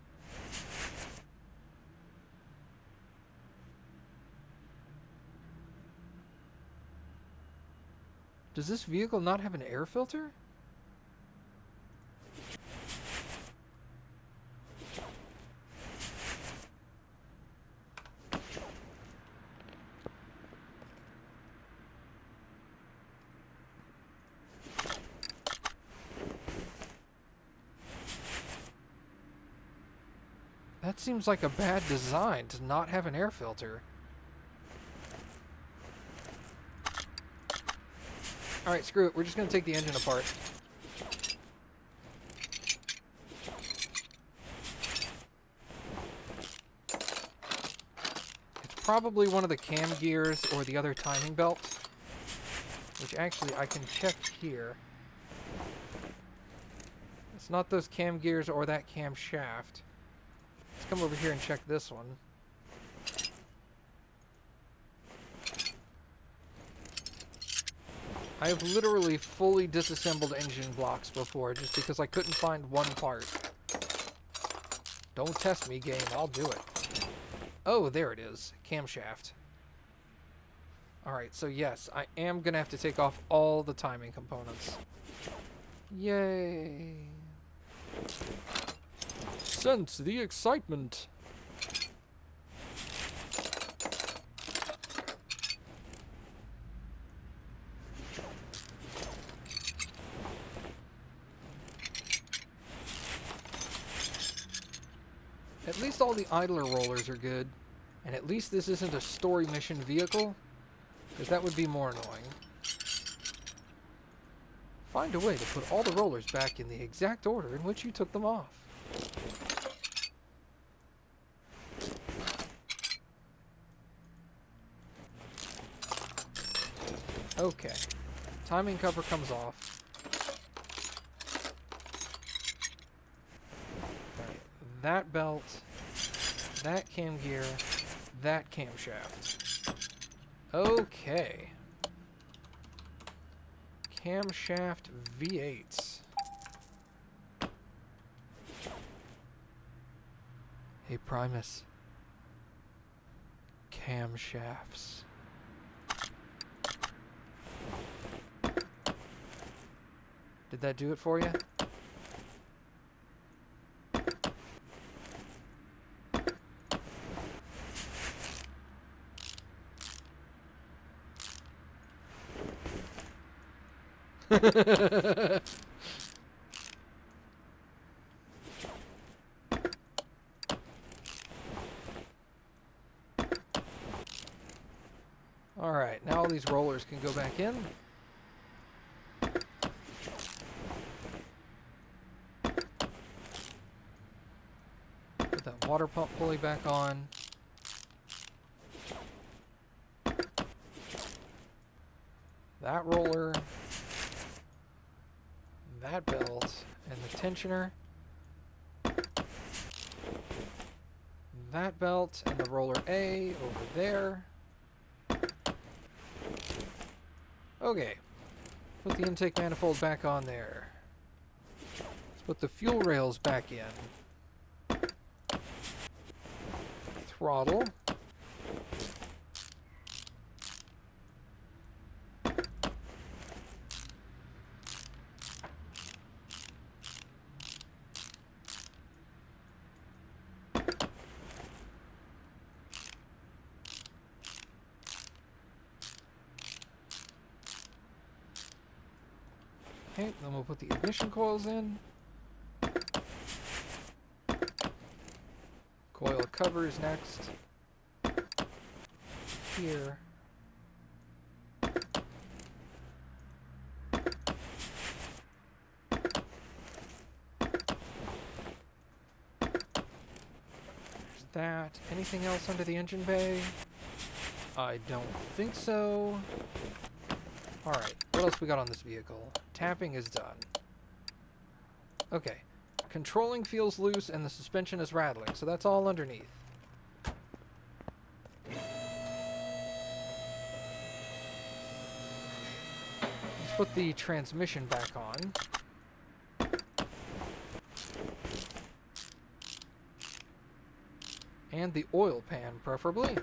Does this vehicle not have an air filter? That seems like a bad design to not have an air filter. Alright, screw it. We're just going to take the engine apart. It's probably one of the cam gears or the other timing belt, which actually I can check here. It's not those cam gears or that cam shaft. Let's come over here and check this one. I have literally fully disassembled engine blocks before just because I couldn't find one part. Don't test me, game. I'll do it. Oh, there it is. Camshaft. Alright, so yes, I am going to have to take off all the timing components. Yay! Sense the excitement! At least all the idler rollers are good. And at least this isn't a story mission vehicle, because that would be more annoying. Find a way to put all the rollers back in the exact order in which you took them off. Okay. Timing cover comes off. Right. That belt, that cam gear, that camshaft. Okay. Camshaft V8. Hey Primus. Camshafts. Did that do it for you? Alright, now all these rollers can go back in. Put that water pump pulley back on. That roller. That belt. And the tensioner. That belt and the roller A over there. Okay, put the intake manifold back on there. Let's put the fuel rails back in. Throttle. Okay, then we'll put the ignition coils in. Coil covers next. Here. There's that. Anything else under the engine bay? I don't think so. Alright, what else we got on this vehicle? Tapping is done. Okay. Controlling feels loose and the suspension is rattling, so that's all underneath. Let's put the transmission back on. And the oil pan, preferably.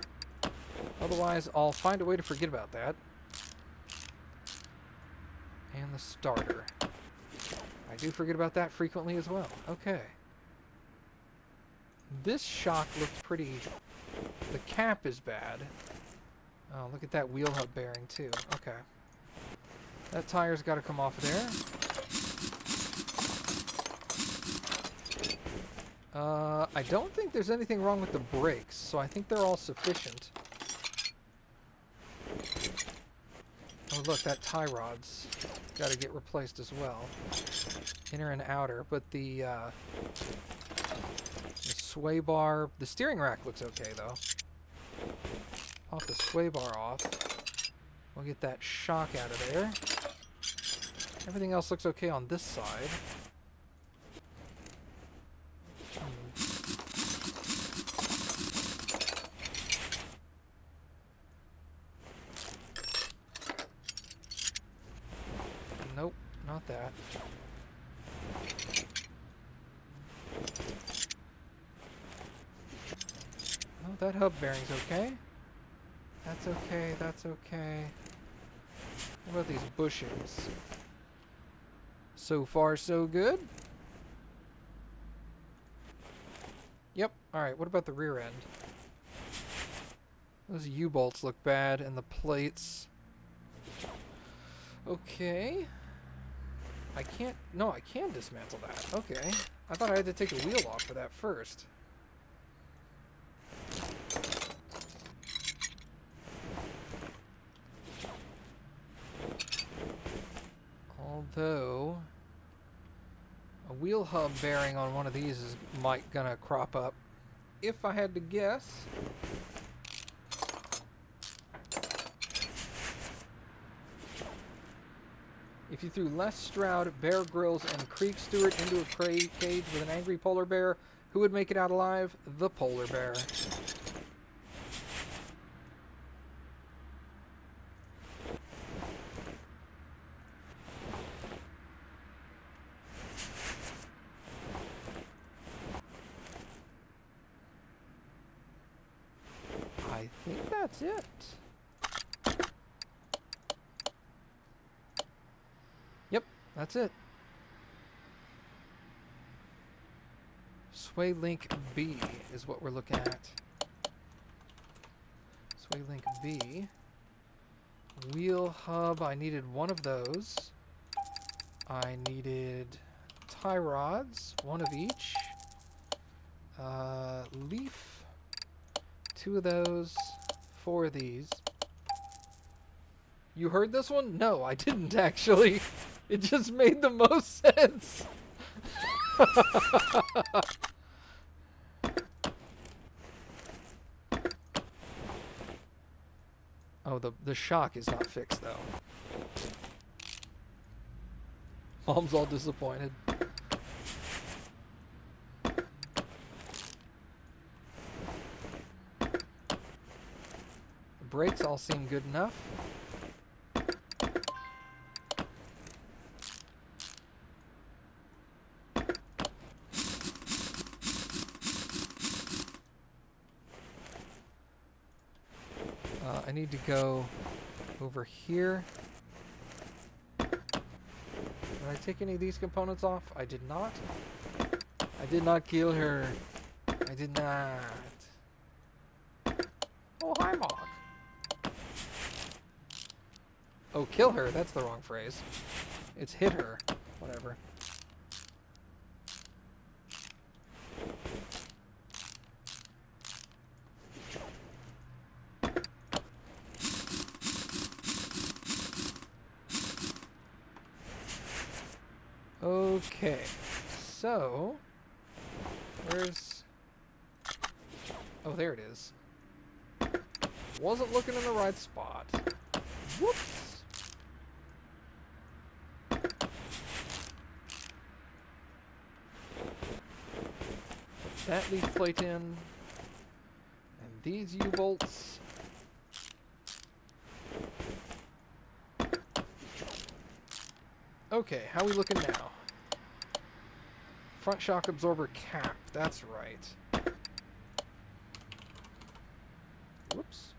Otherwise, I'll find a way to forget about that. And the starter. I do forget about that frequently as well. Okay. This shock looks pretty... The cap is bad. Oh, look at that wheel hub bearing too. Okay. That tire's got to come off of there. I don't think there's anything wrong with the brakes, so I think they're all sufficient. Oh look, that tie rod's got to get replaced as well. Inner and outer, but the sway bar... The steering rack looks okay, though. Pop the sway bar off. We'll get that shock out of there. Everything else looks okay on this side. Nope, not that. Oh, that hub bearing's okay. That's okay, that's okay. What about these bushings? So far, so good. Yep, alright, what about the rear end? Those U-bolts look bad, and the plates... Okay. I can't... No, I can dismantle that. Okay. I thought I had to take the wheel off for that first. Although... A wheel hub bearing on one of these is gonna crop up. If I had to guess... If you threw Les Stroud, Bear Grylls, and Creek Stewart into a cage with an angry polar bear, who would make it out alive? The polar bear. I think that's it. That's it. Sway link B is what we're looking at. Sway link B. Wheel hub, I needed one of those. I needed tie rods, one of each. Leaf, 2 of those, 4 of these. You heard this one? No, I didn't actually. It just made the most sense. Oh, the shock is not fixed though. Mom's all disappointed. The brakes all seem good enough. I need to go over here. Did I take any of these components off? I did not. I did not kill her. I did not. Oh, hi, Mog. Oh, kill her. That's the wrong phrase. It's hit her. Whatever. Okay, so where's... Oh, there it is. Wasn't looking in the right spot. Whoops. Put that leaf plate in. And these U-bolts. Okay, how we looking now? Front shock absorber cap, that's right. Whoops.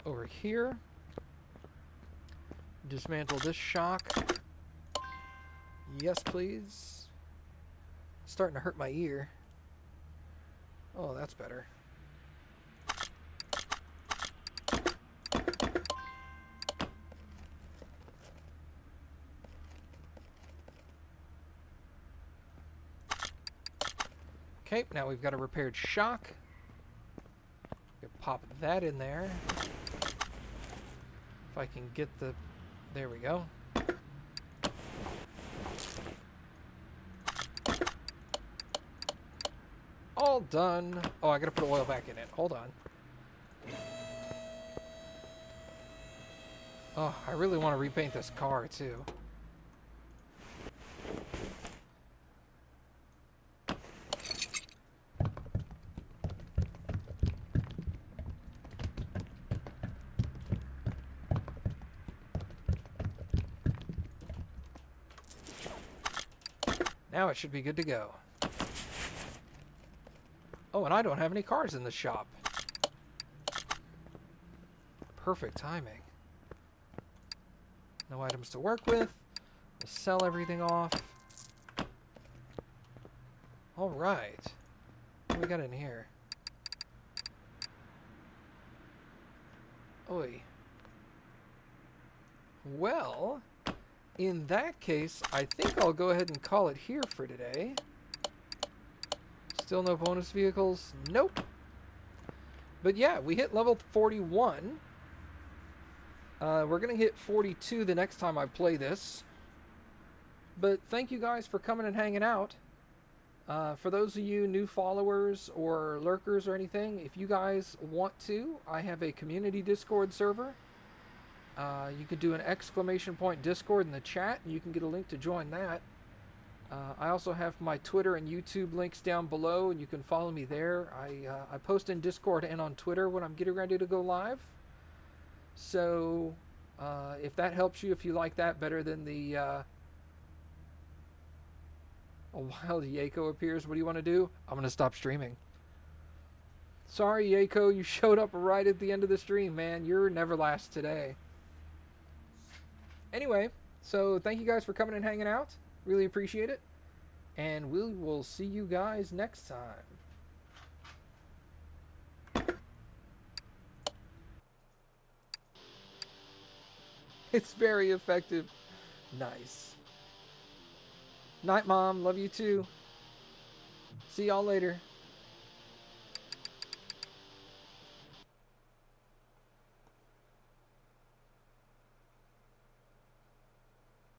Over here. Dismantle this shock. Yes, please. Starting to hurt my ear. Oh, that's better. Okay, now we've got a repaired shock. Pop that in there. If I can get the... There we go. All done. Oh, I gotta put oil back in it. Hold on. Oh, I really want to repaint this car, too. Now it should be good to go. Oh, and I don't have any cars in the shop. Perfect timing. No items to work with. We'll sell everything off. All right. What do we got in here? Oi. Well, in that case, I think I'll go ahead and call it here for today. Still no bonus vehicles? Nope. But yeah, we hit level 41. We're going to hit 42 the next time I play this. But thank you guys for coming and hanging out. For those of you new followers or lurkers or anything, if you guys want to, I have a community Discord server. You could do an / Discord in the chat, and you can get a link to join that. I also have my Twitter and YouTube links down below, and you can follow me there. I post in Discord and on Twitter when I'm getting ready to go live. So, if that helps you, if you like that better than the... a wild Yako appears. What do you want to do? I'm going to stop streaming. Sorry, Yako, you showed up right at the end of the stream, man. You're never last today. Anyway, so thank you guys for coming and hanging out. Really appreciate it. And we will see you guys next time. It's very effective. Nice. Night, Mom. Love you too. See y'all later.